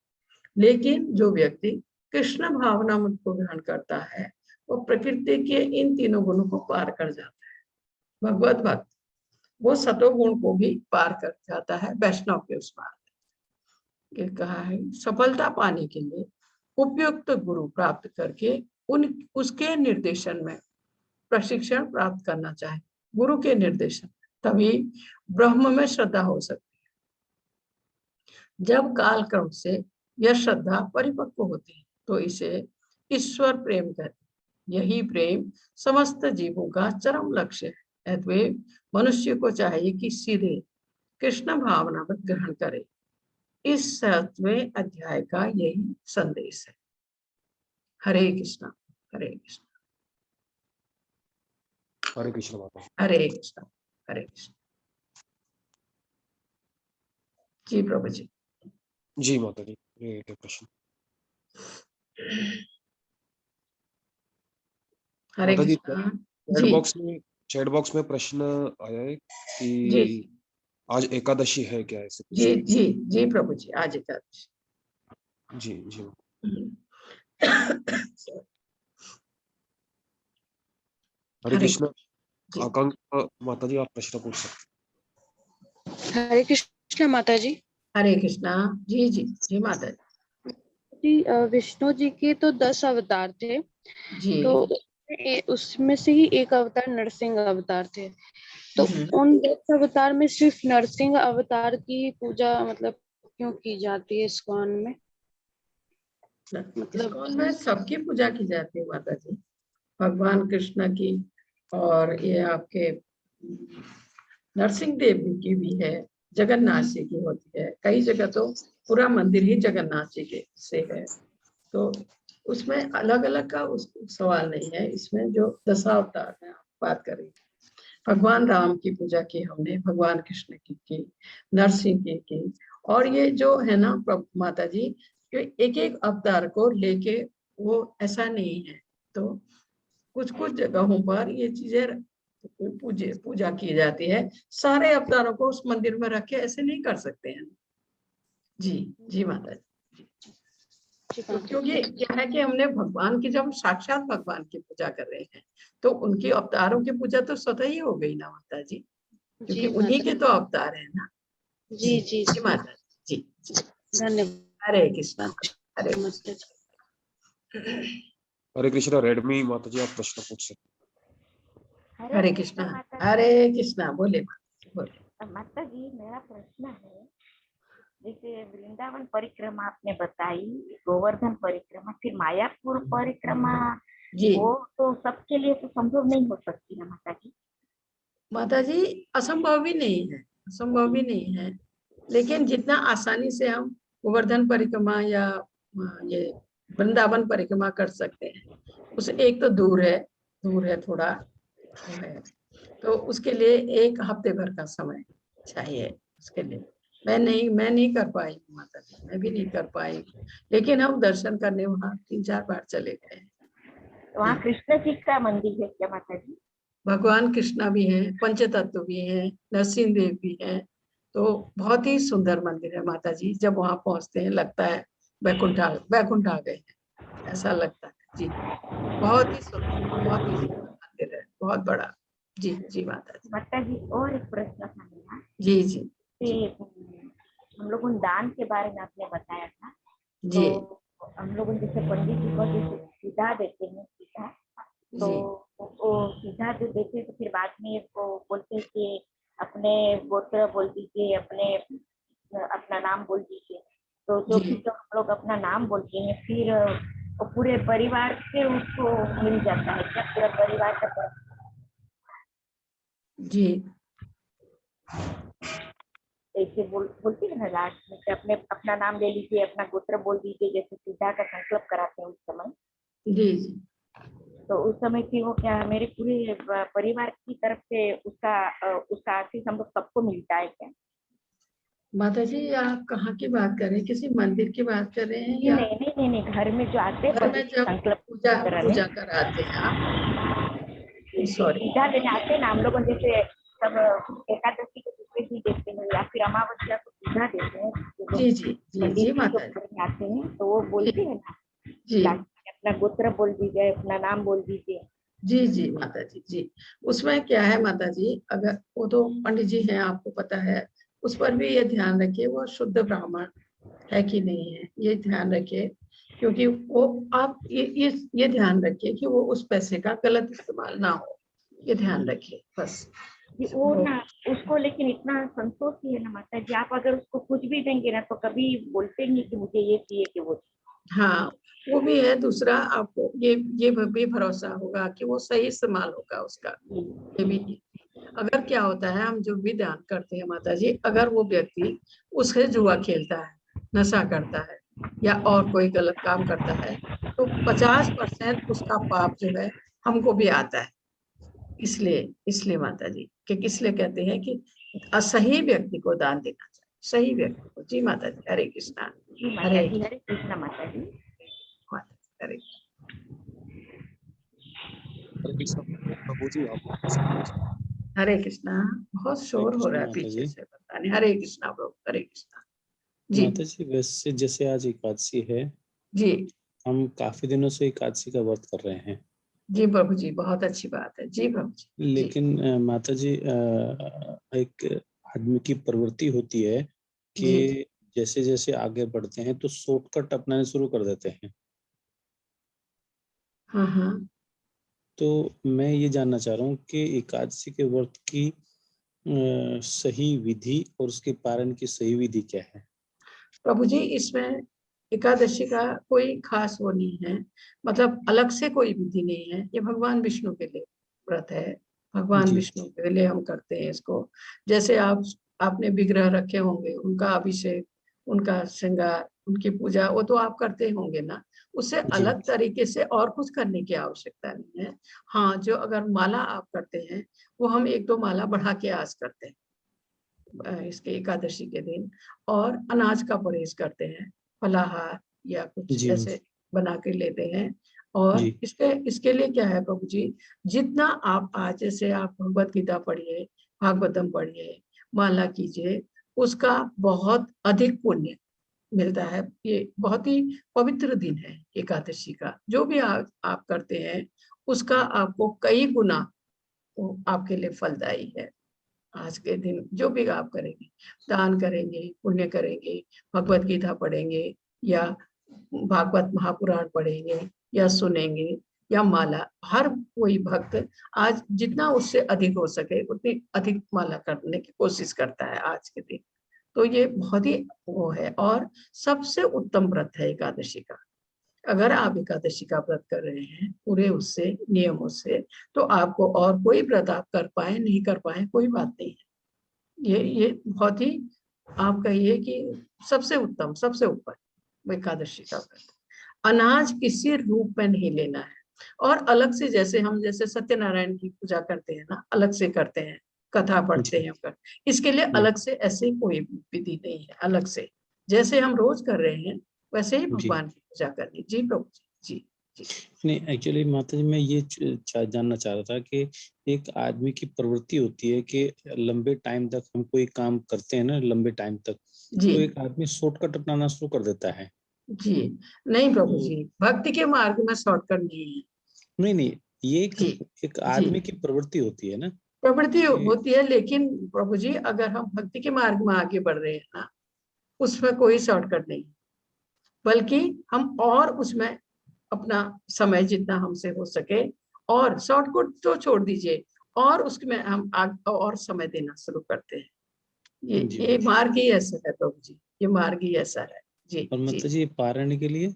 लेकिन जो व्यक्ति कृष्ण भावना मत को ग्रहण करता है वो प्रकृति के इन तीनों गुणों को पार कर जाता है। भगवत भक्त वो सतोगुण को भी पार कर जाता है वैष्णव के उस मार्ग। ये कहा है सफलता पाने के लिए उपयुक्त गुरु प्राप्त करके उसके निर्देशन में प्रशिक्षण प्राप्त करना चाहिए। गुरु के निर्देशन, तभी ब्रह्म में श्रद्धा हो सकती है। जब काल क्रम से यह श्रद्धा परिपक्व होती है तो इसे ईश्वर प्रेम कहते हैं। यही प्रेम समस्त जीवों का चरम लक्ष्य है। अतएव मनुष्य को चाहिए कि सीधे कृष्ण भावना में ग्रहण करे। इस 7वें अध्याय का यही संदेश है। हरे कृष्णा हरे कृष्णा
हरे कृष्ण माता जी।
हरे कृष्णा हरे कृष्णा। जी प्रभु जी।
जी माता जी, ये प्रश्न।
हरे
माता जी,
कृष्णा जी।
चैट बॉक्स में प्रश्न आया है
जी
कि आज एकादशी है क्या, ऐसे कुछ?
जी जी जी प्रभु जी, आज एकादशी।
जी जी। हरे कृष्ण। आकांक्षा माता जी, आप प्रश्न पूछ सकते।
हरे कृष्ण माता जी।
हरे कृष्णा जी जी जी माता
जी। विष्णु जी के तो 10 अवतार थे
जी।
तो उसमें से ही एक अवतार नरसिंह अवतार थे। तो उन 10 अवतार में सिर्फ नरसिंह अवतार की पूजा मतलब क्यों की जाती है इस्कॉन में? मतलब
इस्कॉन में सबकी पूजा की जाती है माता जी, भगवान कृष्ण की, और ये आपके नरसिंह देव की भी है, जगन्नाथ जी की होती है। कई जगह तो पूरा मंदिर ही जगन्नाथ जी के से है। तो उसमें अलग अलग का उस सवाल नहीं है। इसमें जो दशावतार है आप बात करें, भगवान राम की पूजा की हमने, भगवान कृष्ण की नरसिंह की, और ये जो है ना माता जी, एक एक अवतार को लेके वो ऐसा नहीं है। तो कुछ कुछ जगहों पर ये चीजें पूजा की जाती है। सारे अवतारों को उस मंदिर में रख के ऐसे नहीं कर सकते हैं। जी जी माता जी। तो क्योंकि क्या है कि हमने भगवान की, जब साक्षात भगवान की पूजा कर रहे हैं तो उनकी अवतारों की पूजा तो स्वतः ही हो गई ना माता जी, क्योंकि उन्हीं के तो अवतार है ना।
जी जी
जी माता जी जी।
धन्यवाद।
हरे कृष्ण हरे कृष्ण।
हरे कृष्णा रेडमी माता जी, आप प्रश्न पूछ सकते।
हरे कृष्णा हरे कृष्णा। बोले बोले
माता जी, मेरा प्रश्न है, जैसे वृंदावन परिक्रमा आपने बताई, गोवर्धन परिक्रमा, फिर मायापुर परिक्रमा, वो तो सबके लिए तो संभव नहीं हो सकती ना माता जी?
माता जी असंभव भी नहीं है, असंभव भी नहीं है, लेकिन जितना आसानी से हम गोवर्धन परिक्रमा या ये वृंदावन परिक्रमा कर सकते हैं, उस एक तो दूर है थोड़ा है, तो उसके लिए 1 हफ्ते भर का समय चाहिए। उसके लिए मैं नहीं कर पाई माता जी, मैं भी नहीं कर पाई, लेकिन हम दर्शन करने वहाँ 3-4 बार चले गए।
वहाँ कृष्ण जी का मंदिर है क्या माता जी?
भगवान कृष्णा भी है, पंचतत्व भी है, नरसिंह देव भी है। तो बहुत ही सुंदर मंदिर है माता जी। जब वहां पहुंचते हैं लगता है वैकुंठ आ गए हैं, ऐसा लगता है जी। बहुत ही सुंदर मंदिर है, बहुत बड़ा। जी जी माता जी।
माता जी और एक प्रश्न था मेरा।
जी जी
कि हम लोग उन दान के बारे में आपने बताया था,
जी।
तो हम लोग जैसे पंडित जी को जैसे सीधा देते हैं, सीधा, तो वो सीधा जो देते हैं तो फिर बाद में वो बोलते हैं कि अपने गोत्र बोल दीजिए, अपना नाम बोल दीजिए। तो जो भी जो हम लोग अपना नाम बोलते हैं फिर वो पूरे परिवार से उसको मिल जाता है क्या? पूरा परिवार का
जी
ऐसे बोलते हैं ना लास्ट में कि अपना नाम ले लीजिए, अपना गोत्र बोल दीजिए, जैसे सीधा का संकल्प कराते हैं उस समय।
जी जी
तो उस समय फिर वो क्या मेरे पूरे परिवार की तरफ से उसका आशीष हम लोग सबको मिलता है क्या?
माता जी आप कहाँ की बात कर रहे हैं, किसी मंदिर की बात कर रहे हैं
नहीं
या
नहीं नहीं नहीं नहीं, घर में जो आते हैं
घर में
पवित्र
जब
संकल्प
पूजा
कराने,
पूजा कराते हैं आप? सॉरी।
सीधा लेने आते हैं ना हम लोग, जैसे सब एकादशी के दूसरे दिन देते हैं या फिर अमावस्या को सीधा देते हैं, जो लोग
जी जी जी
पंडित
जी
जी जो
माता जी।
घर में आते हैं तो वो बोलते हैं ना,
जी
लास्ट में अपना गोत्र बोल दीजिए, अपना नाम बोल दीजिए।
जी जी माता जी जी। उसमें क्या है माता जी, अगर वो तो पंडित जी हैं आपको पता है, उस पर भी ये ध्यान रखिए वो शुद्ध ब्राह्मण है कि नहीं है, ये ध्यान रखिए। क्योंकि वो आप ये ध्यान रखिए कि वो उस पैसे का गलत इस्तेमाल ना हो, ये ध्यान रखिए बस।
वो ना उसको लेकिन इतना संतोष ही है ना माता जी, आप अगर उसको कुछ भी देंगे ना तो कभी बोलते नहीं कि मुझे ये चाहिए कि वो चाहिए।
हाँ वो भी है। दूसरा आपको ये भी भरोसा होगा कि वो सही इस्तेमाल होगा उसका, ये भी। अगर क्या होता है, हम जो भी दान करते हैं माता जी, अगर वो व्यक्ति उससे जुआ खेलता है, नशा करता है या और कोई गलत काम करता है, तो 50% उसका पाप जो है हमको भी आता है। इसलिए इसलिए माता जी कि इसलिए कहते हैं कि सही व्यक्ति को दान देना चाहिए, सही व्यक्ति को। जी माता जी, हरे कृष्णा।
जी माता
हरे
जी, हरे कृष्णा माता जी।
माता जी, हरे।
हरे कृष्ण प्रभु जी, आप प्रश्न पूछिए।
हरे कृष्णा। बहुत
हरे
शोर हो
कृष्ण
रहा है
माता
पीछे
जी।
से, पता नहीं। हरे कृष्णा प्रभु, हरे कृष्णा। जी
माता जी वैसे जैसे आज एकादशी है,
जी
हम काफी दिनों से एकादशी का व्रत कर रहे हैं,
जी प्रभु जी, बहुत अच्छी बात है जी प्रभु जी। जी
लेकिन माता जी एक आदमी की प्रवृत्ति होती है
जी जी।
कि जैसे जैसे आगे बढ़ते हैं तो शॉर्टकट अपनाने शुरू कर देते हैं।
हाँ हाँ
तो मैं ये जानना चाह रहा हूँ कि एकादशी के व्रत की सही विधि और उसके पारण की सही विधि क्या है?
प्रभु जी, इसमें एकादशी का कोई खास वो नहीं है, मतलब अलग से कोई विधि नहीं है। ये भगवान विष्णु के लिए व्रत है, भगवान
जी
विष्णु के लिए हम करते हैं इसको। जैसे आपने विग्रह रखे होंगे, उनका अभिषेक, उनका श्रृंगार, उनकी पूजा, वो तो आप करते होंगे ना। उससे
जी
अलग तरीके से और कुछ करने की आवश्यकता नहीं है। हाँ, जो अगर माला आप करते हैं वो हम 1-2 माला बढ़ा के आज करते हैं इसके एकादशी के दिन। और अनाज का परहेज करते हैं, फलाहार या कुछ
जी
ऐसे बना के लेते हैं। और
जी
इसके लिए क्या है प्रभु जी, जितना आप आज जैसे आप भगवत गीता पढ़िए, भागवतम पढ़िए, माला कीजिए, उसका बहुत अधिक पुण्य मिलता है। ये बहुत ही पवित्र दिन है एकादशी का। जो भी आप करते हैं उसका आपको कई गुना वो आपके लिए फलदायी है। आज के दिन जो भी आप करेंगे, दान करेंगे, पुण्य करेंगे, भगवत गीता पढ़ेंगे या भागवत महापुराण पढ़ेंगे या सुनेंगे या माला, हर कोई भक्त आज जितना उससे अधिक हो सके उतनी अधिक माला करने की कोशिश करता है आज के दिन। तो ये बहुत ही वो है और सबसे उत्तम व्रत है एकादशी का। अगर आप एकादशी का व्रत कर रहे हैं पूरे उससे नियमों से, तो आपको और कोई व्रत आप कर पाए नहीं कर पाए कोई बात नहीं है। ये बहुत ही आप कहिए कि सबसे उत्तम, सबसे ऊपर एकादशी का व्रत। अनाज किसी रूप में नहीं लेना है। और अलग से जैसे हम जैसे सत्यनारायण की पूजा करते हैं ना, अलग से करते हैं, कथा पढ़ते
जी
हैं, इसके लिए
जी
अलग से ऐसे कोई विधि नहीं है। अलग से जैसे हम रोज कर रहे हैं वैसे ही
जी।
भगवान की पूजा करनी। जी प्रभु जी जी
नहीं एक्चुअली माता जी मैं ये जानना चाह रहा था कि एक आदमी की प्रवृत्ति होती है कि लंबे टाइम तक हम कोई काम करते हैं ना, लंबे टाइम तक,
जी
तो एक आदमी शॉर्टकट अपनाना शुरू कर देता है।
जी। नहीं प्रभु
तो
जी, भक्ति के मार्ग में शॉर्टकट नहीं है।
नहीं नहीं, ये
जी
एक
जी।
आदमी की प्रवृत्ति होती है ना
प्रवृत्ति
कि
होती है, लेकिन प्रभु जी अगर हम भक्ति के मार्ग में आगे बढ़ रहे हैं ना, उसमें कोई शॉर्टकट नहीं, बल्कि हम और उसमें अपना समय जितना हमसे हो सके, और शॉर्टकट तो छोड़ दीजिए, और उसमें हम और समय देना शुरू करते हैं।
जी।
ये मार्ग ही ऐसा है प्रभु जी, ये मार्ग ही ऐसा है। जी
और
जी।
माता जी पारायण के लिए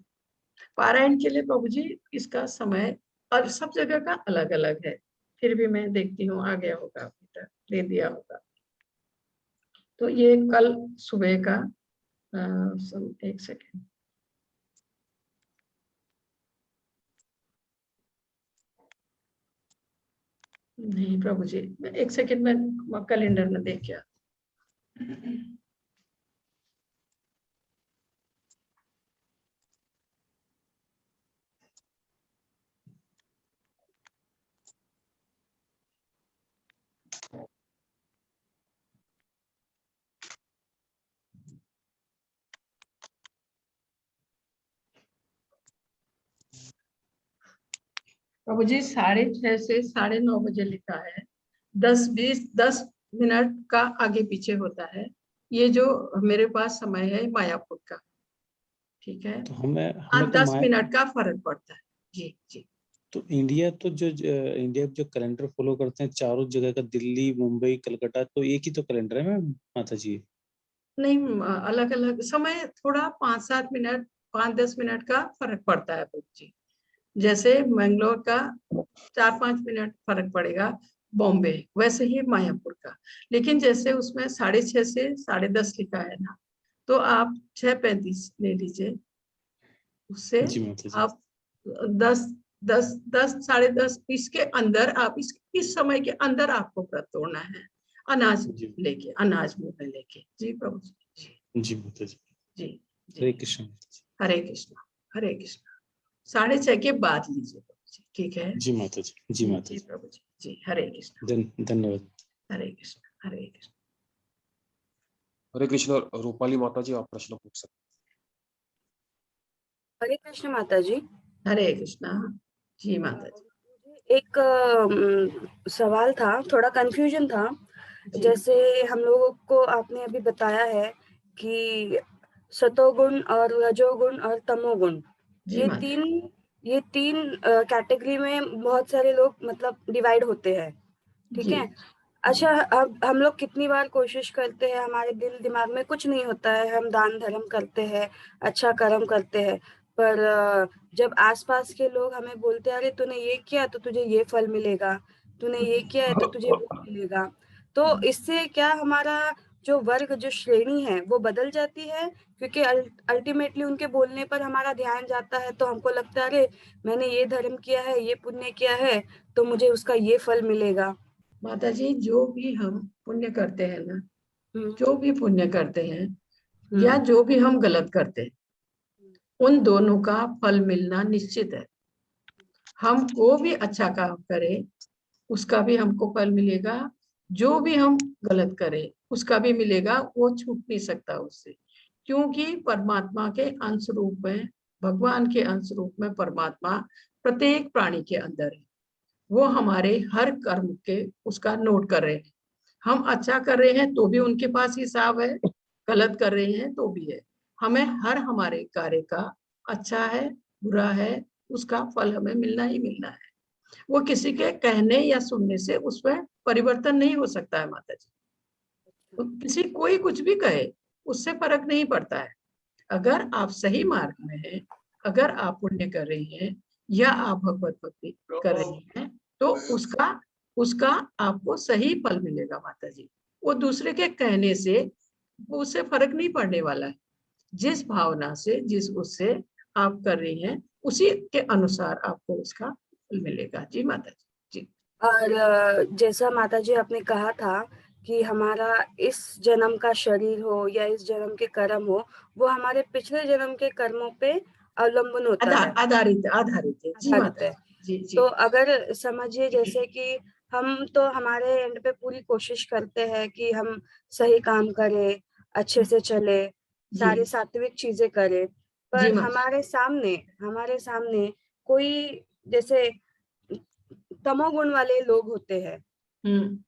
पारायण के लिए प्रभु जी इसका समय और सब जगह का अलग अलग है। फिर भी मैं देखती हूँ आ गया होगा, अभी तक दे दिया होगा। तो ये कल सुबह का एक सेकेंड, नहीं प्रभु जी, एक सेकंड में कैलेंडर में देख के प्रभु जी 6:30 से 9:30 बजे लिखा है। 10 मिनट का आगे पीछे होता है। ये जो मेरे पास समय है मायापुर का, ठीक है,
तो हमें तो
10 मिनट का फर्क पड़ता है। जी जी।
तो इंडिया तो जो इंडिया जो कैलेंडर फॉलो करते हैं चारों जगह का, दिल्ली, मुंबई, कलकत्ता, तो एक ही तो कैलेंडर है मैम माता जी?
नहीं, अलग अलग समय, थोड़ा 5-7 मिनट 5-10 मिनट का फर्क पड़ता है प्रभु जी। जैसे मैंगलोर का 4-5 मिनट फर्क पड़ेगा, बॉम्बे, वैसे ही मायापुर का। लेकिन जैसे उसमें 6:30 से 10:30 लिखा है ना, तो आप 6:35 ले लीजिए, उससे
जी माता जी।
आप 10 10 इसके अंदर आप इस समय के अंदर आपको व्रत तोड़ना है, अनाज
जी
लेके, अनाज मुंह में लेके। जी प्रभु जी।
जी माता जी।
जी
हरे
जी।
कृष्ण माता जी।
हरे कृष्णा, हरे कृष्णा। 6:30 के बाद लीजिए प्रभु जी, ठीक है?
जी माता जी। जी माता
जी
जी।
प्रभु जी। जी हरे कृष्णा,
धन्यवाद।
हरे कृष्णा, हरे कृष्णा।
हरे कृष्ण। रूपाली माता जी, आप प्रश्न पूछ सकते
हरे कृष्ण माता जी।
हरे कृष्णा। जी माता जी।
मुझे एक सवाल था, थोड़ा कंफ्यूजन था।
जी
जैसे हम लोगों को आपने अभी बताया है कि सतोगुण और रजोगुण और तमोगुण,
जी माता जी।
ये तीन कैटेगरी में बहुत सारे लोग मतलब डिवाइड होते हैं, ठीक
जी
है? अच्छा, अब हम लोग कितनी बार कोशिश करते हैं, हमारे दिल दिमाग में कुछ नहीं होता है, हम दान धर्म करते हैं, अच्छा कर्म करते हैं, पर जब आसपास के लोग हमें बोलते हैं अरे तूने ये किया तो तुझे ये फल मिलेगा, तूने ये किया है तो तुझे वो मिलेगा, तो इससे क्या हमारा जो वर्ग, जो श्रेणी है वो बदल जाती है? क्योंकि अल्टीमेटली उनके बोलने पर हमारा ध्यान जाता है, तो हमको लगता है अरे मैंने ये धर्म किया है, ये पुण्य किया है, तो मुझे उसका ये फल मिलेगा।
माता जी, जो भी हम पुण्य करते हैं ना,
हम्म,
जो भी पुण्य करते हैं या
हम्म,
जो भी हम गलत करते हैं, उन दोनों का फल मिलना निश्चित है। हम को भी अच्छा काम करें, उसका भी हमको फल मिलेगा, जो भी हम गलत करें उसका भी मिलेगा, वो छूट नहीं सकता उससे। क्योंकि परमात्मा के अंश रूप में, भगवान के अंश रूप में परमात्मा प्रत्येक प्राणी के अंदर है। वो हमारे हर कर्म के उसका नोट कर रहे हैं। हम अच्छा कर रहे हैं तो भी उनके पास हिसाब है, गलत कर रहे हैं तो भी है। हमें हर हमारे कार्य का, अच्छा है बुरा है, उसका फल हमें मिलना ही मिलना है। वो किसी के कहने या सुनने से उसमें परिवर्तन नहीं हो सकता है माता जी। तो किसी कोई कुछ भी कहे, उससे फर्क नहीं पड़ता है। अगर आप सही मार्ग में हैं, अगर आप पुण्य कर रही हैं या आप भगवत भक्ति कर रही हैं, तो उसका उसका आपको सही फल मिलेगा माता जी। वो दूसरे के कहने से उससे फर्क नहीं पड़ने वाला है। जिस भावना से, जिस उससे आप कर रही हैं, उसी के अनुसार आपको उसका फल मिलेगा। जी माता जी। जी
और जैसा माता जी आपने कहा था कि हमारा इस जन्म का शरीर हो या इस जन्म के कर्म हो, वो हमारे पिछले जन्म के कर्मों पे अवलंबन होता है,
आधारित आधारित है। जी
आधारित
माता
है।
जी। जी
तो
जी।
अगर समझिए जैसे कि हम तो हमारे एंड पे पूरी कोशिश करते हैं कि हम सही काम करें, अच्छे से चले,
जी
सारी सात्विक चीजें करें,
जी
पर
माता।
हमारे सामने कोई जैसे तमोगुण वाले लोग होते हैं,
हम्म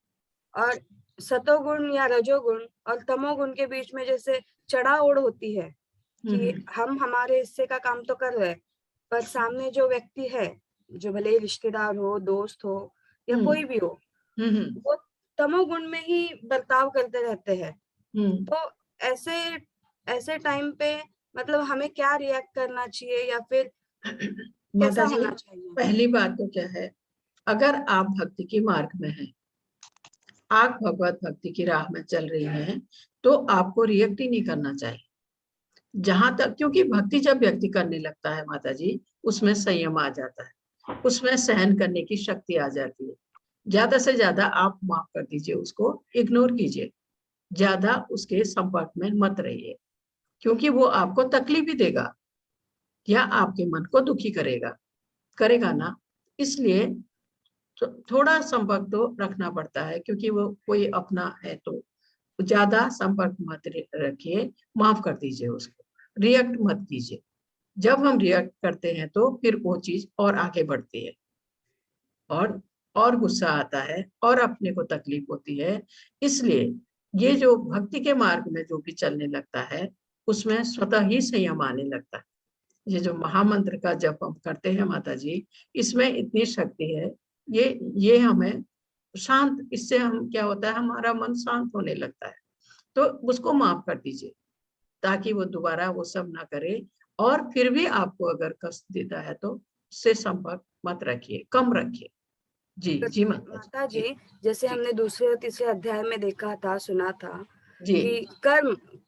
और सतोगुण या रजोगुण और तमोगुण के बीच में जैसे चढ़ाओढ़ होती है कि
हम्म
हम हमारे हिस्से का काम तो कर रहे हैं, पर सामने जो व्यक्ति है, जो भले ही रिश्तेदार हो, दोस्त हो या
हम्म
कोई भी हो,
हम्म
वो तमोगुण में ही बर्ताव करते रहते हैं।
हम्म।
तो ऐसे ऐसे टाइम पे मतलब हमें क्या रिएक्ट करना चाहिए या फिर
माता
कैसा
जी,
होना चाहिए?
पहली बात तो क्या है, अगर आप भक्ति की मार्ग में हैं, आप भगवत भक्ति की राह में चल रही हैं, तो आपको रिएक्ट ही नहीं करना चाहिए। जहां तक, क्योंकि भक्ति जब व्यक्ति करने लगता है माता जी, उसमें संयम आ जाता है, उसमें सहन करने की शक्ति आ जाती है। ज्यादा से ज्यादा आप माफ कर दीजिए, उसको इग्नोर कीजिए, ज्यादा उसके संपर्क में मत रहिए, क्योंकि वो आपको तकलीफ भी देगा या आपके मन को दुखी करेगा ना। इसलिए थोड़ा संपर्क तो रखना पड़ता है, क्योंकि वो कोई अपना है, तो ज्यादा संपर्क मत रखिए, माफ कर दीजिए उसको, रिएक्ट मत कीजिए। जब हम रिएक्ट करते हैं तो फिर वो चीज और आगे बढ़ती है और गुस्सा आता है और अपने को तकलीफ होती है। इसलिए ये जो भक्ति के मार्ग में जो भी चलने लगता है उसमें स्वतः ही संयम आने लगता है। ये जो महामंत्र का जप हम करते हैं माता जी, इसमें इतनी शक्ति है, ये हमें शांत, इससे हम क्या होता है, हमारा मन शांत होने लगता है। तो उसको माफ कर दीजिए ताकि वो दोबारा वो सब ना करे, और फिर भी आपको अगर कष्ट देता है तो उससे संपर्क मत रखिए, कम रखिए। जी
माता जी, जैसे हमने दूसरे और तीसरे अध्याय में देखा था, सुना था
जी
कि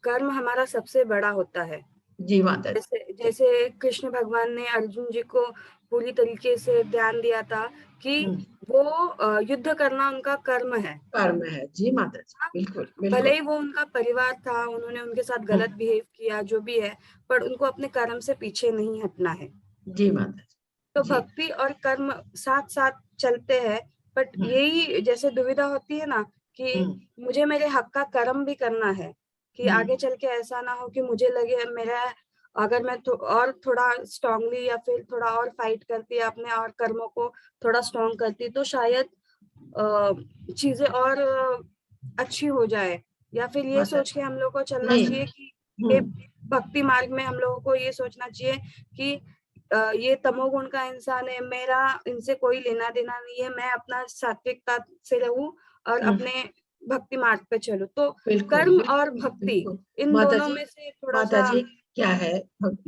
कर्म हमारा सबसे बड़ा होता है।
जी माता जी।
जैसे कृष्ण भगवान ने अर्जुन जी को पूरी तरीके से ध्यान दिया था कि वो युद्ध करना उनका कर्म है।
कर्म है, जी माता जी, बिल्कुल
भले ही वो उनका परिवार था, उन्होंने उनके साथ गलत बिहेव किया, जो भी है, पर उनको अपने कर्म से पीछे नहीं हटना है।
जी माता जी।
तो भक्ति और कर्म साथ साथ चलते हैं, बट यही जैसे दुविधा होती है ना कि मुझे मेरे हक का कर्म भी करना है, कि आगे चल के ऐसा ना हो कि मुझे लगे मेरा, अगर मैं और थोड़ा स्ट्रांगली या फिर थोड़ा और फाइट करती है अपने और कर्मों को थोड़ा स्ट्रांग करती, तो शायद चीजें और अच्छी हो जाए। या फिर ये सोच के हम लोग को चलना चाहिए कि ये भक्ति मार्ग में हम लोगों को ये सोचना चाहिए कि ये तमोगुण का इंसान है, मेरा इनसे कोई लेना देना नहीं है, मैं अपना सात्विकता से रहूं और अपने भक्ति मार्ग पे चलूं। तो कर्म और भक्ति इन दोनों में से थोड़ा
माता
सा
जी क्या है,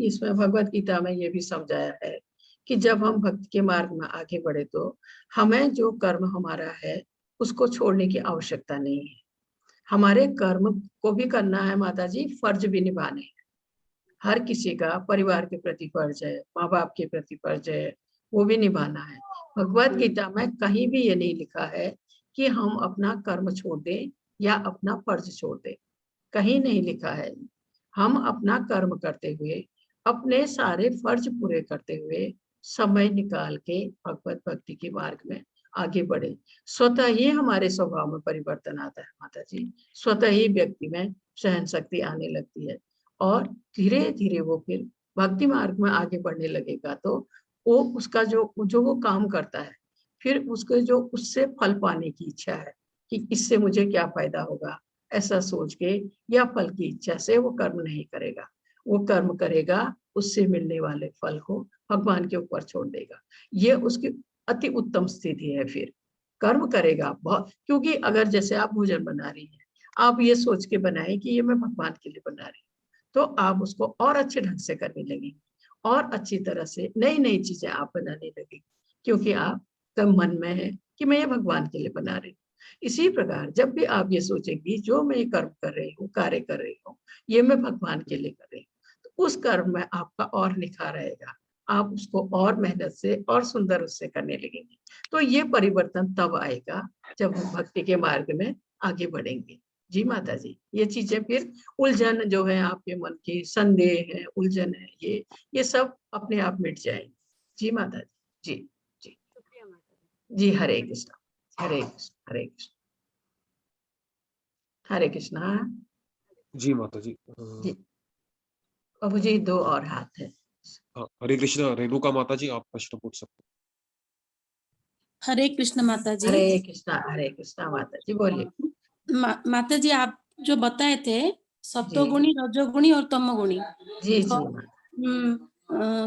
इसमें भगवत गीता में ये भी समझाया है कि जब हम भक्ति के मार्ग में आगे बढ़े तो हमें जो कर्म हमारा है उसको छोड़ने की आवश्यकता नहीं है। हमारे कर्म को भी करना है माता जी, फर्ज भी निभाने हैं। हर किसी का परिवार के प्रति फर्ज है, माँ बाप के प्रति फर्ज है, वो भी निभाना है। भगवत गीता में कहीं भी ये नहीं लिखा है कि हम अपना कर्म छोड़ दें या अपना फर्ज छोड़ दें, कहीं नहीं लिखा है। हम अपना कर्म करते हुए, अपने सारे फर्ज पूरे करते हुए समय निकाल के भगवत भक्ति के मार्ग में आगे बढ़े। स्वतः ही हमारे स्वभाव में परिवर्तन आता है माता जी, स्वतः ही व्यक्ति में सहन शक्ति आने लगती है और धीरे धीरे वो फिर भक्ति मार्ग में आगे बढ़ने लगेगा। तो वो उसका जो वो काम करता है, फिर उसके जो उससे फल पाने की इच्छा है कि इससे मुझे क्या फायदा होगा, ऐसा सोच के या फल की इच्छा से वो कर्म नहीं करेगा। वो कर्म करेगा, उससे मिलने वाले फल को भगवान के ऊपर छोड़ देगा। ये उसकी अति उत्तम स्थिति है। फिर कर्म करेगा बहुत, क्योंकि अगर जैसे आप भोजन बना रही हैं, आप ये सोच के बनाए कि ये मैं भगवान के लिए बना रही हूँ, तो आप उसको और अच्छे ढंग से करने लगेंगे और अच्छी तरह से नई नई चीजें आप बनाने लगेंगे, क्योंकि आप का मन में है कि मैं ये भगवान के लिए बना रही हूँ। इसी प्रकार जब भी आप ये सोचेंगी जो मैं कर्म कर रही हूँ, कार्य कर रही हूँ, ये मैं भगवान के लिए कर रही हूँ, तो उस कर्म में आपका और निखार रहेगा, आप उसको और मेहनत से और सुंदर उससे करने लगेंगे। तो ये परिवर्तन तब आएगा जब हम भक्ति के मार्ग में आगे बढ़ेंगे। जी माता जी, ये चीजें फिर उलझन जो है आपके मन की, संदेह है, उलझन है, ये सब अपने आप मिट जाएंगे। जी माता जी। जी जी जी। हरे कृष्णा, हरे कृष्णा, हरे कृष्णा, हरे कृष्णा।
जी माता जी।
जी प्रभु जी, 2 और हाथ है।
हाँ, हरे कृष्णा। रेणुका माता जी, आप प्रश्न पूछ सकते हैं।
हरे कृष्ण माता जी।
हरे कृष्णा माता जी, बोलिए।
माता जी, आप जो बताए थे सत्वगुणी, रजोगुणी और तमोगुणी।
जी
तो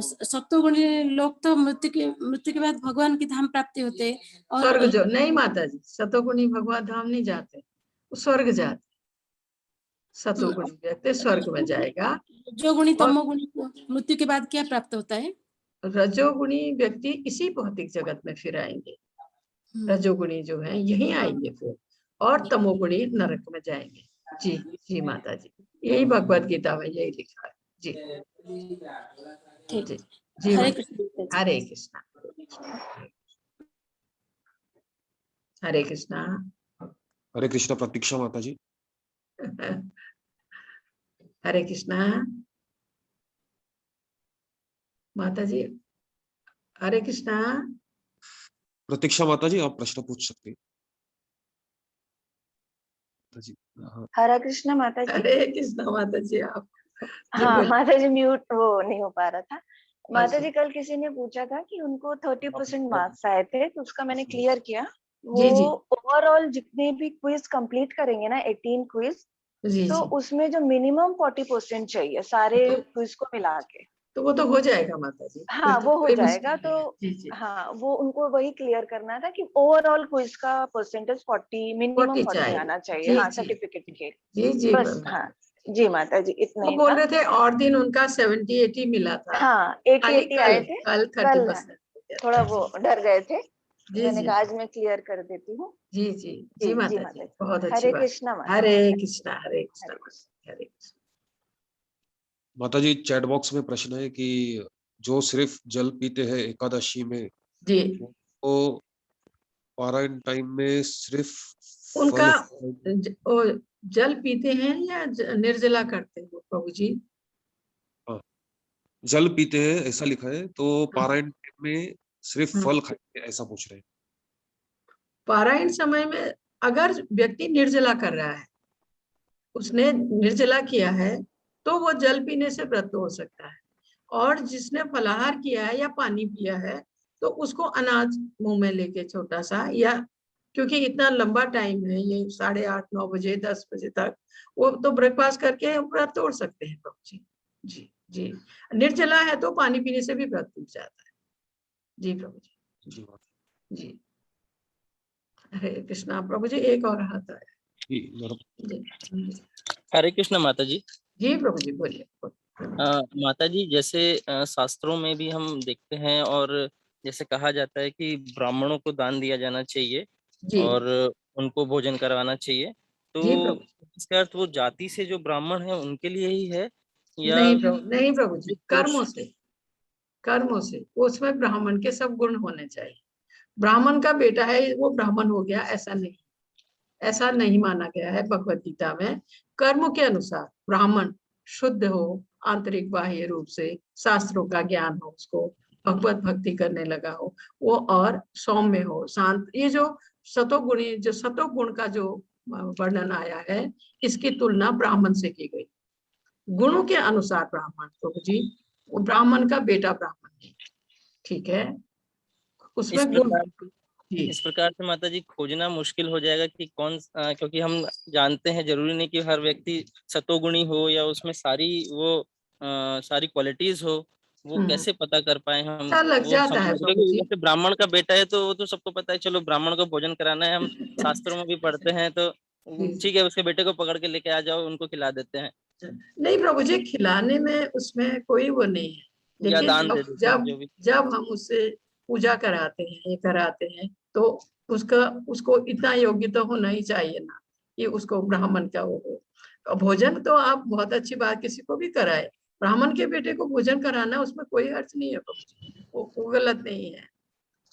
सत्वगुणी लोग तो मृत्यु के बाद भगवान की धाम प्राप्ति होते और
स्वर्ग जो नहीं माता जी, सतोगुणी भगवान धाम नहीं जाते, वो स्वर्ग जाते। सतोगुणी व्यक्ति स्वर्ग में जाएगा।
रजोगुणी तमोगुणी को मृत्यु के बाद क्या प्राप्त होता है?
रजोगुणी व्यक्ति इसी भौतिक जगत में फिर आएंगे, रजोगुणी जो है यही आएंगे फिर, और तमोगुणी नरक में जाएंगे। जी जी माता जी, यही भगवत गीता में यही लिखा है। जी जी जी। हरे कृष्णा, हरे कृष्णा, हरे कृष्णा।
हरे कृष्णा प्रतीक्षा माता जी।
हरे कृष्णा माता जी। हरे कृष्णा।
प्रतीक्षा माता जी, आप प्रश्न पूछ सकते हैं माता जी। हाँ,
हरे कृष्णा माता जी।
हरे कृष्णा माता जी। आप जी
हाँ
बोलिए।
माता जी, म्यूट वो नहीं हो पा रहा था। माता
अच्छा।
जी, कल किसी ने पूछा था कि उनको 30% मार्क्स आए थे, तो उसका मैंने क्लियर किया।
जी जी
वो ओवरऑल जितने भी क्विज कंप्लीट करेंगे ना, 18 क्विज,
जी
तो
जी।
उसमें जो मिनिमम 40% चाहिए सारे क्विज को मिला के।
तो वो तो हो जाएगा माता जी, फिर
हाँ
तो
वो हो
कोई
जाएगा।
मुश्किल
तो
नहीं है। जी जी।
हाँ, वो उनको वही क्लियर करना था कि ओवरऑल क्विज का परसेंटेज 40, मिनिमम
40
40
चाहिए।
आना चाहिए।
जी
हाँ,
जी
सर्टिफिकेट के।
जी जी।
बस हाँ जी माता जी, इतना
वो
ही
बोल
था।
रहे थे और दिन उनका 70-80 मिला था।
हाँ 80
खाली
80
कल
आए थे।
कल
कल
30%।
थोड़ा वो डर गए थे, तो
जी
मैंने
जी
कहा आज मैं क्लियर कर देती हूँ।
जी जी
जी
जी
जी
माता
माता
जी,
जी।
बहुत अच्छी
हरे
बात।
कृष्णा माता
हरे
जी।
कृष्णा हरे कृष्णा
हरे कृष्णा।
हरे कृष्णा।
माता जी, चैट बॉक्स में प्रश्न है कि जो सिर्फ जल पीते हैं एकादशी में,
जी।
वो पारायण टाइम में सिर्फ
उनका
फल
वो जल पीते हैं या निर्जला करते हैं वो प्रभु जी?
हाँ, जल पीते हैं ऐसा लिखा है, तो पारायण में सिर्फ फल खाएंगे ऐसा पूछ रहे हैं।
पारायण समय में अगर व्यक्ति निर्जला कर रहा है, उसने निर्जला किया है, तो वो जल पीने से व्रत हो सकता है। और जिसने फलाहार किया है या पानी पिया है, तो उसको अनाज मुंह में लेके छोटा सा, या क्योंकि इतना लंबा टाइम है ये 8:30 9 बजे 10 बजे तक, वो तो ब्रेकफास्ट करके व्रत तोड़ सकते हैं प्रभु जी। जी जी। निर्जला है तो पानी पीने से भी व्रत टूट जाता है। जी प्रभु जी।
जी
जी हरे कृष्णा। प्रभु जी एक और हाथ आया। जी
हरे कृष्ण माता जी।
जी प्रभु जी बोलिए।
माता जी, जैसे शास्त्रों में भी हम देखते हैं और जैसे कहा जाता है कि ब्राह्मणों को दान दिया जाना चाहिए
जी
और उनको भोजन करवाना चाहिए,
जी
तो
प्रभु।
इसका अर्थ वो जाति से जो ब्राह्मण है उनके लिए ही है या
नहीं प्रभु जी,
पुरुष?
कर्मों से उसमें ब्राह्मण के सब गुण होने चाहिए। ब्राह्मण का बेटा है वो ब्राह्मण हो गया ऐसा नहीं माना गया है भगवत गीता में। कर्म के अनुसार ब्राह्मण शुद्ध हो, आंतरिक बाह्य रूप से शास्त्रों का ज्ञान हो, उसको भगवत भक्ति करने लगा हो वो, और सौम्य हो, शांत। ये जो सतोगुण का जो वर्णन आया है, इसकी तुलना ब्राह्मण से की गई। गुणों के अनुसार ब्राह्मण प्रभु जी, वो ब्राह्मण का बेटा ब्राह्मण नहीं, ठीक है, उसमें गुण।
इस प्रकार से माता जी खोजना मुश्किल हो जाएगा कि क्योंकि हम जानते हैं जरूरी नहीं कि हर व्यक्ति सतोगुणी हो या उसमें सारी क्वालिटीज हो, वो कैसे पता कर पाए हम?
लग
वो
जाता है प्रभु जी।
जैसे ब्राह्मण का बेटा है तो वो तो सबको पता है, चलो ब्राह्मण को भोजन कराना है, हम शास्त्रों में भी पढ़ते हैं, तो ठीक है उसके बेटे को पकड़ के लेके आ जाओ, उनको खिला देते हैं।
नहीं प्रभु जी, खिलाने में उसमें कोई वो नहीं है,
या
लेकिन
दान दे देते हैं जो भी।
जब हम उससे पूजा कराते हैं, ये कराते हैं, तो उसको इतना योग्य तो होना ही चाहिए ना कि उसको ब्राह्मण का वो भोजन। तो आप बहुत अच्छी बात, किसी को भी कराए, ब्राह्मण के बेटे को भोजन कराना, उसमें कोई अर्थ नहीं है प्रभु जी, वो गलत नहीं है।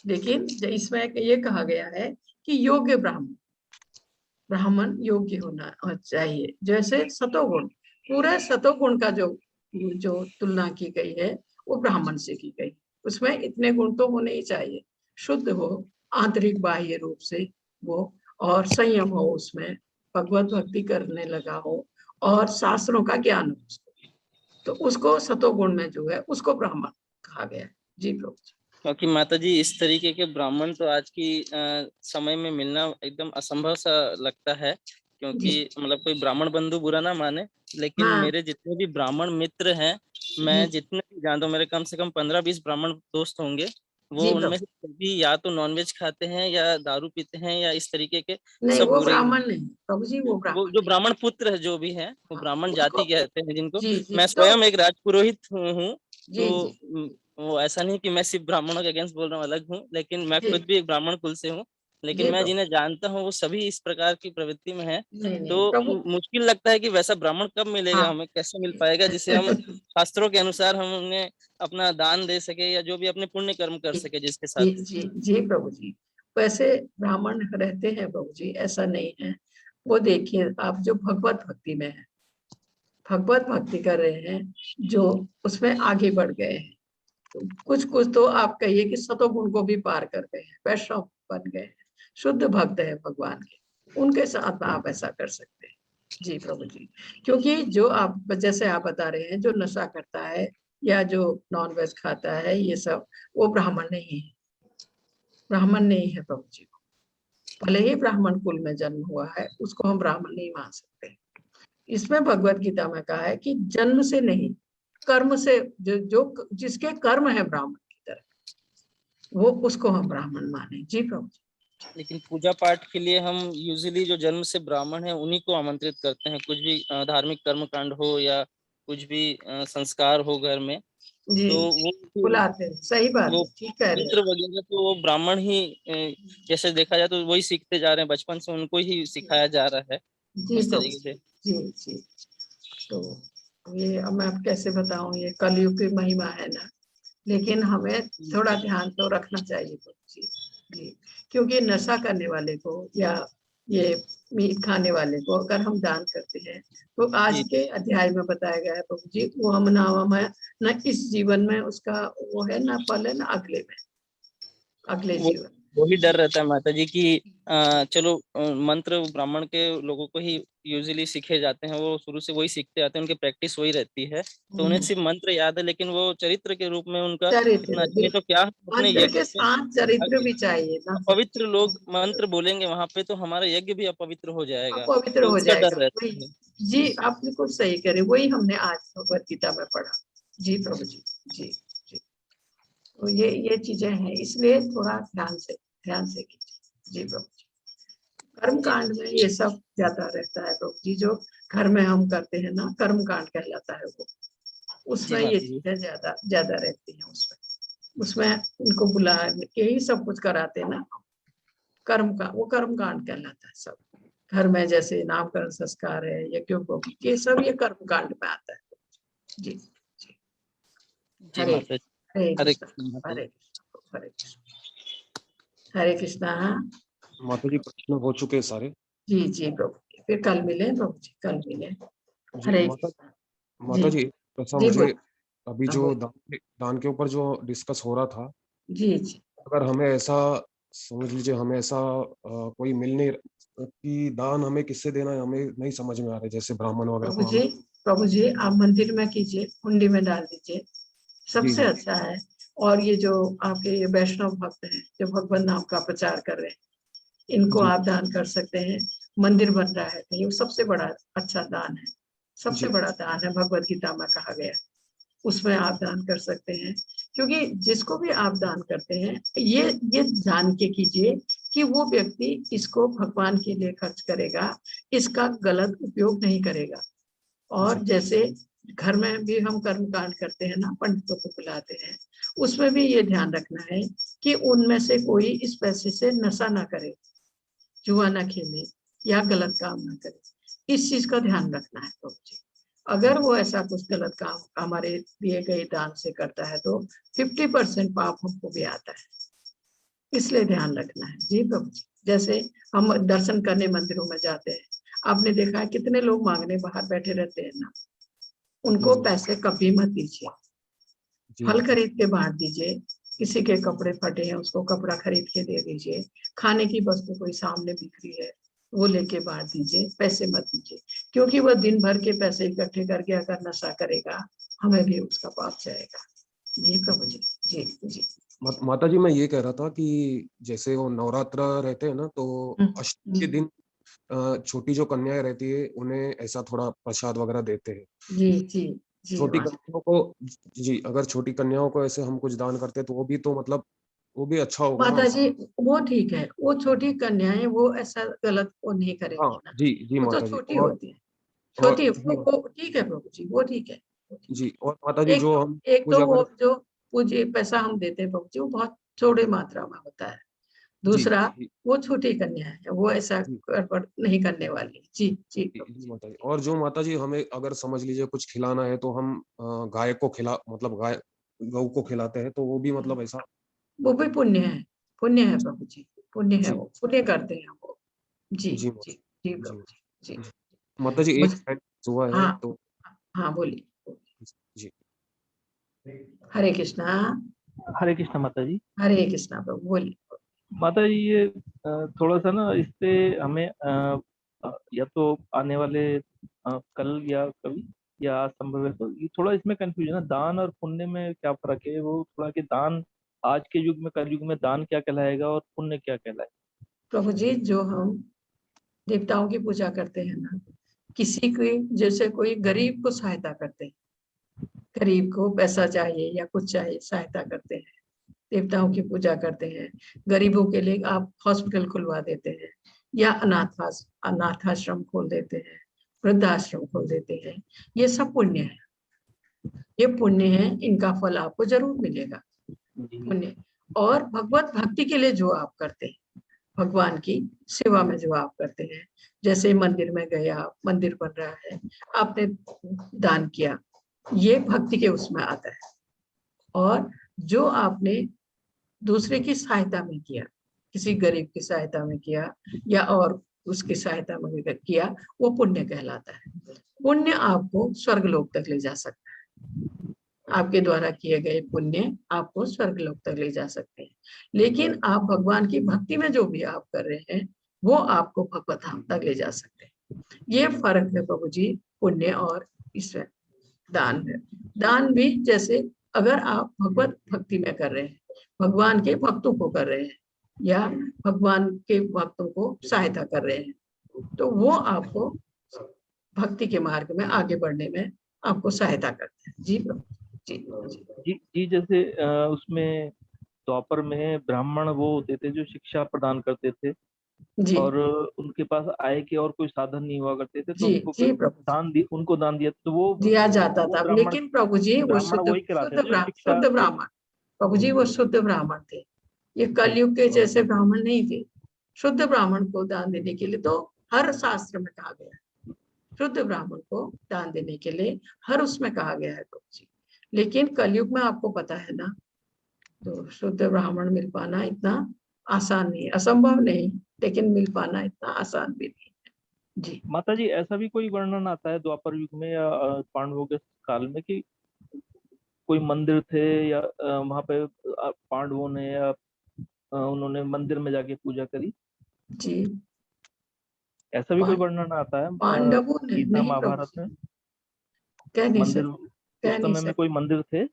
लेकिन इसमें ये कहा गया है कि योग्य ब्राह्मण योग्य होना चाहिए। जैसे सतोगुण, पूरे सतोगुण का जो जो तुलना की गई है वो ब्राह्मण से की गई। उसमें इतने गुण तो होने ही चाहिए, शुद्ध हो, आंतरिक बाह्य रूप से वो, और संयम हो, उसमें भगवत भक्ति करने लगा हो, और शास्त्रों का ज्ञान हो उसको, तो उसको सतोगुण में जो है उसको ब्राह्मण कहा गया है। जी प्रभु जी।
क्योंकि माता जी इस तरीके के ब्राह्मण तो आज की समय में मिलना एकदम असंभव सा लगता है, क्योंकि मतलब कोई ब्राह्मण बंधु बुरा ना माने, लेकिन मेरे जितने भी ब्राह्मण मित्र हैं, मैं जितने भी जानता हूँ, मेरे कम से कम 15-20 ब्राह्मण दोस्त होंगे, वो उनमें से सभी या तो नॉनवेज खाते हैं या दारू पीते हैं या इस तरीके के
नहीं,
सब
वो
बुरे
ब्राह्मण नहीं प्रभु जी, वो
वो जो ब्राह्मण पुत्र है जो भी है वो ब्राह्मण जाति कहते हैं जिनको। मैं स्वयं एक राजपुरोहित हूँ, तो वो ऐसा नहीं कि मैं सिर्फ ब्राह्मणों के अगेंस्ट बोल रहा हूँ, अलग हूँ, लेकिन मैं खुद भी एक ब्राह्मण कुल से हूँ, लेकिन मैं जिन्हें जानता हूँ वो सभी इस प्रकार की प्रवृत्ति में है। तो मुश्किल लगता है कि वैसा ब्राह्मण कब मिलेगा, हमें कैसे मिल पाएगा जिसे हम शास्त्रों के अनुसार हम उन्हें अपना दान दे सके या जो भी अपने पुण्य कर्म कर सके जिसके साथ।
जी प्रभु जी, वैसे ब्राह्मण रहते हैं प्रभु जी, ऐसा नहीं है। वो देखिए आप जो भगवत भक्ति में है, भगवत भक्ति कर रहे हैं, जो उसमें आगे बढ़ गए हैं, कुछ कुछ तो आप कहिए कि सतोगुण को भी पार कर गए हैं, वैष्णव बन गए हैं, शुद्ध भक्त है भगवान के, उनके साथ आप ऐसा कर सकते हैं। जी प्रभु जी, क्योंकि जो आप जैसे आप बता रहे हैं, जो नशा करता है या जो नॉन वेज खाता है, ये सब वो ब्राह्मण नहीं है, ब्राह्मण नहीं है प्रभु जी। भले ही ब्राह्मण कुल में जन्म हुआ है, उसको हम ब्राह्मण नहीं मान सकते। इसमें भगवत गीता में कहा है कि जन्म से नहीं, कर्म से, जो जिसके कर्म है ब्राह्मण की तरह, वो उसको हम ब्राह्मण माने। जी प्रभु जी।
लेकिन पूजा पाठ के लिए हम यूजुअली जो जन्म से ब्राह्मण है उन्हीं को आमंत्रित करते हैं, कुछ भी धार्मिक कर्म कांड हो या कुछ भी संस्कार हो घर में,
जी,
तो वो
बुलाते हैं। सही बात
वो
है, ठीक कह रहे
मंत्र वगैरह तो वो ब्राह्मण ही जैसे देखा जाए तो वही सीखते जा रहे हैं, बचपन से उनको ही सिखाया जा रहा है
जी
उस
प्रभु
तरीके से।
जी जी। तो ये अब मैं कैसे बताऊं, ये कलयुग की महिमा है ना, लेकिन हमें थोड़ा ध्यान तो रखना चाहिए प्रभु जी। जी, क्योंकि नशा करने वाले को या ये मीट खाने वाले को अगर हम दान करते हैं, तो आज के अध्याय में बताया गया है प्रभु जी, वो हम ना इस जीवन में उसका वो है ना फल है ना अगले में, अगले जीवन।
वही डर रहता है माता जी कि चलो मंत्र ब्राह्मण के लोगों को ही यूजुअली सीखे जाते हैं, वो शुरू से वही सीखते आते हैं, उनकी प्रैक्टिस वही रहती है, तो उन्हें सिर्फ मंत्र याद है, लेकिन वो चरित्र के रूप में उनका इतना अच्छा नहीं, तो क्या अपने
मंत्र
यज्ञ
के साथ चरित्र भी चाहिए ना।
पवित्र लोग मंत्र बोलेंगे वहां पे, तो हमारा यज्ञ भी अपवित्र हो जाएगा,
पवित्र
तो
हो
उसका डर
जाएगा।
रहता
वही
है।
जी, आप बिल्कुल सही कह रहे, वही हमने आज भगवत गीता में पढ़ा। जी प्रभु जी। जी जी, तो ये चीजें हैं, इसलिए थोड़ा ध्यान से कीजिए। जी प्रभु जी। कर्म कांड में ये सब ज्यादा रहता है प्रभु जी, जो घर में हम करते हैं ना, कर्म कांड कहलाता है वो, उसमें ये चीजें ज्यादा ज्यादा रहती हैं। उसमें इनको बुला के ही सब कुछ कराते हैं ना, कर्म का वो कर्म कांड कहलाता है सब। घर में जैसे नामकरण संस्कार है, यज्ञोपवीत, ये सब ये कर्म कांड में आता है। जी जी। हरे हरे कृष्णा, हरे कृष्णा, हरे कृष्णा, हरे कृष्णा।
माता जी प्रश्न हो चुके हैं सारे।
जी जी प्रभु, फिर कल मिले प्रभु जी, कल मिले। हरे
माता जी ऐसा
जी
मुझे अभी
हाँ,
जो दान के ऊपर जो डिस्कस हो रहा था,
जी जी,
अगर हमें ऐसा समझ लीजिए, हमें ऐसा कोई मिल नहीं कि दान हमें किससे देना है, हमें नहीं समझ में आ रहा है, जैसे ब्राह्मण वगैरह को हम।
प्रभु जी आप मंदिर में कीजिए, हुंडी में डाल दीजिए, सबसे अच्छा है। और ये जो आपके ये वैष्णव भक्त हैं जो भगवान नाम का प्रचार कर रहे हैं, इनको आप दान कर सकते हैं। मंदिर बन रहा है, ये सबसे बड़ा अच्छा दान है, सबसे बड़ा दान है, भगवत गीता में कहा गया, उसमें आप दान कर सकते हैं। क्योंकि जिसको भी आप दान करते हैं, ये जान के कीजिए कि वो व्यक्ति इसको भगवान के लिए खर्च करेगा, इसका गलत उपयोग नहीं करेगा। और जैसे घर में भी हम कर्म कांड करते हैं ना, पंडितों को बुलाते हैं, उसमें भी ये ध्यान रखना है कि उनमें से कोई इस पैसे से नशा ना करे, जुआ ना खेले या गलत काम ना करे, इस चीज का ध्यान रखना है प्रभु जी। अगर वो ऐसा कुछ गलत काम हमारे दिए गए दान से करता है, तो 50% पाप हमको भी आता है, इसलिए ध्यान रखना है। जी प्रभु जी, जैसे हम दर्शन करने मंदिरों में जाते हैं, आपने देखा है कितने लोग मांगने बाहर बैठे रहते हैं ना, उनको पैसे कभी मत दीजिए, फल खरीद के बांट दीजिए, किसी के कपड़े फटे हैं उसको कपड़ा खरीद के दे दीजिए, खाने की वस्तु कोई सामने बिक रही है वो लेके बांट दीजिए, पैसे मत दीजिए, क्योंकि वह दिन भर के पैसे इकट्ठे करके अगर नशा करेगा, हमें भी उसका पाप जाएगा। जी प्रभु जी। जी जी।
माता जी मैं ये कह रहा था कि जैसे वो नवरात्र रहते हैं ना, तो अष्टमी के दिन छोटी जो कन्याएं रहती है उन्हें ऐसा थोड़ा प्रसाद वगैरह देते हैं।
जी जी जी।
छोटी कन्याओं को, जी अगर छोटी कन्याओं को ऐसे हम कुछ दान करते हैं तो वो भी तो मतलब वो भी अच्छा होगा ना।
माता जी वो ठीक है, वो छोटी कन्याएं वो ऐसा गलत वो नहीं करेंगी ना,
जी जी
वो तो
माता जी।
छोटी होती है, छोटी वो ठीक है प्रभु जी, वो ठीक है।
जी, और माता जी जो हम
एक तो
पूजा
वो जो पूजे पैसा हम देते हैं प्रभु जी, वो बहुत थोड़ी मात्रा में होता है। दूसरा वो छोटी कन्या है, वो ऐसा गड़बड़ नहीं करने वाली। जी जी
माता जी। और जो माता जी हमें अगर समझ लीजिए कुछ खिलाना है, तो हम गाय को मतलब गौ को खिलाते हैं, तो वो भी मतलब ऐसा
वो भी पुण्य है प्रभु जी। पुण्य है
जी
वो, पुण्य करते हैं वो। जी
जी
जी जी प्रभु जी जी।
माता जी, एक
मुझे
मिनट हुआ है
हाँ
तो
हाँ बोलिए।
जी
हरे कृष्णा।
हरे कृष्ण माता जी।
हरे कृष्णा प्रभु बोलिए।
माता जी ये थोड़ा सा ना इससे हमें या तो आने वाले कल या कभी या आज संभव है तो ये थोड़ा इसमें कंफ्यूजन है, दान और पुण्य में क्या फर्क है, वो थोड़ा कि दान आज के युग में, कल युग में दान क्या कहलाएगा और पुण्य क्या कहलाएगा।
प्रभु जी जो हम देवताओं की पूजा करते हैं ना, किसी की जैसे कोई गरीब को सहायता करते हैं, गरीब को पैसा चाहिए या कुछ चाहिए सहायता करते हैं, देवताओं की पूजा करते हैं, गरीबों के लिए आप हॉस्पिटल खुलवा देते हैं या अनाथाश्रम खोल देते हैं, वृद्धाश्रम खोल देते हैं, ये सब पुण्य है, ये पुण्य है, इनका फल आपको जरूर मिलेगा पुण्य। और भगवत भक्ति के लिए जो आप करते हैं, भगवान की सेवा में जो आप करते हैं, जैसे मंदिर में गया, मंदिर बन रहा है, आपने दान किया, ये भक्ति के उसमें आता है। और जो आपने दूसरे की सहायता में किया, किसी गरीब की सहायता में किया या और उसकी सहायता में किया, वो पुण्य कहलाता है। पुण्य आपको स्वर्गलोक तक ले जा सकता है, आपके द्वारा किए गए पुण्य आपको स्वर्गलोक तक ले जा सकते हैं। लेकिन आप भगवान की भक्ति में जो भी आप कर रहे हैं वो आपको भगवत धाम तक ले जा सकते हैं। ये फर्क है प्रभु जी पुण्य और इसमें दान में। दान भी जैसे अगर आप भगवत भक्ति में कर रहे हैं, भगवान के भक्तों को कर रहे हैं या भगवान के भक्तों को सहायता कर रहे हैं, तो वो आपको भक्ति के मार्ग में आगे बढ़ने में आपको सहायता करते हैं। जी प्रभु जी
जी जी। जैसे उसमें द्वापर में ब्राह्मण वो होते थे जो शिक्षा प्रदान करते थे
जी
और उनके पास आय के और कोई साधन नहीं हुआ करते थे, तो
जी
उनको
जी प्रभु
उनको दान दिया तो वो
दिया जाता था।
ब्राह्मण,
लेकिन प्रभु जी वो
ब्राह्मण
शुद्ध
वही कहलाते थे जो शिक्षा।
शुद्ध ब्राह्मण, प्रभु जी वो शुद्ध ब्राह्मण थे। ये कलयुग के जैसे ब्राह्मण नहीं थे। शुद्ध ब्राह्मण को दान देने के लिए तो हर शास्त्र में कहा गया है, शुद्ध ब्राह्मण को दान देने के लिए हर उसमें कहा गया है प्रभु जी। लेकिन कलयुग में आपको पता है ना, तो शुद्ध ब्राह्मण मिल पाना इतना आसान नहीं, असंभव नहीं, लेकिन मिल पाना इतना आसान भी नहीं है। जी
माता जी ऐसा भी कोई वर्णन आता है द्वापर युग में या पांडवों के काल में कि कोई मंदिर थे या वहां पे पांडवों ने या उन्होंने मंदिर में जाके पूजा करी?
जी
ऐसा भी कोई वर्णन आता है
पांडवों ने
गीता
नहीं
महाभारत में?
कह नहीं
मंदिर
सकते,
उस
कह नहीं
समय में
सकते।
कोई मंदिर थे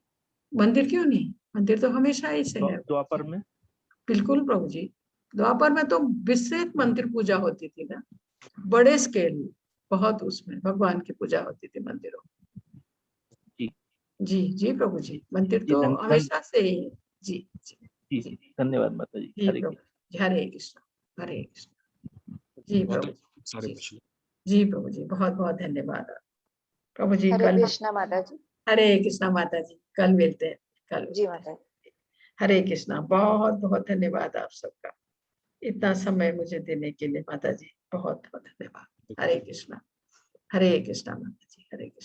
मंदिर क्यों नहीं, मंदिर तो हमेशा ही से है।
द्वापर में?
बिल्कुल प्रभु जी, द्वापर में तो विस्तृत मंदिर पूजा होती थी ना, बड़े स्केल में, बहुत उसमें भगवान की पूजा होती थी मंदिरों में। जी जी प्रभु जी, मंदिर तो हमेशा से ही है। जी जी
जी धन्यवाद माता जी।
जी
हरे
प्रभु
कृष्ण।
जी, हरे कृष्ण हरे कृष्ण। जी प्रभु
सारे
जी
प्रश्न
जी प्रभु जी, बहुत बहुत धन्यवाद प्रभु जी।
हरे
कल
कृष्णा माता जी।
हरे कृष्णा माता जी, कल मिलते हैं कल।
जी माता जी।
हरे कृष्णा, बहुत बहुत धन्यवाद आप सबका, इतना समय मुझे देने के लिए माता जी, बहुत बहुत धन्यवाद। हरे कृष्णा माता जी, हरे कृष्णा।